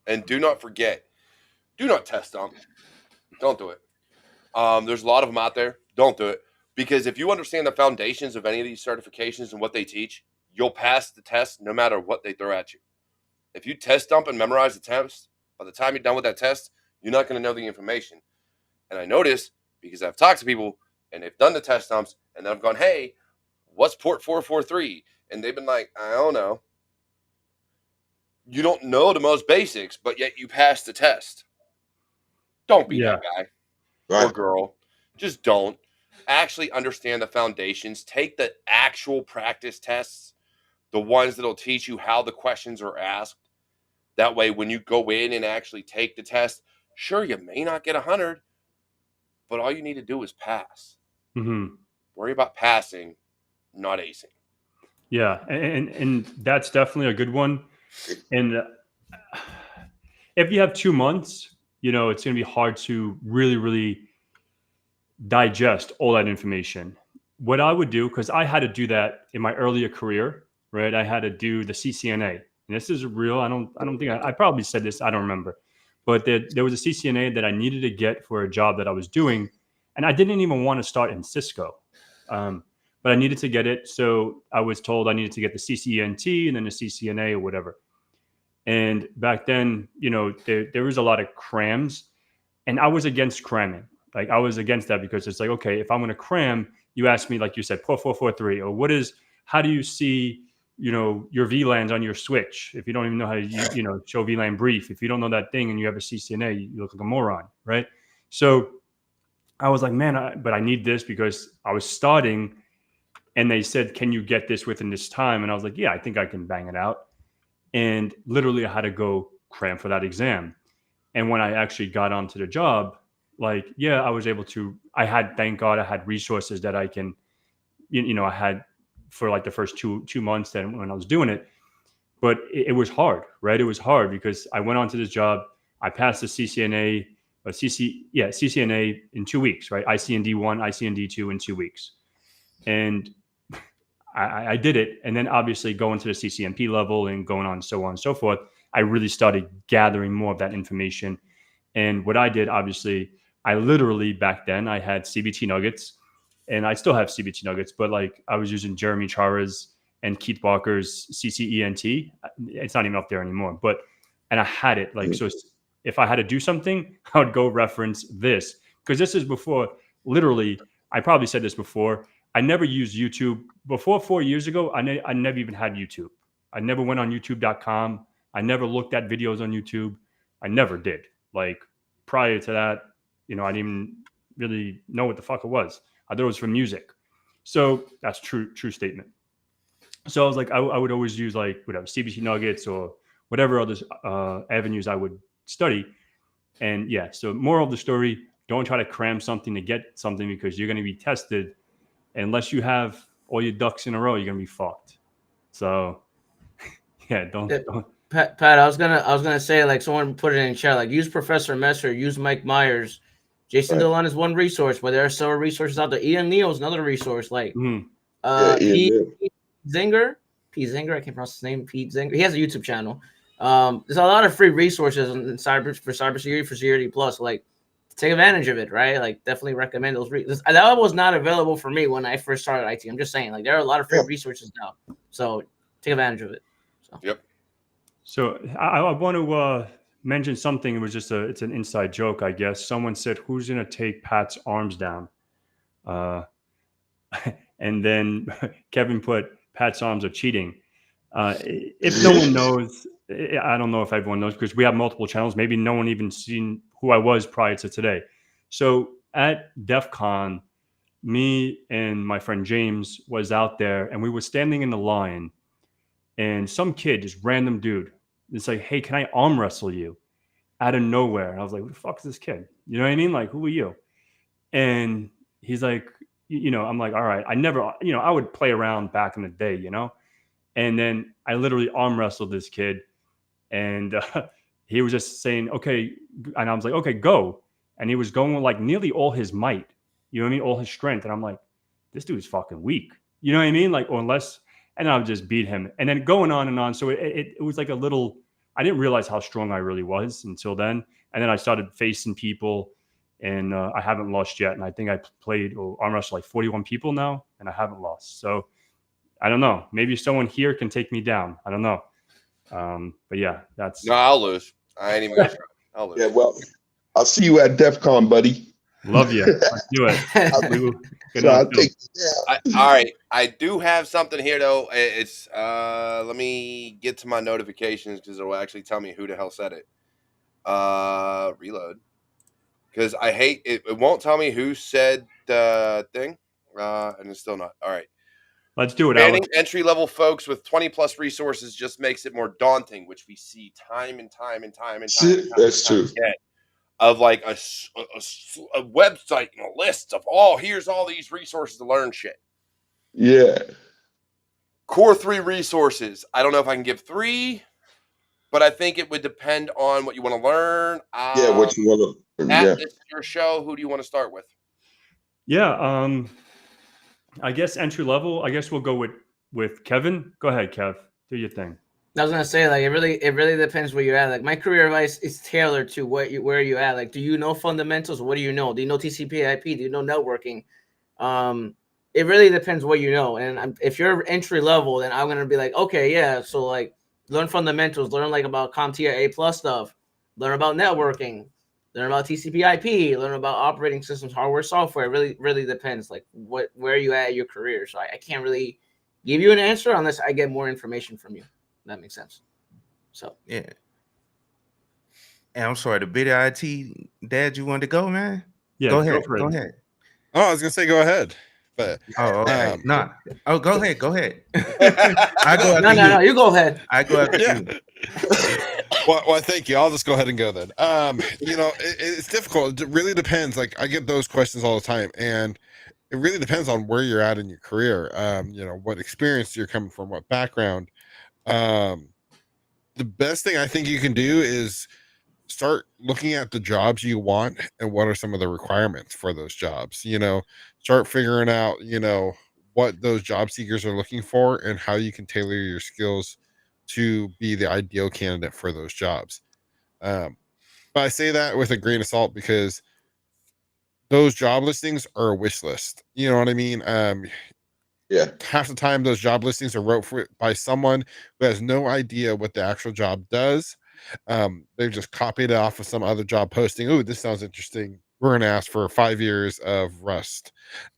and do not forget, do not test dump. Don't do it. There's a lot of them out there. Don't do it. Because if you understand the foundations of any of these certifications and what they teach, you'll pass the test no matter what they throw at you. If you test dump and memorize the test, by the time you're done with that test, you're not going to know the information. And I notice because I've talked to people and they've done the test dumps and then I've gone, hey, what's port 443? And they've been like, I don't know. You don't know the most basics, but yet you passed the test. Don't be Yeah. that guy or Right. girl. Just don't. Actually understand the foundations. Take the actual practice tests, the ones that'll teach you how the questions are asked. That way, when you go in and actually take the test, sure, you may not get 100, but all you need to do is pass. Hmm. Worry about passing, not acing. Yeah, and that's definitely a good one. And if you have 2 months, you know, it's going to be hard to really digest all that information. What I would do, because I had to do that in my earlier career, right? I had to do the CCNA, and this is real. I don't think I probably said this. I don't remember, but there was a CCNA that I needed to get for a job that I was doing, and I didn't even want to start in Cisco, but I needed to get it. So I was told I needed to get the CCNT and then the CCNA or whatever. And back then, you know, there was a lot of crams, and I was against cramming. Like I was against that because it's like, okay, if I'm going to cram, you ask me, like you said, port 443, or how do you see, your VLANs on your switch? If you don't even know how to, show VLAN brief, if you don't know that thing and you have a CCNA, you look like a moron, right? So I was like, man, but I need this because I was starting, and they said, can you get this within this time? And I was like, yeah, I think I can bang it out. And literally I had to go cram for that exam. And when I actually got onto the job, like, yeah, I was able to, thank God I had resources that I can, I had for like the first two months then when I was doing it. But it was hard, right? It was hard because I went onto this job. I passed the CCNA, CCNA in 2 weeks, right? ICND1, ICND2 in 2 weeks. And I did it. And then obviously going to the CCNP level and going on and so forth, I really started gathering more of that information. And what I did, obviously, I literally back then I had CBT nuggets, and I still have CBT nuggets, but like I was using Jeremy Chara's and Keith Walker's CCENT. It's not even up there anymore, and I had it like, so if I had to do something, I would go reference this, because this is before, literally, I probably said this before, I never used YouTube. Before 4 years ago, I never even had YouTube. I never went on youtube.com. I never looked at videos on YouTube. I never did. Like prior to that, I didn't even really know what the fuck it was. I thought it was for music. So that's true statement. So I was like, I would always use like whatever CBT nuggets or whatever other avenues I would study. And yeah, so moral of the story, don't try to cram something to get something, because you're going to be tested. Unless you have all your ducks in a row, you're going to be fucked. So yeah, don't. Pat, I was gonna say, like, someone put it in chat, like, use Professor Messer, use Mike Myers. Jason Delon is one resource, but there are several resources out there. Ian Neal is another resource, like Pete Zinger, I can't pronounce his name, Pete Zinger. He has a YouTube channel. There's a lot of free resources in cybersecurity, for Security Plus. Like, take advantage of it, right? Like, definitely recommend those. That was not available for me when I first started IT. I'm just saying, like, there are a lot of free resources now, so take advantage of it. So. Yep. So I want to mention something. It was just it's an inside joke, I guess. Someone said, "Who's going to take Pat's arms down?" And then Kevin put, "Pat's arms are cheating." If no one knows, I don't know if everyone knows, because we have multiple channels. Maybe no one even seen who I was prior to today. So at DEF CON, me and my friend James was out there, and we were standing in the line, and some kid, just random dude, it's like, "Hey, can I arm wrestle you?" Out of nowhere. And I was like, "Who the fuck is this kid?" You know what I mean? Like, who are you? And he's like, I'm like, all right. I never, I would play around back in the day, and then I literally arm wrestled this kid, and he was just saying, okay. And I was like, okay, go. And he was going with like nearly all his might, you know what I mean? All his strength. And I'm like, this dude's fucking weak. You know what I mean? Like, or unless, and I would just beat him, and then going on and on. So it was like a little, I didn't realize how strong I really was until then. And then I started facing people, and I haven't lost yet. And I think I played or arm wrestled like 41 people now, and I haven't lost. So I don't know. Maybe someone here can take me down. I don't know. But yeah, that's. No, I'll lose. I ain't even gonna try. I'll lose. Yeah, well, I'll see you at DEF CON, buddy. Love you. Let's do it. So I'll take you down. All right. I do have something here though. It's let me get to my notifications, because it'll actually tell me who the hell said it. Reload. Because I hate it. It won't tell me who said the thing. And it's still not. All right. Let's do it. Banning entry-level folks with 20+ resources just makes it more daunting, which we see time and time. That's true. Again, of like a website and a list of, here's all these resources to learn shit. Yeah. Core 3 resources. I don't know if I can give 3, but I think it would depend on what you want to learn. What you want to learn. This is your show. Who do you want to start with? Yeah. I guess entry level. I guess we'll go with Kevin. Go ahead, Kev. Do your thing. I was gonna say, like, it really depends where you're at. Like, my career advice is tailored to where you at. Like, do you know fundamentals? What do you know? Do you know TCP/IP? Do you know networking? It really depends what you know. And if you're entry level, then I'm gonna be like, okay, yeah. So like, learn fundamentals. Learn like about CompTIA A+ stuff. Learn about networking. learn about TCP/IP, learn about operating systems, hardware, software. It really depends, like where you at in your career. So I can't really give you an answer unless I get more information from you. That makes sense. So Yeah. And I'm sorry, the bit of IT, Dad, you wanted to go, man? Yeah, Go go ahead. for it. Go ahead. Oh, I was gonna say go ahead, but Oh, okay. um, Nah. Oh, go ahead. Go ahead. I go after no, you. you go ahead. I go after yeah. you. Well, thank you. I'll just go ahead and go then. You know, it's difficult. It really depends. Like I get those questions all the time, and it really depends on where you're at in your career. You know, what experience you're coming from, what background. Um, the best thing I think you can do is start looking at the jobs you want and what are some of the requirements for those jobs. You know, start figuring out, you know, what those job seekers are looking for and how you can tailor your skills to be the ideal candidate for those jobs. But I say that with a grain of salt because those job listings are a wish list. You know what I mean? Yeah. Half the time those job listings are wrote for by someone who has no idea what the actual job does. They've just copied it off of some other job posting. Oh, this sounds interesting. We're gonna ask for 5 years of Rust,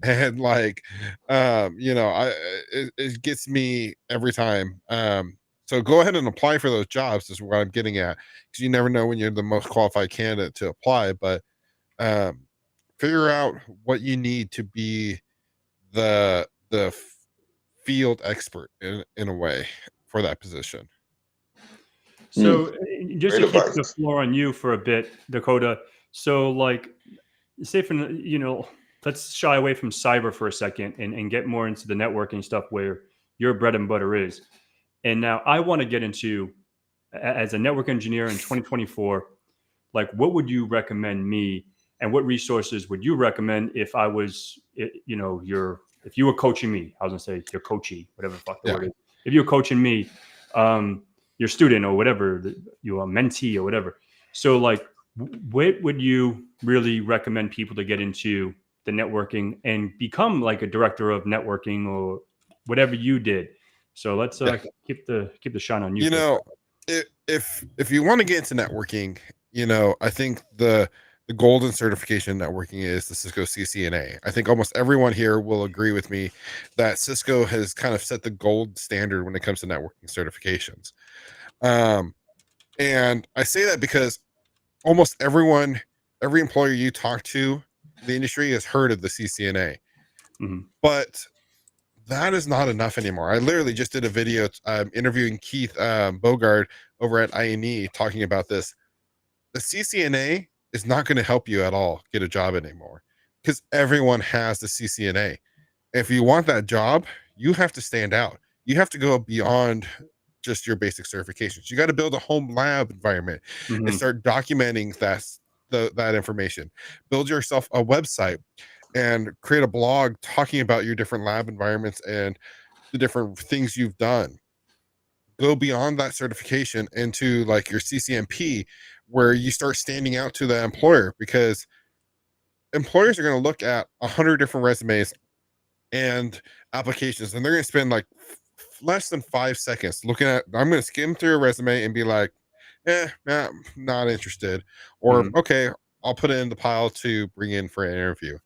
and like, you know, it gets me every time. So go ahead and apply for those jobs. Is what I'm getting at, because you never know when you're the most qualified candidate to apply. But um, figure out what you need to be the field expert in a way for that position. So just Great to keep the advice. floor on you for a bit, Dakota. So like, say for let's shy away from cyber for a second and get more into the networking stuff where your bread and butter is. And now I want to get into as a network engineer in 2024. Like, what would you recommend me, and what resources would you recommend if I was, if you were coaching me? I was gonna say your coachee, whatever the fuck the Yeah. word is. If you were coaching me, your student or whatever, you a mentee or whatever. So, like, what would you really recommend people to get into the networking and become like a director of networking or whatever you did? So let's keep the shine on you. You for a know, second. if you want to get into networking, you know, I think the golden certification in networking is the Cisco CCNA. I think almost everyone here will agree with me that Cisco has kind of set the gold standard when it comes to networking certifications. And I say that because almost everyone, every employer you talk to in the industry has heard of the CCNA. Mhm. But that is not enough anymore. I literally just did a video interviewing Keith Bogard over at INE talking about this. The CCNA is not going to help you at all get a job anymore because everyone has the CCNA. If you want that job, you have to stand out. You have to go beyond just your basic certifications. You got to build a home lab environment and Mhm. start documenting that information. Build yourself a website and create a blog talking about your different lab environments and the different things you've done. Go beyond that certification into like your CCNP, where you start standing out to the employer, because employers are going to look at 100 different resumes and applications, and they're going to spend like less than 5 seconds looking at. I'm going to skim through a resume and be like, not interested, or Mhm. okay, I'll put it in the pile to bring in for an interview.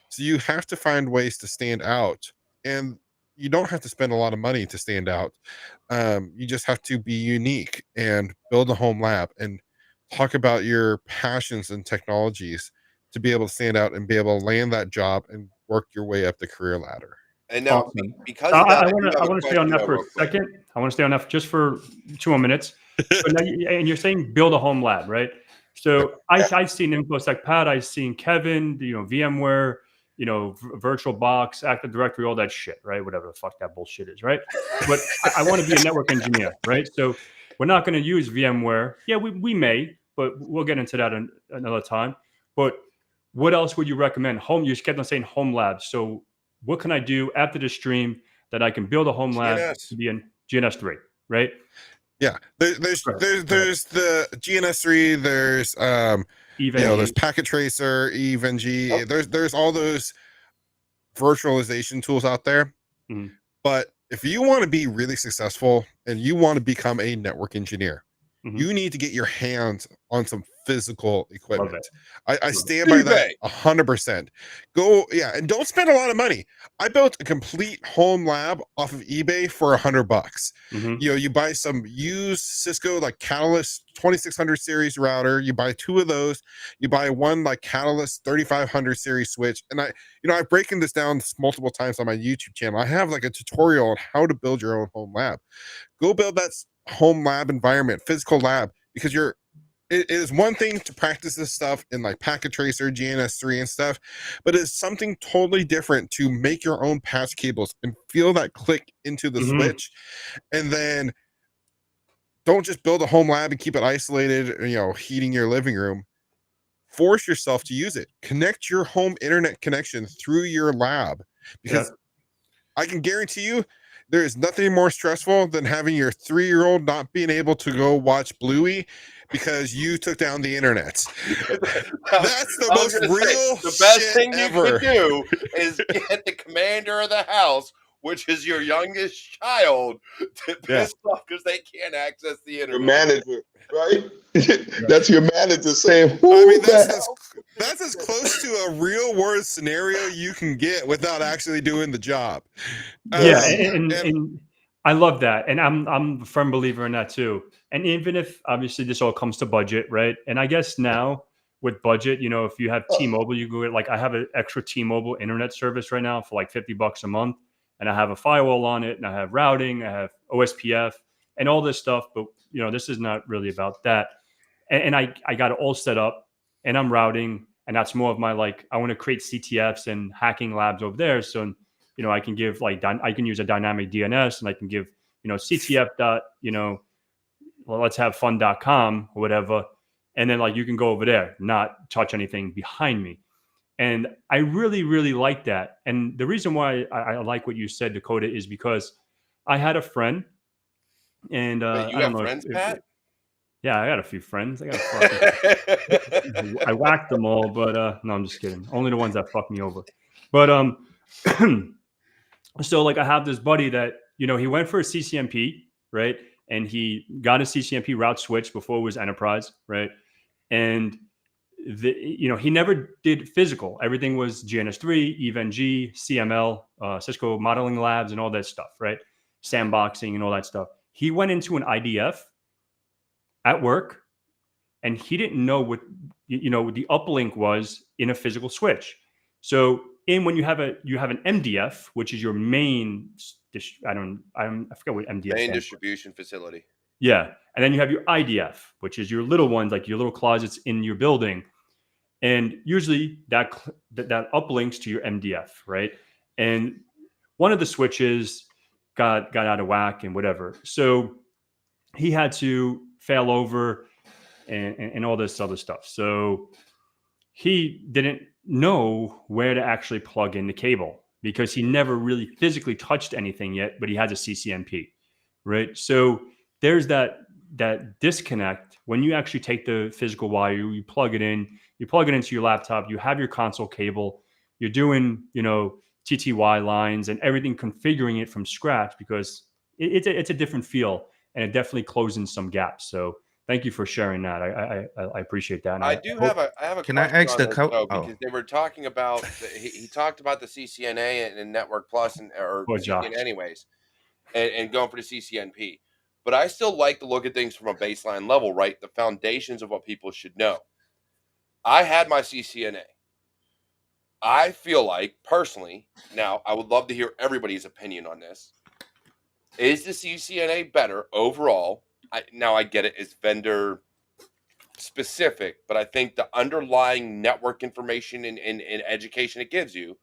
So you have to find ways to stand out, and you don't have to spend a lot of money to stand out. You just have to be unique and build a home lab and talk about your passions and technologies to be able to stand out and be able to land that job and work your way up the career ladder. And now, Awesome. because of that, I I want do to have a stay on question that though, for a real quick. second. I want to stay on that just for 2 more minutes. So now and you're saying build a home lab, right? So I've seen InfoSec Pat, I've seen Kevin, VMware, VirtualBox, Active Directory, all that shit, right? Whatever the fuck that bullshit is, right? But I want to be a network engineer, right? So we're not going to use VMware. Yeah, we may, but we'll get into that another time. But what else would you recommend? You kept on saying home labs. So what can I do after the stream that I can build a home lab to GNS. be in GNS3, right? Yeah, there's Correct. the GNS3. There's there's Packet Tracer, EVNG. There's all those virtualization tools out there. Mhm. But if you want to be really successful and you want to become a network engineer, Mhm. You need to get your hands on some physical equipment. I it. stand by that eBay. 100%. Go, yeah, and don't spend a lot of money. I built a complete home lab off of eBay for $100. Mhm. You know, you buy some used Cisco like Catalyst 2600 series router. You buy 2 of those. You buy one like Catalyst 3500 series switch. And I've broken this down multiple times on my YouTube channel. I have like a tutorial on how to build your own home lab. Go build that home lab environment, physical lab, because it is one thing to practice this stuff in like Packet Tracer, GNS3 and stuff, but it's something totally different to make your own patch cables and feel that click into the Mhm. switch. And then don't just build a home lab and keep it isolated, heating your living room. Force yourself to use it. Connect your home internet connection through your lab, because I can guarantee you there is nothing more stressful than having your 3-year-old not being able to go watch Bluey because you took down the internet. That's the most real the best shit thing ever. you can do is get the commander of the house, which is your youngest child, to piss off because they can't access the Your internet. manager, right? That's your manager saying, I mean, "Who the that's as close to a real world scenario you can get without actually doing the job. Yeah, Um, and I love that, and I'm a firm believer in that too. And even if obviously this all comes to budget, right? And I guess now with budget, if you have T-Mobile, you go get like I have an extra T-Mobile internet service right now for like $50 a month, and I have a firewall on it, and I have routing, I have OSPF, and all this stuff. But this is not really about that. And I got it all set up, and I'm routing, and that's more of my like I want to create CTFs and hacking labs over there, so. I can give like I can use a dynamic DNS, and I can give CTF dot let's have fun.com or whatever, and then like you can go over there, not touch anything behind me. And I really really like that. And the reason why I like what you said, Dakota, is because I had a friend, and Wait, you I don't have know friends, Pat? yeah, I got a few friends. I got I whacked them all, but no, I'm just kidding. Only the ones that fuck me over. But so like I have this buddy that he went for a CCNP, right, and he got a CCNP route switch before it was enterprise, right, and he never did physical. Everything was GNS3, EVNG, CML, Cisco modeling labs, and all that stuff, right, sandboxing and all that stuff. He went into an IDF at work, and he didn't know what the uplink was in a physical switch. So when you have an MDF, which is your main, I forget what MDF Main stands distribution facility. for. Yeah, and then you have your IDF, which is your little ones, like your little closets in your building, and usually that uplinks to your MDF, right? And one of the switches got out of whack and whatever, so he had to fail over and all this other stuff. So he didn't know where to actually plug in the cable because he never really physically touched anything yet, but he has a CCNP, right? So there's that disconnect when you actually take the physical wire, you plug it into your laptop, you have your console cable, you're doing, TTY lines and everything, configuring it from scratch because it's a different feel, and it definitely closes some gaps. So thank you for sharing that. I appreciate that. And I have a Can I question ask on the this, co- though, oh. because they were talking about he talked about the CCNA and Network Plus or Poor Josh. CCN anyways, and going for the CCNP. But I still like to look at things from a baseline level, right? The foundations of what people should know. I had my CCNA. I feel like personally, now I would love to hear everybody's opinion on this. Is the CCNA better overall? I get it, it's vendor specific, but I think the underlying network information and education it gives you,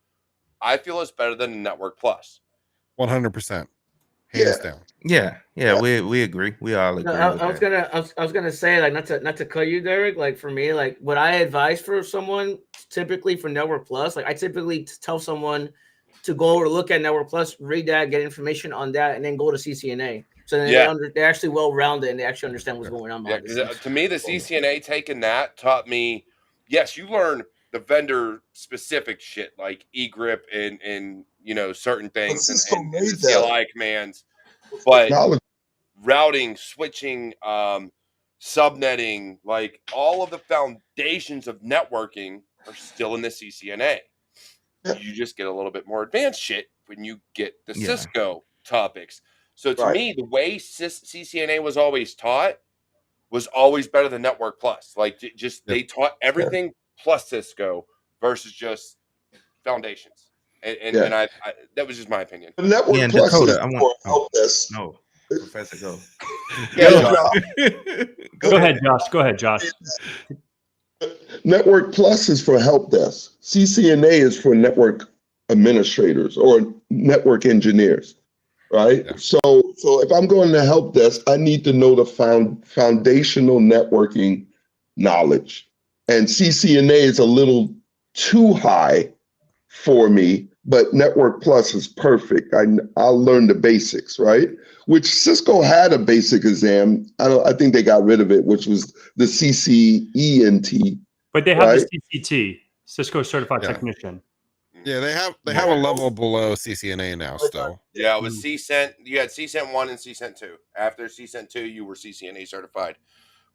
I feel is better than the Network Plus. 100%. Hands down. Yeah, we agree. We all agree. I was gonna say, like, not to cut you, Derek. Like, for me, like what I advise for someone typically for Network Plus, like I typically tell someone to go over look at Network Plus, read that, get information on that, and then go to CCNA. So then they're actually well rounded and they actually understand what's going on. Yeah, because to me, the CCNA taking that taught me, yes, you learn the vendor specific shit like egrip and certain things and CLI commands, but routing, switching, subnetting, like all of the foundations of networking are still in the CCNA. You just get a little bit more advanced shit when you get the Yeah. Cisco topics. So to Right. me, the way CCNA was always taught was always better than Network Plus. Like just they taught everything plus Cisco versus just foundations. And I that was just my opinion. The Network Yeah, and Plus Dakota, is I want for help desk. no, Professor, go. Yeah, Yeah, Josh. Go ahead, Josh. Go ahead, Josh. Network Plus is for help desk. CCNA is for network administrators or network engineers, right? Yeah. So if I'm going to help desk, I need to know the foundational networking knowledge. And CCNA is a little too high for me, but Network Plus is perfect. I'll learn the basics, right? Which Cisco had a basic exam. I think they got rid of it, which was the CCENT. But they have Right. the CCT, Cisco Certified Yeah. Technician. Yeah, they have a level below CCNA now still. Yeah, it was CCENT. You had CCENT 1 and CCENT 2. After CCENT 2, you were CCNA certified.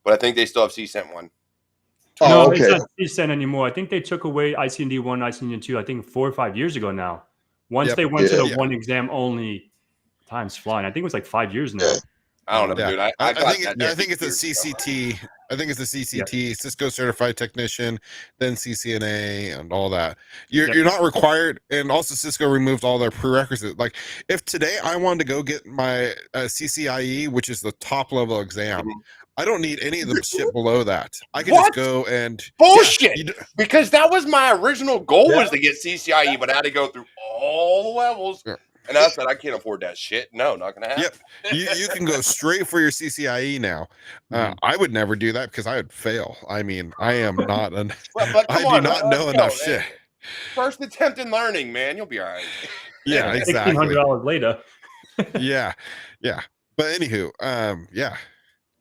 But I think they still have CCENT 1. No, Oh, it's okay. not CCENT anymore. I think they took away ICND 1, ICND 2, I think 4 or 5 years ago now. Once Yep. they went to the Yeah. one exam only, time's flying. I think it was like 5 years now. Yeah. I don't know, Yeah. dude. I I got think that. I think it's a 6 years ago. CCT. I think it's a CCT, Cisco Certified Technician, then CCNA, and all that. You're not required, and also Cisco removed all their prerequisites. Like if today I wanted to go get my CCIE, which is the top level exam, I don't need any of the shit below that. I can just go and bullshit. Because that was my original goal was to get CCIE, but I had to go through all the levels. Yeah. And I said, I can't afford that shit. No, not gonna happen. Yep. You can go straight for your CCIE now. I would never do that because I would fail. I mean, I am not an But I come do on, not know enough shit. First attempt in learning, man. You'll be all right. Yeah, exactly. $1,600 later. Yeah. But anywho, yeah.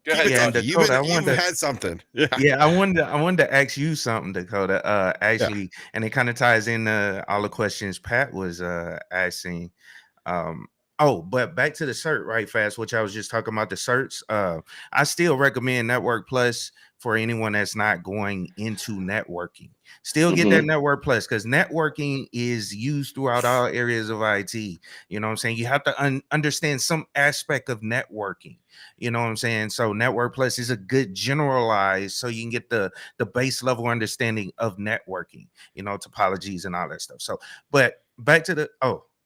Go ahead, Yeah, and Josh. Dakota, You've had something. Yeah, I wanted to ask you something, Dakota. Actually, and it kind of ties in all the questions Pat was asking. But back to the cert right fast, which I was just talking about the certs. I still recommend Network Plus for anyone that's not going into networking. Still get that Network Plus because networking is used throughout all areas of IT. You know what I'm saying? You have to understand some aspect of networking. You know what I'm saying? So Network Plus is a good generalized so you can get the base level understanding of networking, you know, topologies and all that stuff. So, but back to the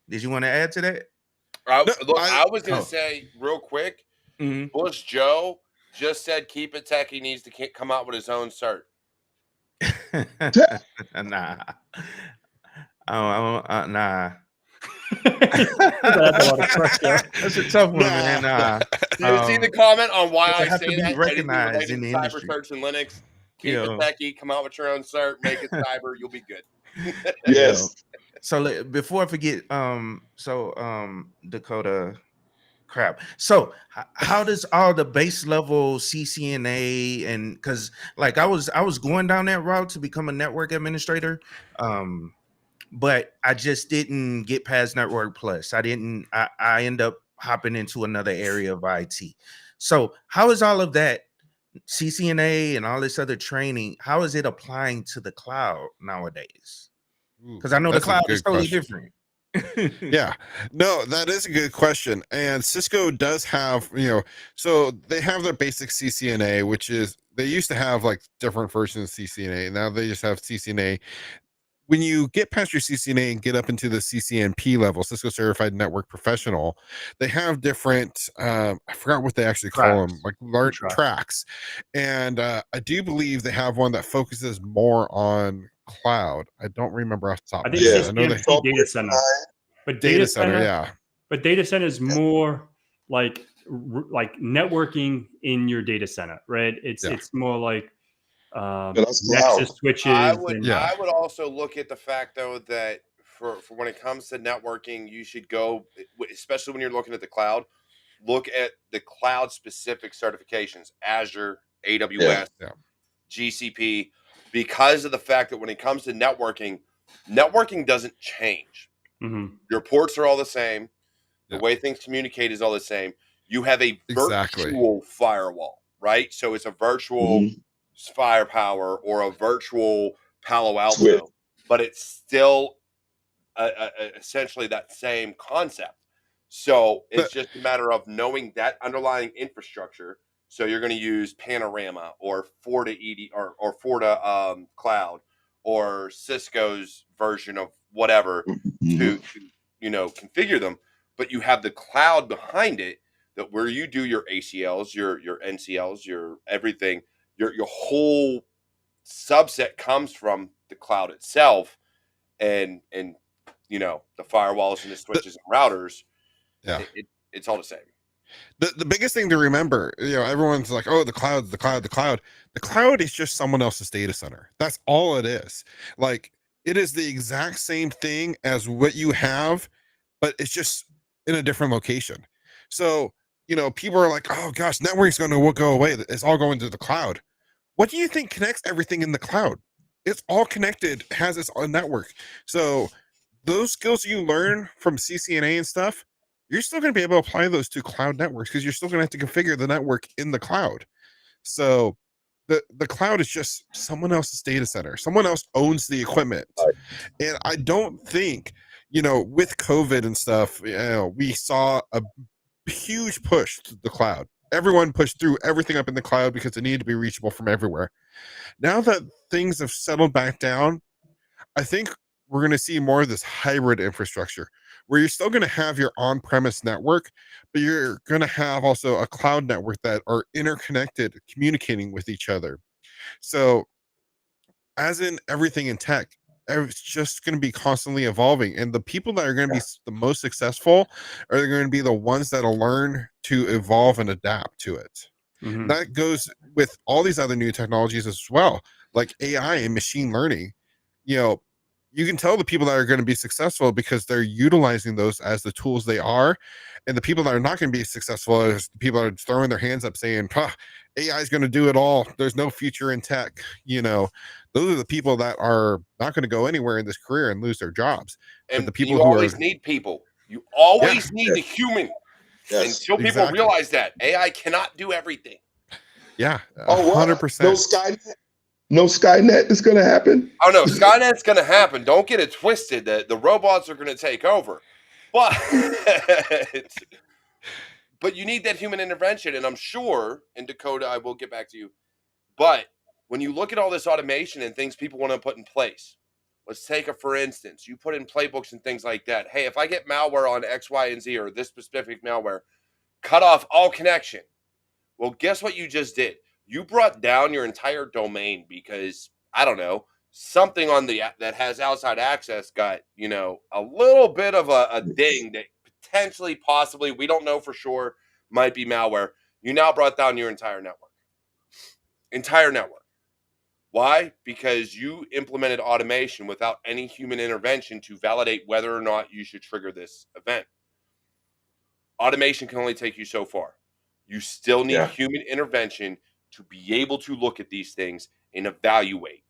did you want to add to that? I was going to say real quick, Bush Joe just said keep it tech. He needs to come out with his own cert. Nah. Nah. That's a lot of pressure. That's a tough one, man. Nah. You see the comment on why I have to say be that? recognized Anything in the related to industry. cyber search and Linux. Keep it techie. Come out with your own cert. Make it cyber. You'll be good. Yes. So before I forget, Dakota, crap. So how does all the base level CCNA and because like I was going down that route to become a network administrator, but I just didn't get past Network Plus. I end up hopping into another area of IT. So how is all of that CCNA and all this other training? How is it applying to the cloud nowadays? Because I know the cloud is totally different. Yeah, no, that is a good question. And Cisco does have, so they have their basic CCNA, which is they used to have like different versions of CCNA. Now they just have CCNA. When you get past your CCNA and get up into the CCNP level, Cisco Certified Network Professional, they have different, I forgot what they actually call them, like tracks. And I do believe they have one that focuses more on cloud. I don't remember off the top. I think CCNP data center. But data center, But data center is more like networking in your data center, right? It's more like Nexus switches. I would also look at the fact though that for when it comes to networking, you should go, especially when you're looking at the cloud, look at the cloud specific certifications, Azure, AWS, GCP, because of the fact that when it comes to networking doesn't change. Your ports are all the same. The way things communicate is all the same. You have a virtual firewall. right? So it's a virtual Mhm. firepower or a virtual Palo Switch. Alto, but it's still essentially that same concept. So it's But just a matter of knowing that underlying infrastructure. So you're going to use Panorama or Forta or Forta Cloud or Cisco's version of whatever Mhm. to configure them. But you have the cloud behind it that where you do your ACLs, your NCLs, your everything, your whole subset comes from the cloud itself, and the firewalls and the the, switches and routers, yeah, it's all the same. the biggest thing to remember, everyone's like, oh, the cloud, the cloud, the cloud. The cloud is just someone else's data center. That's all it is. Like, it is the exact same thing as what you have, but it's just in a different location. So, people are like, oh gosh, network's going to go away. It's all going to the cloud. What do you think connects everything in the cloud? It's all connected, has its own network. So those skills you learn from CCNA and stuff, you're still going to be able to apply those to cloud networks because you're still going to have to configure the network in the cloud. So the cloud is just someone else's data center. Someone else owns the equipment. And I don't think, with COVID and stuff, we saw a huge push to the cloud. Everyone pushed through everything up in the cloud because it needed to be reachable from everywhere. Now that things have settled back down, I think we're going to see more of this hybrid infrastructure where you're still going to have your on-premise network, but you're going to have also a cloud network that are interconnected, communicating with each other. So, as in everything in tech, it's just going to be constantly evolving. And the people that are going to be the most successful are going to be the ones that'll learn to evolve and adapt to it. Mhm. That goes with all these other new technologies as well, like AI and machine learning. You can tell the people that are going to be successful because they're utilizing those as the tools they are, and the people that are not going to be successful is the people that are throwing their hands up saying, AI is going to do it all, there's no future in tech. Those are the people that are not going to go anywhere in this career and lose their jobs. But And the people you who are, always need people. You yeah, always need the human Yes. until people exactly, realize that AI cannot do everything. yeah, Oh, what? No 100%. Skynet? No Skynet is going to happen? Oh no, Skynet's going to happen. Don't get it twisted. The robots are going to take over, but but you need that human intervention. And I'm sure in Dakota, I will get back to you. But when you look at all this automation and things people want to put in place, let's take for instance, you put in playbooks and things like that. Hey, if I get malware on X, Y, and Z or this specific malware, cut off all connection. Well, guess what you just did? You brought down your entire domain because I don't know, something on the that has outside access got, a little bit of a ding that potentially, possibly, we don't know for sure, might be malware. You now brought down your entire network. Entire network. Why? Because you implemented automation without any human intervention to validate whether or not you should trigger this event. Automation can only take you so far. You still need Yeah. human intervention to be able to look at these things and evaluate.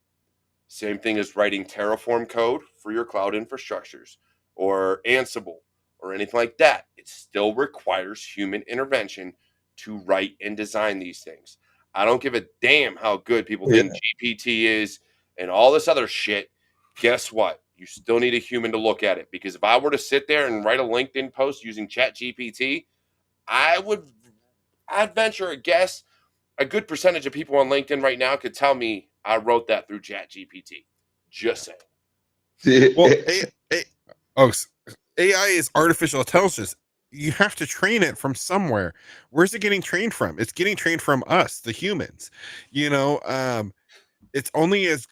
Same thing as writing Terraform code for your cloud infrastructures or Ansible or anything like that. It still requires human intervention to write and design these things. I don't give a damn how good people Yeah. think GPT is and all this other shit. Guess what? You still need a human to look at it, because if I were to sit there and write a LinkedIn post using Chat GPT, I'd venture a guess a good percentage of people on LinkedIn right now could tell me I wrote that through Chat GPT. Just saying. Well, oh, AI is artificial intelligence. You have to train it from somewhere. Where's it getting trained from? It's getting trained from us, the humans. It's only as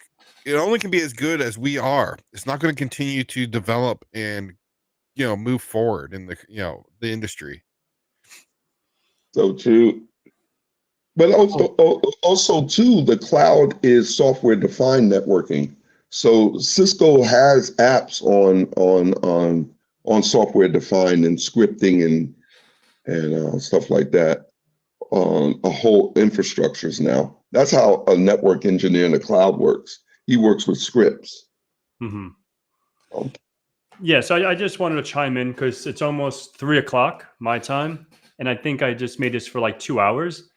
it only can be as good as we are. It's not going to continue to develop and move forward in the industry. So true. But also too, the cloud is software defined networking. So Cisco has apps on software defined and scripting and stuff like that on a whole infrastructures now. That's how a network engineer in the cloud works. He works with scripts. Mhm. Um, Yeah, so I just wanted to chime in because it's almost 3 o'clock my time, and I think I just made this for like 2 hours.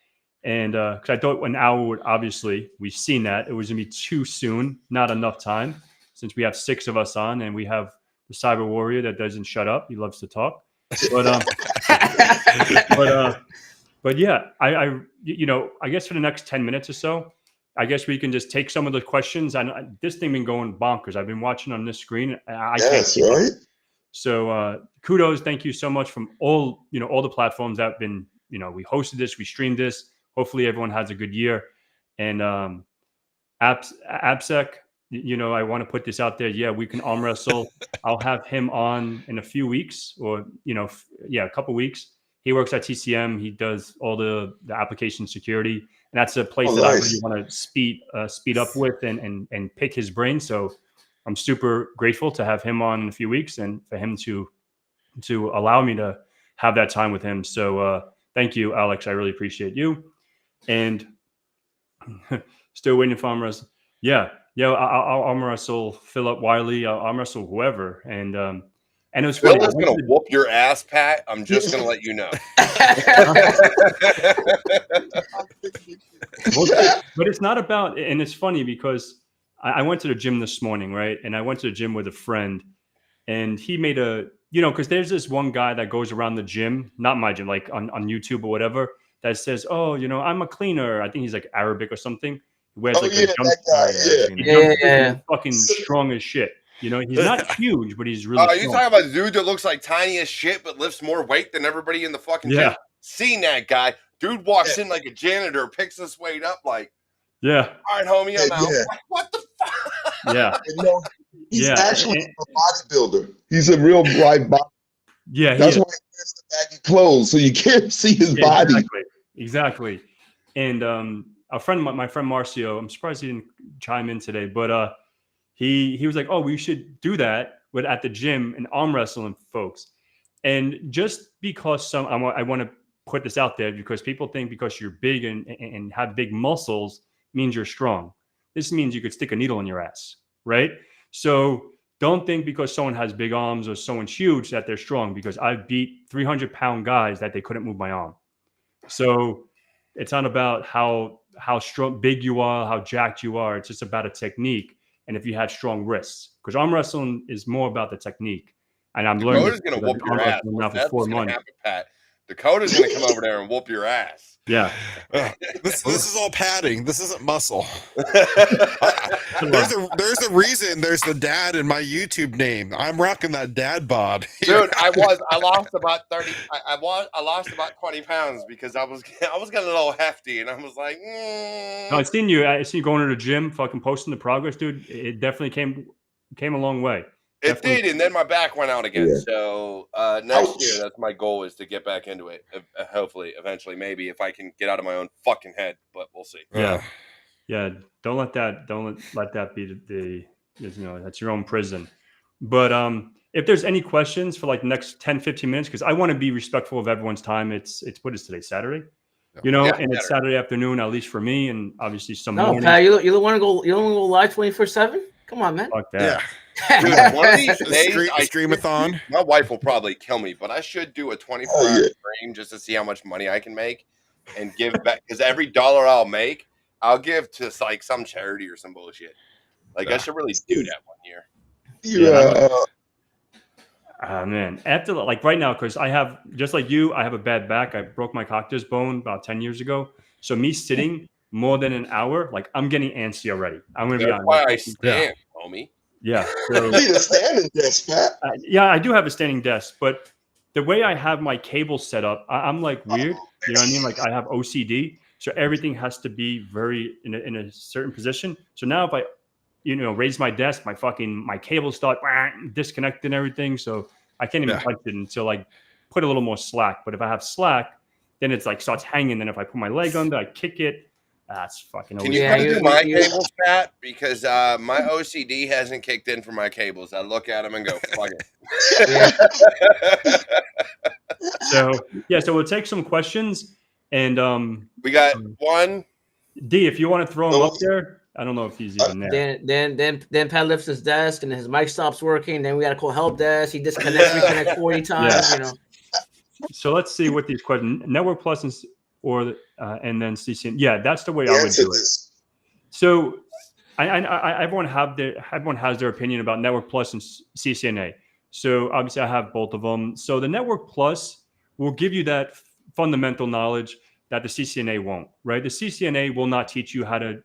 And because I thought an hour would, obviously, we've seen that it was gonna be too soon, not enough time, since we have 6 of us on, and we have the cyber warrior that doesn't shut up. He loves to talk. But but yeah, I guess for the next 10 minutes or so, I guess we can just take some of the questions. And this thing been going bonkers. I've been watching on this screen. I can't Yes, keep up. right? So kudos, thank you so much from all the platforms that have been, we hosted this, we streamed this. Hopefully everyone has a good year. And AppSec, I want to put this out there. Yeah, we can arm wrestle. I'll have him on in a few weeks, or a couple weeks. He works at TCM. He does all the application security, and that's a place that I really want to speed up with and pick his brain. So I'm super grateful to have him on in a few weeks, and for him to allow me to have that time with him. So thank you, Alex. I really appreciate you. And still waiting for arm wrestle. Yeah. I'll arm wrestle Philip Wiley. I'll arm wrestle whoever. And it was funny. Phil's gonna whoop your ass, Pat. I'm just gonna let you know. But it's not about, and it's funny because I went to the gym this morning, right? And I went to the gym with a friend, and he made because there's this one guy that goes around the gym, not my gym, like on YouTube or whatever, that says, "Oh, I'm a cleaner." I think he's like Arabic or something. He wears Yeah. Fucking strong as shit. He's not huge, but he's really. Are you talking about a dude that looks like tiny as shit but lifts more weight than everybody in the fucking gym? Seen that guy? Dude walks in like a janitor, picks his weight up like, yeah. All right, homie, I'm out. Like, what the fuck? Yeah. He's actually a bodybuilder. He's a real bright body. Yeah, that's why he wears the baggy clothes, so you can't see his body. Exactly. And my friend Marcio, I'm surprised he didn't chime in today, but he was like, "Oh, we should do that, but at the gym and arm wrestling folks." And just because I want to put this out there, because people think because you're big and have big muscles means you're strong. This means you could stick a needle in your ass, right? So don't think because someone has big arms or someone's huge that they're strong, because I've beat 300-pound guys that they couldn't move my arm. So it's not about how strong, big you are, how jacked you are. It's just about a technique. And if you have strong wrists, because arm wrestling is more about the technique. And I'm learning. Dakota's going to whoop your ass. That's what's going to happen, Pat. Dakota's going to come over there and whoop your ass. Yeah. This is all padding. This isn't muscle. There's a reason there's the dad in my YouTube name. I'm rocking that dad bod. Dude, I lost about 30. I lost about 20 pounds because I was getting a little hefty, and I was like, No, I seen you going to the gym, fucking posting the progress, dude. It definitely came a long way. It did, and then my back went out again. Yeah. So next year, that's my goal, is to get back into it. Hopefully, eventually, maybe, if I can get out of my own fucking head. But we'll see. Yeah. Don't let that be that's your own prison. But if there's any questions for like the next 10, 15 minutes, because I want to be respectful of everyone's time. It's what is today, Saturday? And it's Saturday afternoon, at least for me, and obviously some morning. Pat, you don't want to go live 24/7? Come on, man. Fuck that. Yeah. Dude, one of these days, streamathon. My wife will probably kill me, but I should do a 24-hour stream just to see how much money I can make and give back. Because every dollar I'll make, I'll give to like some charity or some bullshit. Like I should really do that one year. Man, after like right now, because I have, just like you, I have a bad back. I broke my coccyx bone about 10 years ago. So me sitting more than an hour, like I'm getting antsy already. I'm gonna be honest. That's why I stand, homie. Yeah. So, you need a standing desk, Pat. Yeah, I do have a standing desk, but the way I have my cable set up, I'm like weird. You know what I mean? Like I have OCD, so everything has to be very in a certain position. So now if I, raise my desk, my cables start disconnecting everything. So I can't even touch it until I put a little more slack. But if I have slack, then it's like starts hanging. Then if I put my leg under, I kick it. That's fucking. Can you do my cables, Pat? Because my OCD hasn't kicked in for my cables. I look at them and go, "Fuck it." So we'll take some questions, and we got one. D, if you want to throw him up there, I don't know if he's even there. Then Pat lifts his desk, and his mic stops working. Then we got to call help desk. He disconnects, reconnects 40 times. So let's see what these questions. Network Plus or and then CCNA. Yeah, that's the way The I would answer do it. is So everyone has their opinion about Network Plus and CCNA. So obviously I have both of them. So the Network Plus will give you that fundamental knowledge that the CCNA won't, right? The CCNA will not teach you how to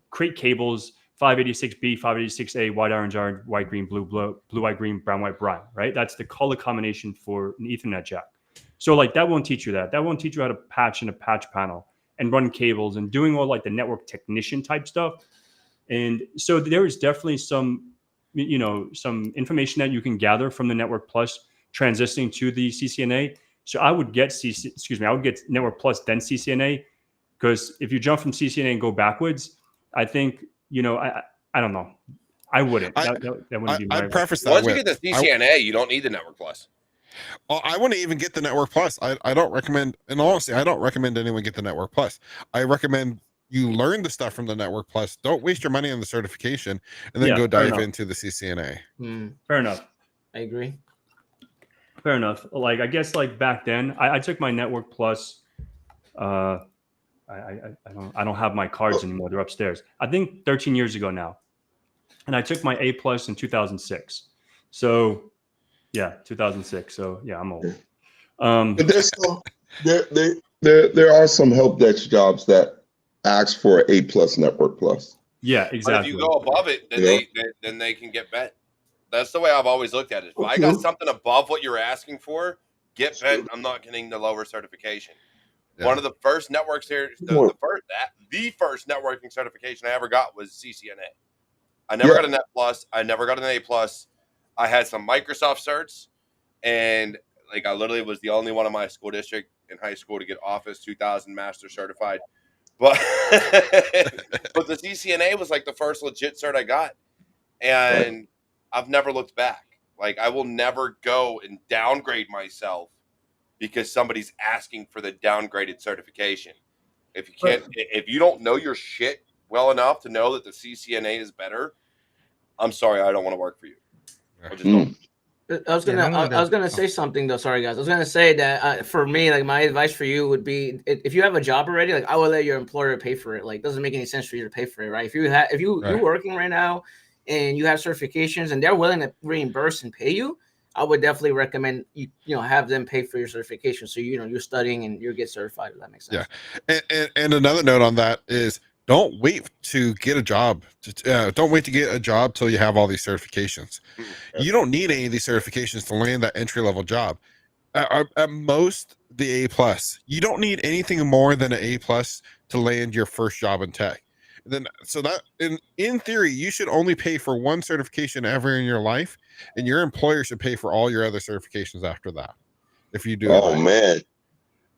create cables 586B, 586A, white, orange, white, green, blue, white, green, brown, white, brown, right? That's the color combination for an Ethernet jack. So like that won't teach you that. That won't teach you how to patch in a patch panel and run cables and doing all like the network technician type stuff. And so there is definitely some, some information that you can gather from the Network Plus transitioning to the CCNA. So I would get I would get Network Plus then CCNA, because if you jump from CCNA and go backwards, I think I don't know. I wouldn't. That wouldn't be my. I'd preface that Once you with get the CCNA, you don't need the Network Plus. I wouldn't even get the Network Plus. I don't recommend, and honestly, I don't recommend anyone get the Network Plus. I recommend you learn the stuff from the Network Plus. Don't waste your money on the certification, and then go dive into the CCNA. Fair enough. I agree. Fair enough. Like I guess like back then, I took my Network Plus. I don't have my cards anymore. They're upstairs. I think 13 years ago now, and I took my A Plus in 2006. So yeah, 2006. So yeah, I'm old. but there's some there are some help desk jobs that ask for A plus Network Plus. Yeah, exactly. But if you go above it, then they can get bent. That's the way I've always looked at it. If I got something above what you're asking for, get bent. I'm not getting the lower certification. Yeah. One of the first networks here, the first networking certification I ever got was CCNA. I never got a Net Plus. I never got an A Plus. I had some Microsoft certs, and like I literally was the only one in my school district in high school to get Office 2000 Master certified. But but the CCNA was like the first legit cert I got, and I've never looked back. Like I will never go and downgrade myself because somebody's asking for the downgraded certification. If you can't, if you don't know your shit well enough to know that the CCNA is better, I'm sorry, I don't want to work for you. I just don't. I was gonna say something though. Sorry guys, I was gonna say that for me, like my advice for you would be, if you have a job already, like I would let your employer pay for it. Like, it doesn't make any sense for you to pay for it, right? If you're working right now and you have certifications and they're willing to reimburse and pay you, I would definitely recommend you have them pay for your certification. So you're studying and you get certified. If that makes sense. Yeah, and another note on that is, don't wait to get a job. Don't wait to get a job till you have all these certifications. You don't need any of these certifications to land that entry level job. At most, the A plus. You don't need anything more than an A plus to land your first job in tech. Then, so that in theory, you should only pay for one certification ever in your life, and your employer should pay for all your other certifications after that. If you do, man.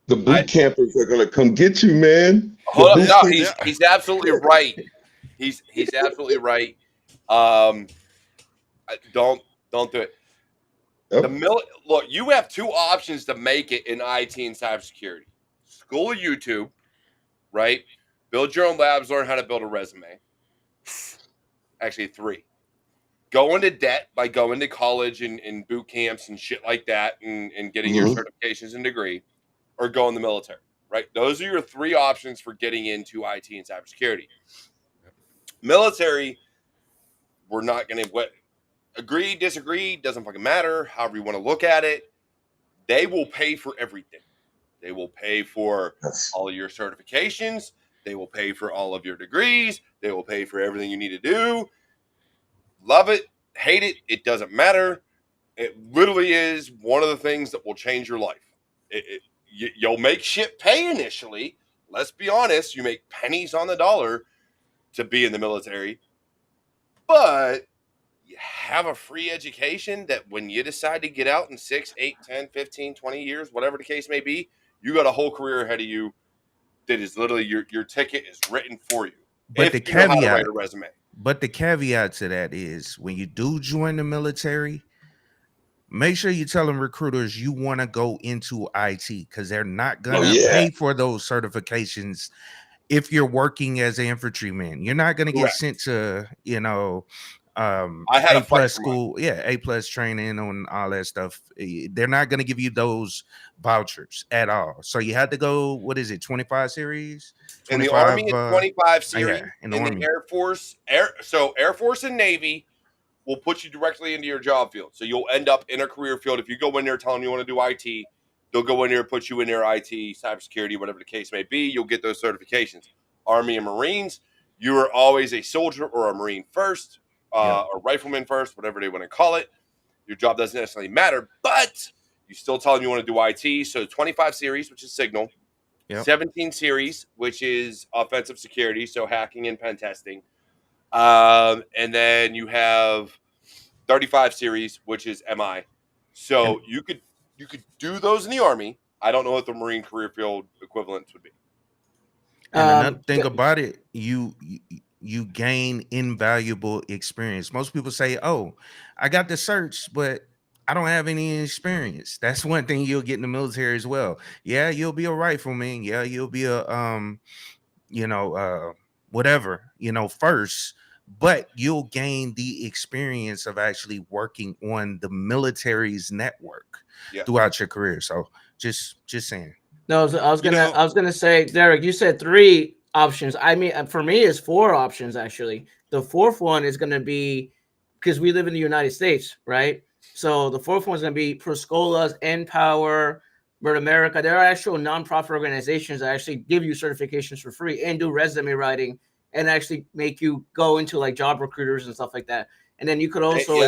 The boot campers are gonna come get you, man. Hold on, no, he's absolutely right. He's absolutely right. Don't do it. Yep. Look, you have two options to make it in IT and cybersecurity: school of YouTube, right? Build your own labs, learn how to build a resume. Actually, three. Go into debt by going to college and boot camps and shit like that, and getting your certifications and degree. Or go in the military, right? Those are your three options for getting into IT and cybersecurity. Military, we're not going to agree, disagree, doesn't fucking matter. However you want to look at it, they will pay for everything. They will pay for all of your certifications. They will pay for all of your degrees. They will pay for everything you need to do. Love it, hate it, it doesn't matter. It literally is one of the things that will change your life. You'll make shit pay initially. Let's be honest. You make pennies on the dollar to be in the military. But you have a free education that when you decide to get out in 6, 8, 10, 15, 20 years, whatever the case may be, you got a whole career ahead of you that is literally your ticket is written for you. But the caveat, know how to write a resume. But the caveat to that is, when you do join the military, make sure you tell them recruiters you want to go into IT, because they're not going to pay for those certifications if you're working as an infantryman. You're not going to get sent to, I had A a fight plus for mine. school, yeah, A plus training on all that stuff. They're not going to give you those vouchers at all. So you had to go. What is it? 25 series, In the 25. Army, it's 25 series. Yeah, in In the Army. Air Force, Air Force and Navy will put you directly into your job field. So you'll end up in a career field. If you go in there telling you want to do IT, they'll go in there and put you in their IT, cybersecurity, whatever the case may be. You'll get those certifications. Army and Marines, you are always a soldier or a Marine first, or rifleman first, whatever they want to call it. Your job doesn't necessarily matter, but you still tell them you want to do IT. So 25 series, which is Signal, 17 series, which is offensive security, so hacking and pen testing. And then you have 35 series, which is MI. So you could do those in the Army. I don't know what the Marine career field equivalents would be. And another thing about it, you gain invaluable experience. Most people say, "Oh, I got the certs, but I don't have any experience." That's one thing you'll get in the military as well. Yeah, you'll be a rifleman. Yeah, you'll be a whatever, first, but you'll gain the experience of actually working on the military's network throughout your career. So just saying. No, I was gonna say, Derek, you said 3 options. I mean, for me, it's 4 options actually. The 4th one is gonna be, because we live in the United States, right? So the 4th one is gonna be Proscola's, Empower, Bird America. There are actual nonprofit organizations that actually give you certifications for free and do resume writing and actually make you go into like job recruiters and stuff like that. And then you could also,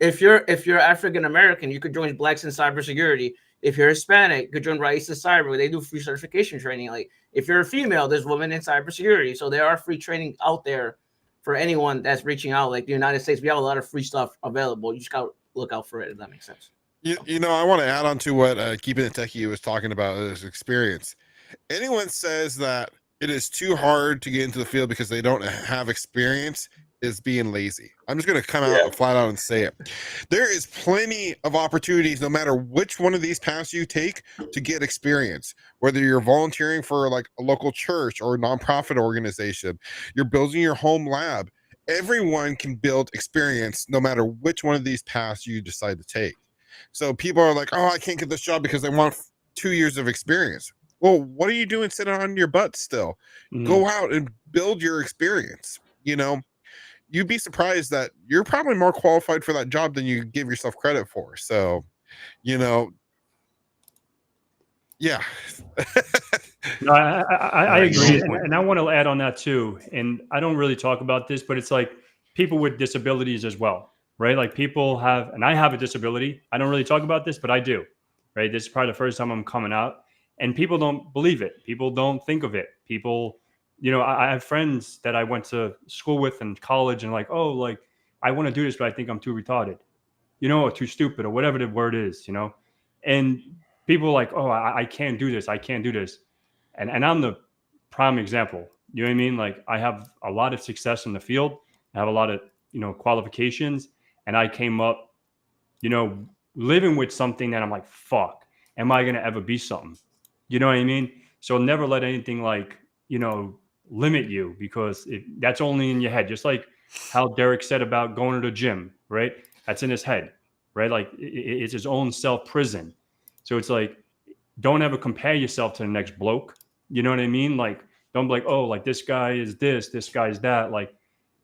if you're African American, you could join Blacks in Cybersecurity. If you're Hispanic, you could join Raíces Cyber. They do free certification training. Like if you're a female, there's Women in Cybersecurity. So there are free training out there for anyone that's reaching out. Like the United States, we have a lot of free stuff available. You just got to look out for it, if that makes sense. I want to add on to what Keeping It Techie was talking about his experience. Anyone says that it is too hard to get into the field because they don't have experience is being lazy. I'm just going to come out flat out and say it. There is plenty of opportunities, no matter which one of these paths you take, to get experience. Whether you're volunteering for like a local church or a nonprofit organization, you're building your home lab. Everyone can build experience no matter which one of these paths you decide to take. So people are like, "Oh, I can't get this job because they want 2 years of experience." Well, what are you doing sitting on your butt still? Go out and build your experience. You'd be surprised that you're probably more qualified for that job than you give yourself credit for. So, yeah. No, I agree. And I want to add on that too. And I don't really talk about this, but it's like people with disabilities as well, right? Like people have, and I have a disability. I don't really talk about this, but I do, right? This is probably the first time I'm coming out, and people don't believe it. People don't think of it. People, I have friends that I went to school with in college and like, oh, like I want to do this, but I think I'm too retarded, or too stupid or whatever the word is, and people are like, oh, I can't do this. I can't do this. And I'm the prime example. You know what I mean? Like I have a lot of success in the field. I have a lot of, qualifications, and I came up, living with something that I'm like, fuck, am I going to ever be something? You know what I mean? So never let anything like, limit you, because that's only in your head. Just like how Derek said about going to the gym, right? That's in his head, right? Like it's his own self prison. So it's like, don't ever compare yourself to the next bloke. You know what I mean? Like, don't be like, oh, like this guy is this guy is that. Like,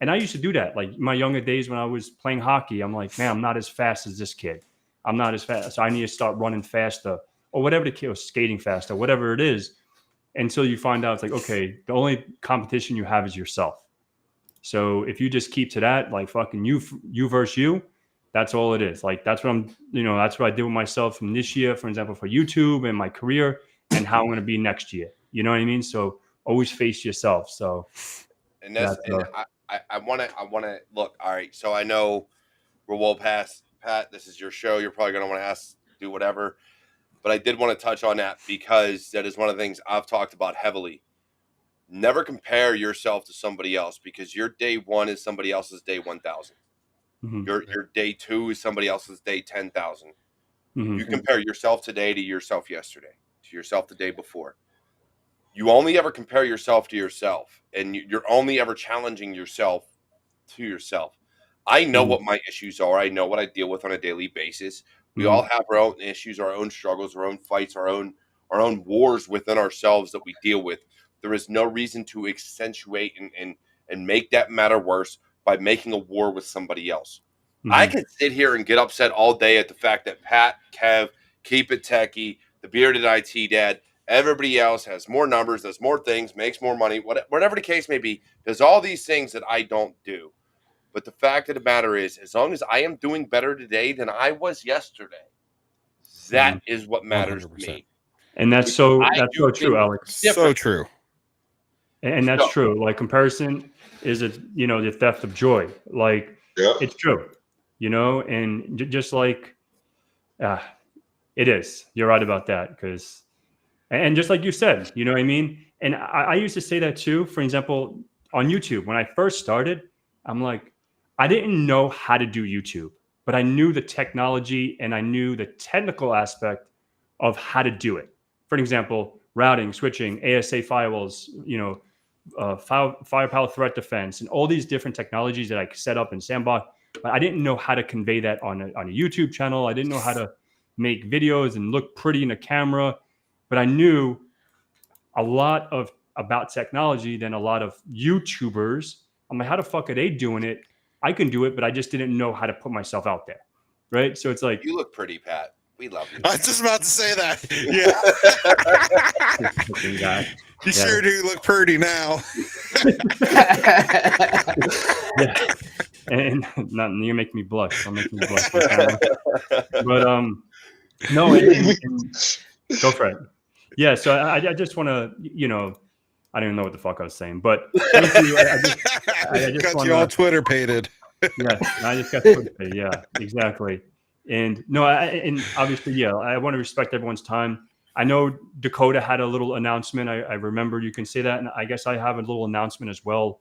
and I used to do that. Like my younger days when I was playing hockey, I'm like, man, I'm not as fast as this kid. I'm not as fast. So I need to start running faster or whatever the kid, or skating faster, whatever it is. Until you find out it's like, okay, the only competition you have is yourself. So if you just keep to that, like fucking you versus you, that's all it is. Like that's what that's what I did with myself from this year, for example, for YouTube and my career, and how I'm going to be next year. You know what I mean? So always face yourself. So, and I want to look. All right. So I know we're well past, Pat. This is your show. You're probably going to want to do whatever. But I did want to touch on that because that is one of the things I've talked about heavily. Never compare yourself to somebody else, because your day 1 is somebody else's day 1,000. Mm-hmm. Your day 2 is somebody else's day 10,000. Mm-hmm. You compare yourself today to yourself yesterday, to yourself the day before. You only ever compare yourself to yourself, and you're only ever challenging yourself to yourself. I know Mhm. what my issues are. I know what I deal with on a daily basis. We all Mhm. have our own issues, our own struggles, our own fights, our own wars within ourselves that we deal with. There is no reason to accentuate and make that matter worse by making a war with somebody else. I Mhm. can sit here and get upset all day at the fact that Pat, Kev, Keep It Techie, the Bearded IT Dad, everybody else has more numbers, does more things, makes more money, whatever the case may be, does all these things that I don't do. But the fact of the matter is, as long as I am doing better today than I was yesterday, that Mhm. is what matters to 100%. me. And that's Because so I that's do so true, things Alex. So differently. true. And that's So true. Like comparison is a the theft of joy. Like Yeah. it's true, and just like uh, it is. You're right about that because and just like you said, you know what I mean? And I used to say that too. For example, on YouTube, when I first started, I'm like, I didn't know how to do YouTube, but I knew the technology and I knew the technical aspect of how to do it. For example, routing, switching, ASA firewalls, firepower threat defense, and all these different technologies that I set up in Sandbox. But I didn't know how to convey that on a YouTube channel. I didn't know how to make videos and look pretty in a camera, but I knew a lot of about technology than a lot of YouTubers. I'm like, how the fuck are they doing it? I can do it, but I just didn't know how to put myself out there. Right. So it's like, you look pretty, Pat. We love you. I was just about to say that. Yeah. this fucking guy. You Yeah. sure do look pretty now. Yeah. And not, you make me blush. Don't make me blush on camera. But no, and go for it. Yeah. So I just want to, I don't even know what the fuck I was saying, but basically, I just Got want you all to, Twitter pated. yes, I just got to pay. Yeah, exactly. And no, and obviously, yeah, I want to respect everyone's time. I know Dakota had a little announcement. I remember you can say that, and I guess I have a little announcement as well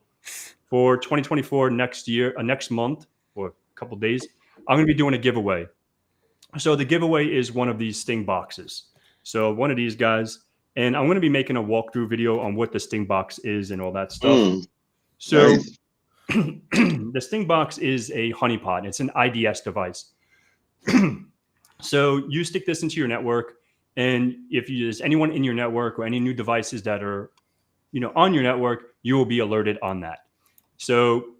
for 2024 next year, next month or a couple days. I'm going to be doing a giveaway. So the giveaway is one of these Sting boxes. So one of these guys, and I'm going to be making a walkthrough video on what the Sting box is and all that stuff. So Nice. the Sting box is a honeypot. It's an IDS device. So you stick this into your network, and if there's anyone in your network or any new devices that are, on your network, you will be alerted on that. So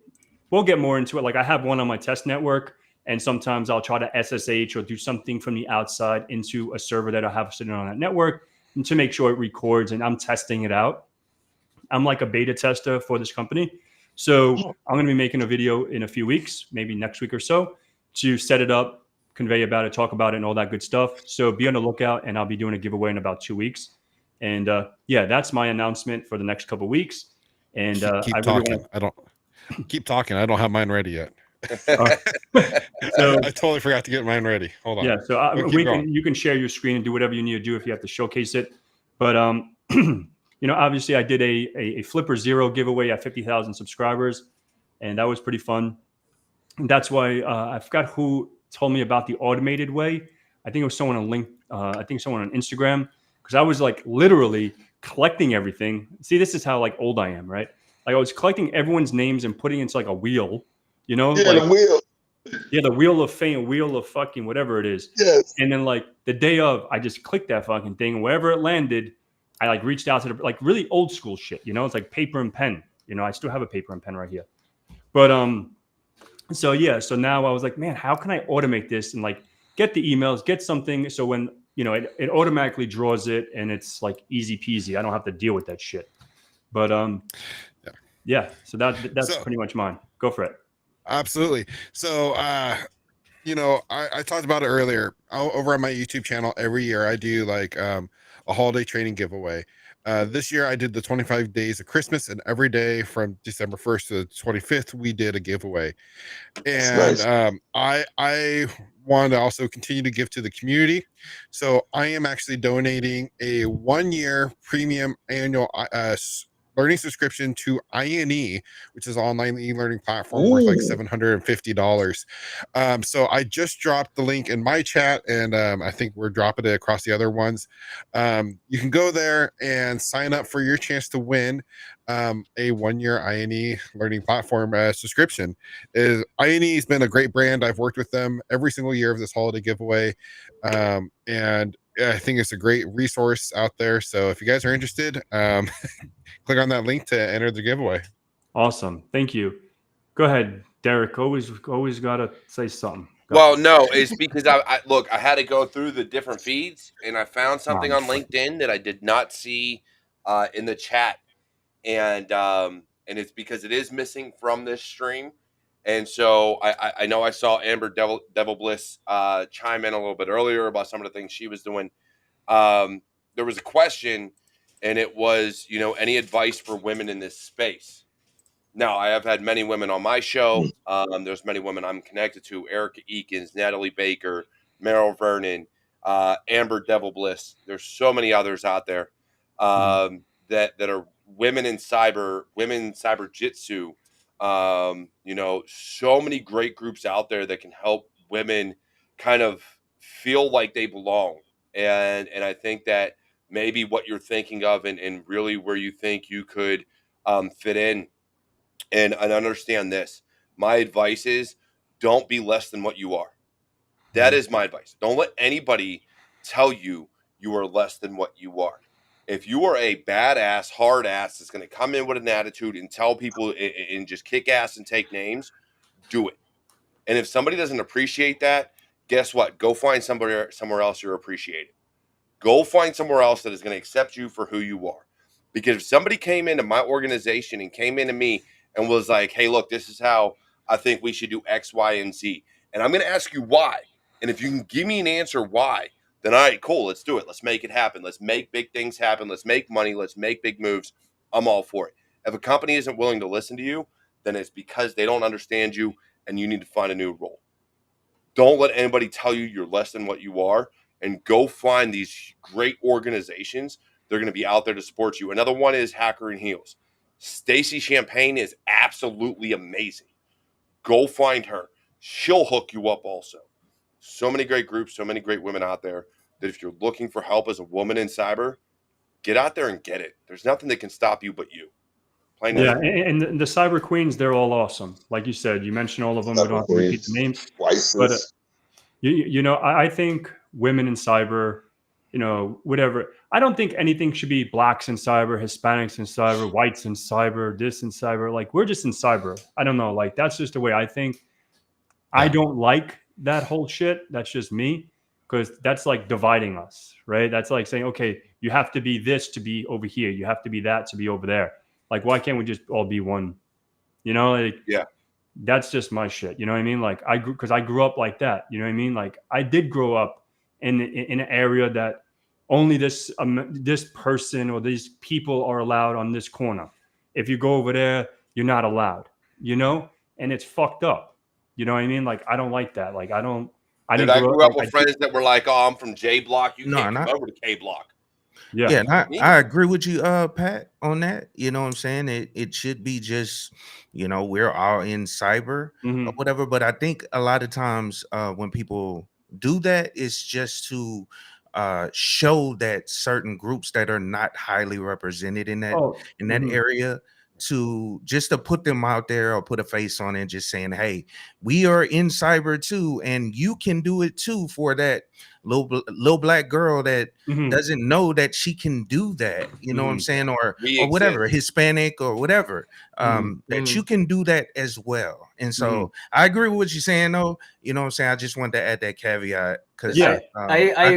we'll get more into it. Like I have one on my test network, and sometimes I'll try to SSH or do something from the outside into a server that I have sitting on that network and to make sure it records. And I'm testing it out. I'm like a beta tester for this company. So I'm going to be making a video in a few weeks, maybe next week or so, to set it up, convey about it, talk about it, and all that good stuff. So be on the lookout, and I'll be doing a giveaway in about 2 weeks. And yeah, that's my announcement for the next couple of weeks. And Keep I really talking. want I don't keep talking. I don't have mine ready yet. to. So I totally forgot to get mine ready. Hold on. yeah, so Keep going. you can share your screen and do whatever you need to do if you have to showcase it. But obviously I did a Flipper Zero giveaway at 50,000 subscribers, and that was pretty fun. And that's why I forgot who told me about the automated way. I think it was someone on I think someone on Instagram, because I was like literally collecting everything. See, this is how like old I am, right? Like I was collecting everyone's names and putting it into like a wheel, Yeah, like the wheel. yeah, the wheel of fame, wheel of fucking whatever it is. Yes. And then like the day of, I just clicked that fucking thing. Wherever it landed, I like reached out to the like really old school shit. It's like paper and pen. I still have a paper and pen right here. But so yeah, so now I was like, man, how can I automate this and like get the emails, get something so when it automatically draws it and it's like easy peasy. I don't have to deal with that shit. But yeah, so that's So pretty much mine. Go for it. absolutely. So I talked about it earlier. Over on my YouTube channel, every year I do like a holiday training giveaway. This year I did the 25 days of Christmas, and every day from December 1st to the 25th, we did a giveaway. And Nice. I want to also continue to give to the community. So I am actually donating a 1-year premium annual learning subscription to INE, which is an online e-learning platform worth like $750. So I just dropped the link in my chat, and I think we're dropping it across the other ones. You can go there and sign up for your chance to win a 1-year INE learning platform subscription. INE has been a great brand. I've worked with them every single year of this holiday giveaway, and I think it's a great resource out there. So if you guys are interested, click on that link to enter the giveaway. Awesome. Thank you. Go ahead, Derek. Always got to say something. Go. Well, no, it's because I look, I had to go through the different feeds, and I found something on LinkedIn that I did not see in the chat, and it's because it is missing from this stream. And so I know I saw Amber Devil Bliss chime in a little bit earlier about some of the things she was doing. There was a question, and it was, any advice for women in this space? Now, I have had many women on my show. There's many women I'm connected to: Erica Eakins, Natalie Baker, Meryl Vernon, Amber Devil Bliss. There's so many others out there that are women in cyber jitsu. So many great groups out there that can help women kind of feel like they belong. And I think that maybe what you're thinking of and really where you think you could fit in. And understand this. My advice is don't be less than what you are. That is my advice. Don't let anybody tell you you are less than what you are. If you are a badass, hard ass that's going to come in with an attitude and tell people and just kick ass and take names, do it. And if somebody doesn't appreciate that, guess what? Go find somewhere else you're appreciated. Go find somewhere else that is going to accept you for who you are. Because if somebody came into my organization and came into me and was like, hey, look, this is how I think we should do X, Y, and Z. And I'm going to ask you why. And if you can give me an answer why, then all right, cool, let's do it. Let's make it happen. Let's make big things happen. Let's make money. Let's make big moves. I'm all for it. If a company isn't willing to listen to you, then it's because they don't understand you and you need to find a new role. Don't let anybody tell you you're less than what you are, and go find these great organizations. They're going to be out there to support you. Another one is Hacker and Heels. Stacy Champagne is absolutely amazing. Go find her. She'll hook you up also. So many great groups, so many great women out there that if you're looking for help as a woman in cyber, get out there and get it. There's nothing that can stop you but you. Yeah, and the cyber queens, they're all awesome. Like you said, you mentioned all of them. We don't have to repeat the names. But I think women in cyber, whatever. I don't think anything should be blacks in cyber, Hispanics in cyber, whites in cyber, this in cyber. Like, we're just in cyber. I don't know. Like, that's just the way I think. Yeah. I don't like that whole shit. That's just me, because that's like dividing us, right? That's like saying, okay, you have to be this to be over here. You have to be that to be over there. Like, why can't we just all be one? Yeah. That's just my shit. You know what I mean? Like, I grew up like that. You know what I mean? Like, I did grow up in an area that only this person or these people are allowed on this corner. If you go over there, you're not allowed. And it's fucked up. You know what I mean? Like, I don't like that. Like, I grew up with friends that were like, "Oh, I'm from J Block. You can't come over to K Block." Yeah, and I agree with you, Pat, on that. You know what I'm saying? It should be just, we're all in cyber or whatever. But I think a lot of times when people do that, it's just to show that certain groups that are not highly represented in that area, to put them out there or put a face on it and just saying, hey, we are in cyber too, and you can do it too, for that little black girl that doesn't know that she can do that, you know what I'm saying, or whatever, Hispanic or whatever, that you can do that as well. And so I agree with what you're saying, though. You know what I'm saying? I just wanted to add that caveat, because I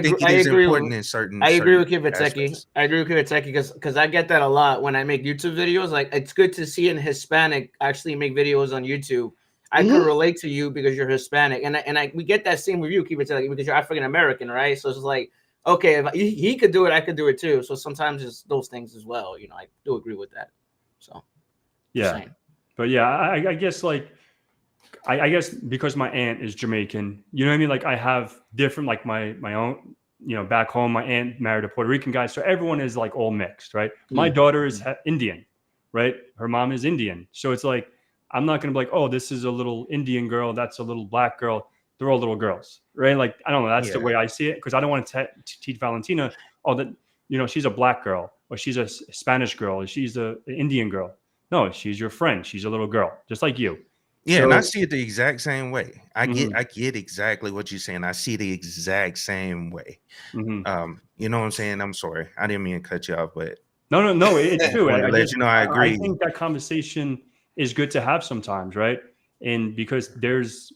think it is important in certain. I agree with Kiviteki. I agree with Kiviteki because I get that a lot when I make YouTube videos. Like, it's good to see an Hispanic actually make videos on YouTube. I can relate to you because you're Hispanic, and we get that same review, Kiviteki, because you're African American, right? So it's like, okay, if he could do it, I could do it too. So sometimes it's those things as well. I do agree with that. So yeah, but yeah, I guess like. I guess because my aunt is Jamaican, you know what I mean? Like, I have different, like my own, back home, my aunt married a Puerto Rican guy. So everyone is like all mixed, right? My daughter is Indian. right? Her mom is Indian. So it's like, I'm not going to be like, oh, this is a little Indian girl. That's a little black girl. They're all little girls, right? Like, I don't know. That's the Yeah. way I see it. Because I don't want to teach Valentina, oh, that, you know, she's a black girl, or she's a Spanish girl, or she's an Indian girl. No, she's your friend. She's a little girl, just like you. Yeah, So, and I see it the exact same way. I mhm, get exactly what you're saying. I see the exact same way. mhm. You know what I'm saying? I'm sorry. I didn't mean to cut you off, but No, it's just true. wanted to let you know I I agree. think that conversation is good to have sometimes, right? And because there's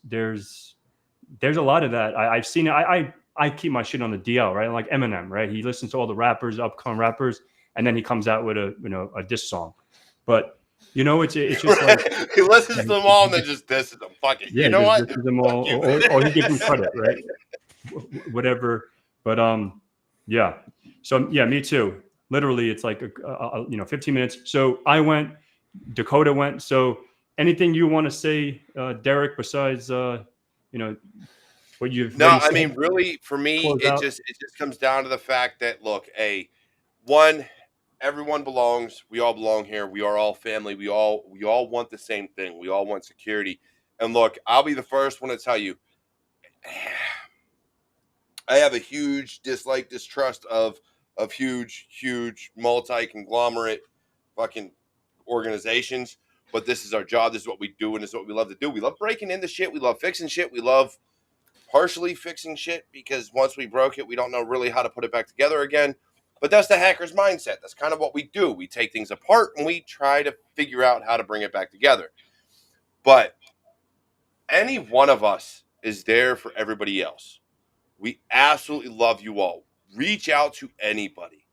a lot of that. I've seen it. I keep my shit on the DL, right? Like Eminem, right? He listens to all the rappers, upcoming rappers, and then he comes out with a diss song. But it's just like, He listens to them all and then just disses them. Fuck it. yeah, You know just what? disses them Fuck all, you. or he gives them credit, right? Whatever. But yeah. So yeah, me too. Literally, it's like 15 minutes. So I went, Dakota went. So anything you want to say, Derek, besides what you've No, already I said, mean, really, for me, close out? it just comes down to the fact that look, one, everyone belongs. We all belong here. We are all family. We all want the same thing. We all want security. And look, I'll be the first one to tell you, I have a huge distrust of huge multi conglomerate fucking organizations. But this is our job. This is what we do, and this is what we love to do. We love breaking into shit. We love fixing shit. We love partially fixing shit because once we broke it, we don't know really how to put it back together again. But that's the hacker's mindset. That's kind of what we do. We take things apart and we try to figure out how to bring it back together. But any one of us is there for everybody else. We absolutely love you all. Reach out to anybody.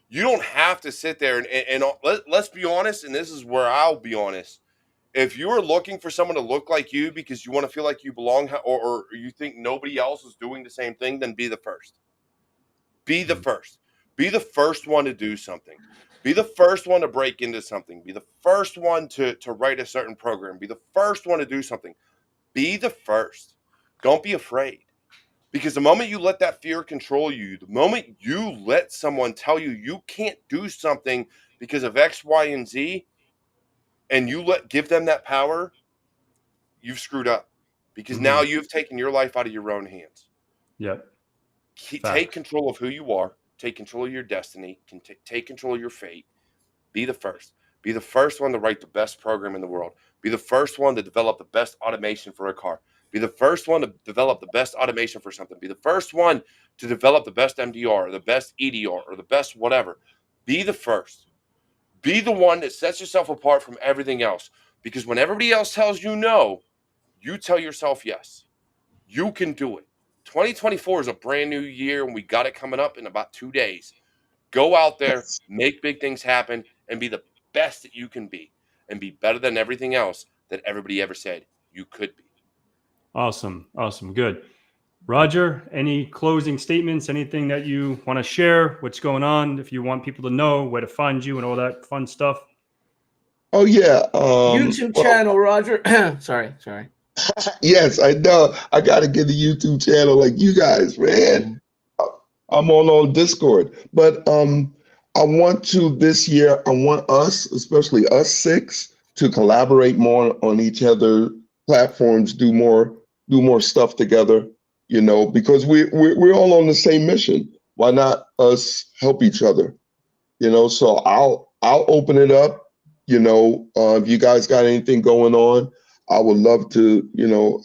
You don't have to sit there and let's be honest, and this is where I'll be honest. If you're looking for someone to look like you because you want to feel like you belong, or you think nobody else is doing the same thing, then be the first. Be the first. Be the first one to do something. Be the first one to break into something. Be the first one to write a certain program. Be the first one to do something. Be the first. Don't be afraid. Because the moment you let that fear control you, the moment you let someone tell you you can't do something because of X, Y, and Z, and you give them that power, you've screwed up. Because now Mhm. you've taken your life out of your own hands. Yep. Take Facts. control of who you are. Take control of your destiny. Take control of your fate. Be the first. Be the first one to write the best program in the world. Be the first one to develop the best automation for a car. Be the first one to develop the best automation for something. Be the first one to develop the best MDR or the best EDR or the best whatever. Be the first. Be the one that sets yourself apart from everything else. Because when everybody else tells you no, you tell yourself yes. You can do it. 2024 is a brand new year, and we got it coming up in about 2 days. Go out there, make big things happen, and be the best that you can be, and be better than everything else that everybody ever said you could be. Awesome. Good. Roger, any closing statements? Anything that you want to share? What's going on? If you want people to know where to find you and all that fun stuff. Oh yeah. YouTube Well, channel, Roger. sorry. yes, I know. I got to get a YouTube channel like you guys, man. I'm on Discord, but I want to this year. I want us, especially us six, to collaborate more on each other platforms. Do more stuff together. Because we're all on the same mission. Why not us help each other? So I'll open it up. If you guys got anything going on, I would love to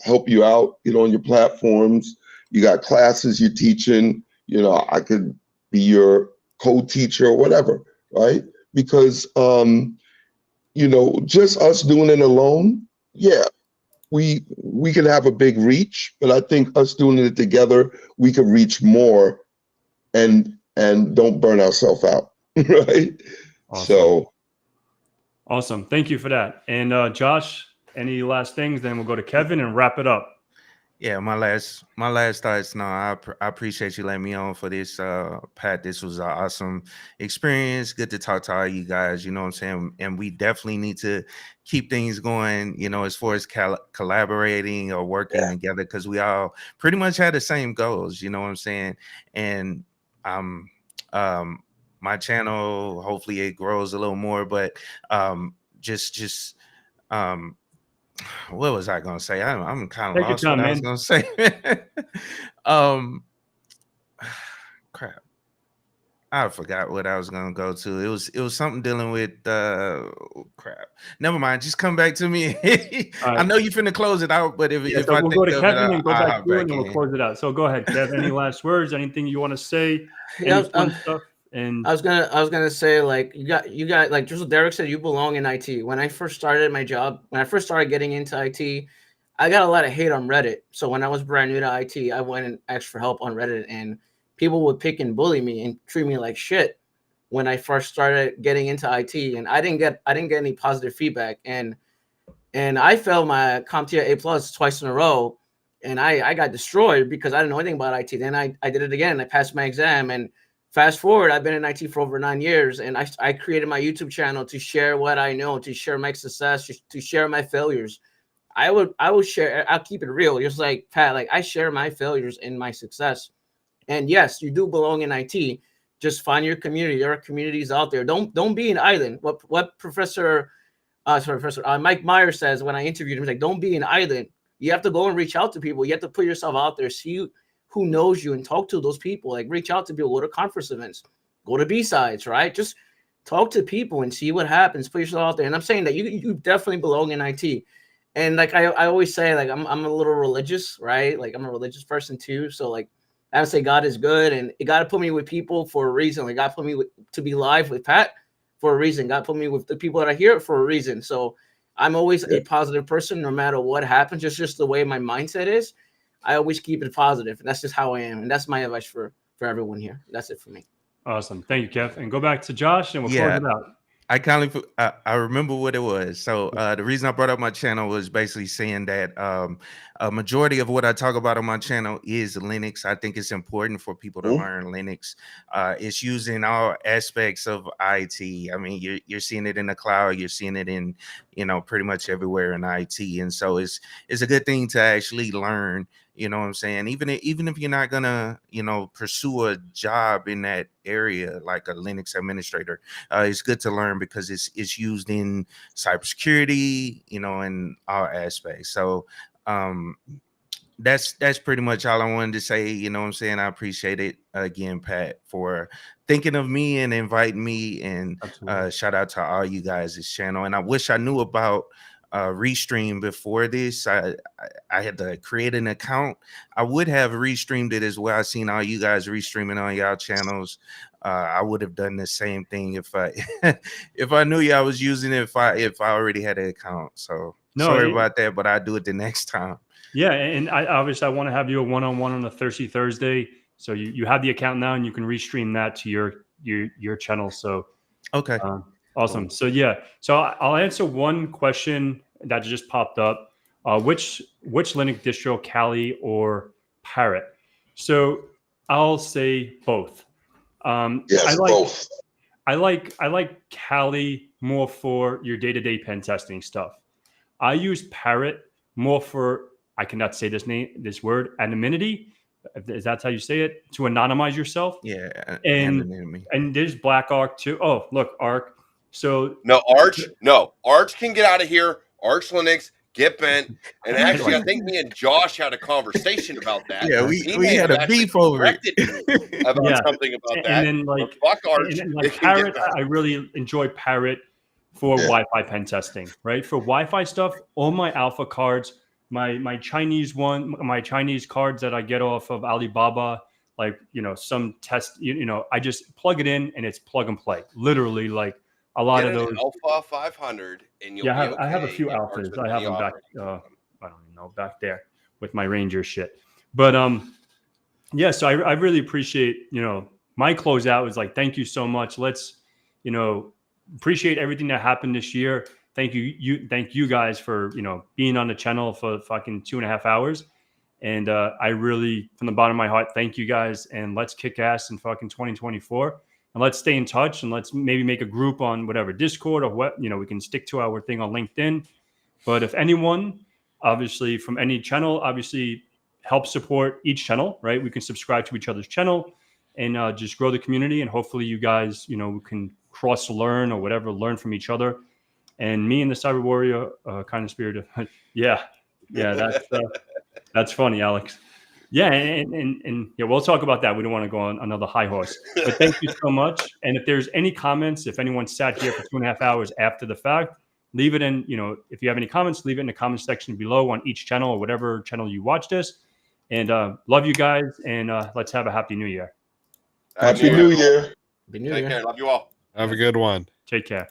help you out. On your platforms. You got classes you're teaching. I could be your co-teacher or whatever, right? Because just us doing it alone, yeah, we can have a big reach, but I think us doing it together, we could reach more and don't burn ourselves out, right? Awesome. So Awesome. Thank you for that. And Josh, any last things? Then we'll go to Kevin and wrap it up. Yeah, my last thoughts. No, I appreciate you letting me on for this, Pat. This was an awesome experience. Good to talk to all you guys. You know what I'm saying? And we definitely need to keep things going. As far as collaborating or working together, because we all pretty much had the same goals. You know what I'm saying? And my channel. Hopefully it grows a little more, but just what was I gonna say? I'm kind of Take your lost what time, I was man. gonna say. um Crap. I forgot what I was gonna go to. It was something dealing with crap. Never mind. Just come back to me. All I right. know you finna close it out, but Yeah, if so I we'll think go to of it, Kevin and go I'll back hop to you, and back then we'll in. close it out. So go ahead, Kev. Any last words? Anything you want to say? Yeah, Any fun stuff? And I was gonna say, like, you got like just what Derek said, you belong in IT. When I first started my job, when I first started getting into IT, I got a lot of hate on Reddit. So when I was brand new to IT, I went and asked for help on Reddit, and people would pick and bully me and treat me like shit when I first started getting into IT, and I didn't get any positive feedback, and I failed my CompTIA A+ twice in a row, and I got destroyed because I didn't know anything about IT. Then I did it again. I passed my exam, and fast forward, I've been in IT for over 9 years, and I created my YouTube channel to share what I know, to share my success, to share my failures. I will share. I'll keep it real, just like Pat. Like, I share my failures and my success. And yes, you do belong in IT. Just find your community. There are communities out there. Don't be an island. What Professor Mike Myers says when I interviewed him, he's like, don't be an island. You have to go and reach out to people. You have to put yourself out there, see who knows you, and talk to those people. Like, reach out to people, go to conference events, go to B-sides, right? Just talk to people and see what happens. Put yourself out there. And I'm saying that you definitely belong in IT. And like I always say, like, I'm a little religious, right? Like, I'm a religious person too. So like, I would say God is good, and it got to put me with people for a reason. Like, God put me to be live with Pat for a reason. God put me with the people that are here for a reason. So I'm always a positive person, no matter what happens. It's just the way my mindset is. I always keep it positive, and that's just how I am. And that's my advice for everyone here. That's it for me. awesome. Thank you, Kev. And go back to Josh, and we'll Yeah. close it out. I remember what it was. So the reason I brought up my channel was basically saying that a majority of what I talk about on my channel is Linux. I think it's important for people to learn Linux. It's used in all aspects of IT. I mean, you're seeing it in the cloud, you're seeing it in, pretty much everywhere in IT. And so it's a good thing to actually learn. You know what I'm saying? Even if you're not gonna, pursue a job in that area like a Linux administrator, it's good to learn because it's used in cybersecurity, in all aspects. So that's pretty much all I wanted to say. You know what I'm saying? I appreciate it again, Pat, for thinking of me and inviting me, and shout out to all you guys' channel. And I wish I knew about Restream before this. I had to create an account. I would have restreamed it as well. I seen all you guys restreaming on y'all channels. I would have done the same thing if I if I knew y'all was using it, if I already had an account. So sorry about that, but I'll do it the next time. Yeah, and I want to have you a one-on-one on a Thursday. So you have the account now, and you can restream that to your channel. So okay, awesome. Cool. So yeah, so I'll answer one question that just popped up. Which Linux distro, Kali or Parrot? So I'll say both. Yes, both. I like Kali more for your day-to-day pen testing stuff. I use Parrot more for, I cannot say this word, anonymity. Is that how you say it? To anonymize yourself. Yeah, and there's Black Arc too. Oh, look, Arc. So no, Arch can get out of here. Arch Linux, get bent. And actually, I think me and Josh had a conversation about that. Yeah, we had a beef over it about something about that. And then fuck Arch. And like Parrot, I really enjoy Parrot for Wi-Fi pen testing, right? For Wi-Fi stuff, all my Alpha cards, my Chinese cards that I get off of Alibaba, like, some test, I just plug it in and it's plug and play. Literally, like a lot of those. Alpha 500, and you'll be okay. I have a few Alphas. I have them back. I don't even know, back there with my Ranger shit. But yeah. So I really appreciate, my closeout was like, thank you so much. Let's, appreciate everything that happened this year. Thank you guys for, being on the channel for fucking 2.5 hours. And I really, from the bottom of my heart, thank you guys. And let's kick ass in fucking 2024. And let's stay in touch, and let's maybe make a group on whatever, Discord or what, we can stick to our thing on LinkedIn. But if anyone, obviously from any channel, obviously help support each channel, right? We can subscribe to each other's channel. and just grow the community. And hopefully you guys, can cross learn or whatever, learn from each other. And me and the Cyber Warrior kind of spirit of, yeah, that's funny, Alex. Yeah, and yeah, we'll talk about that. We don't want to go on another high horse, but thank you so much. And if there's any comments, if anyone sat here for 2.5 hours after the fact, leave it in, if you have any comments, leave it in the comment section below on each channel or whatever channel you watch this. And love you guys, and let's have a happy new year. Happy New Year. Happy New Take Year. care. Love you all. Have a good one. Take care.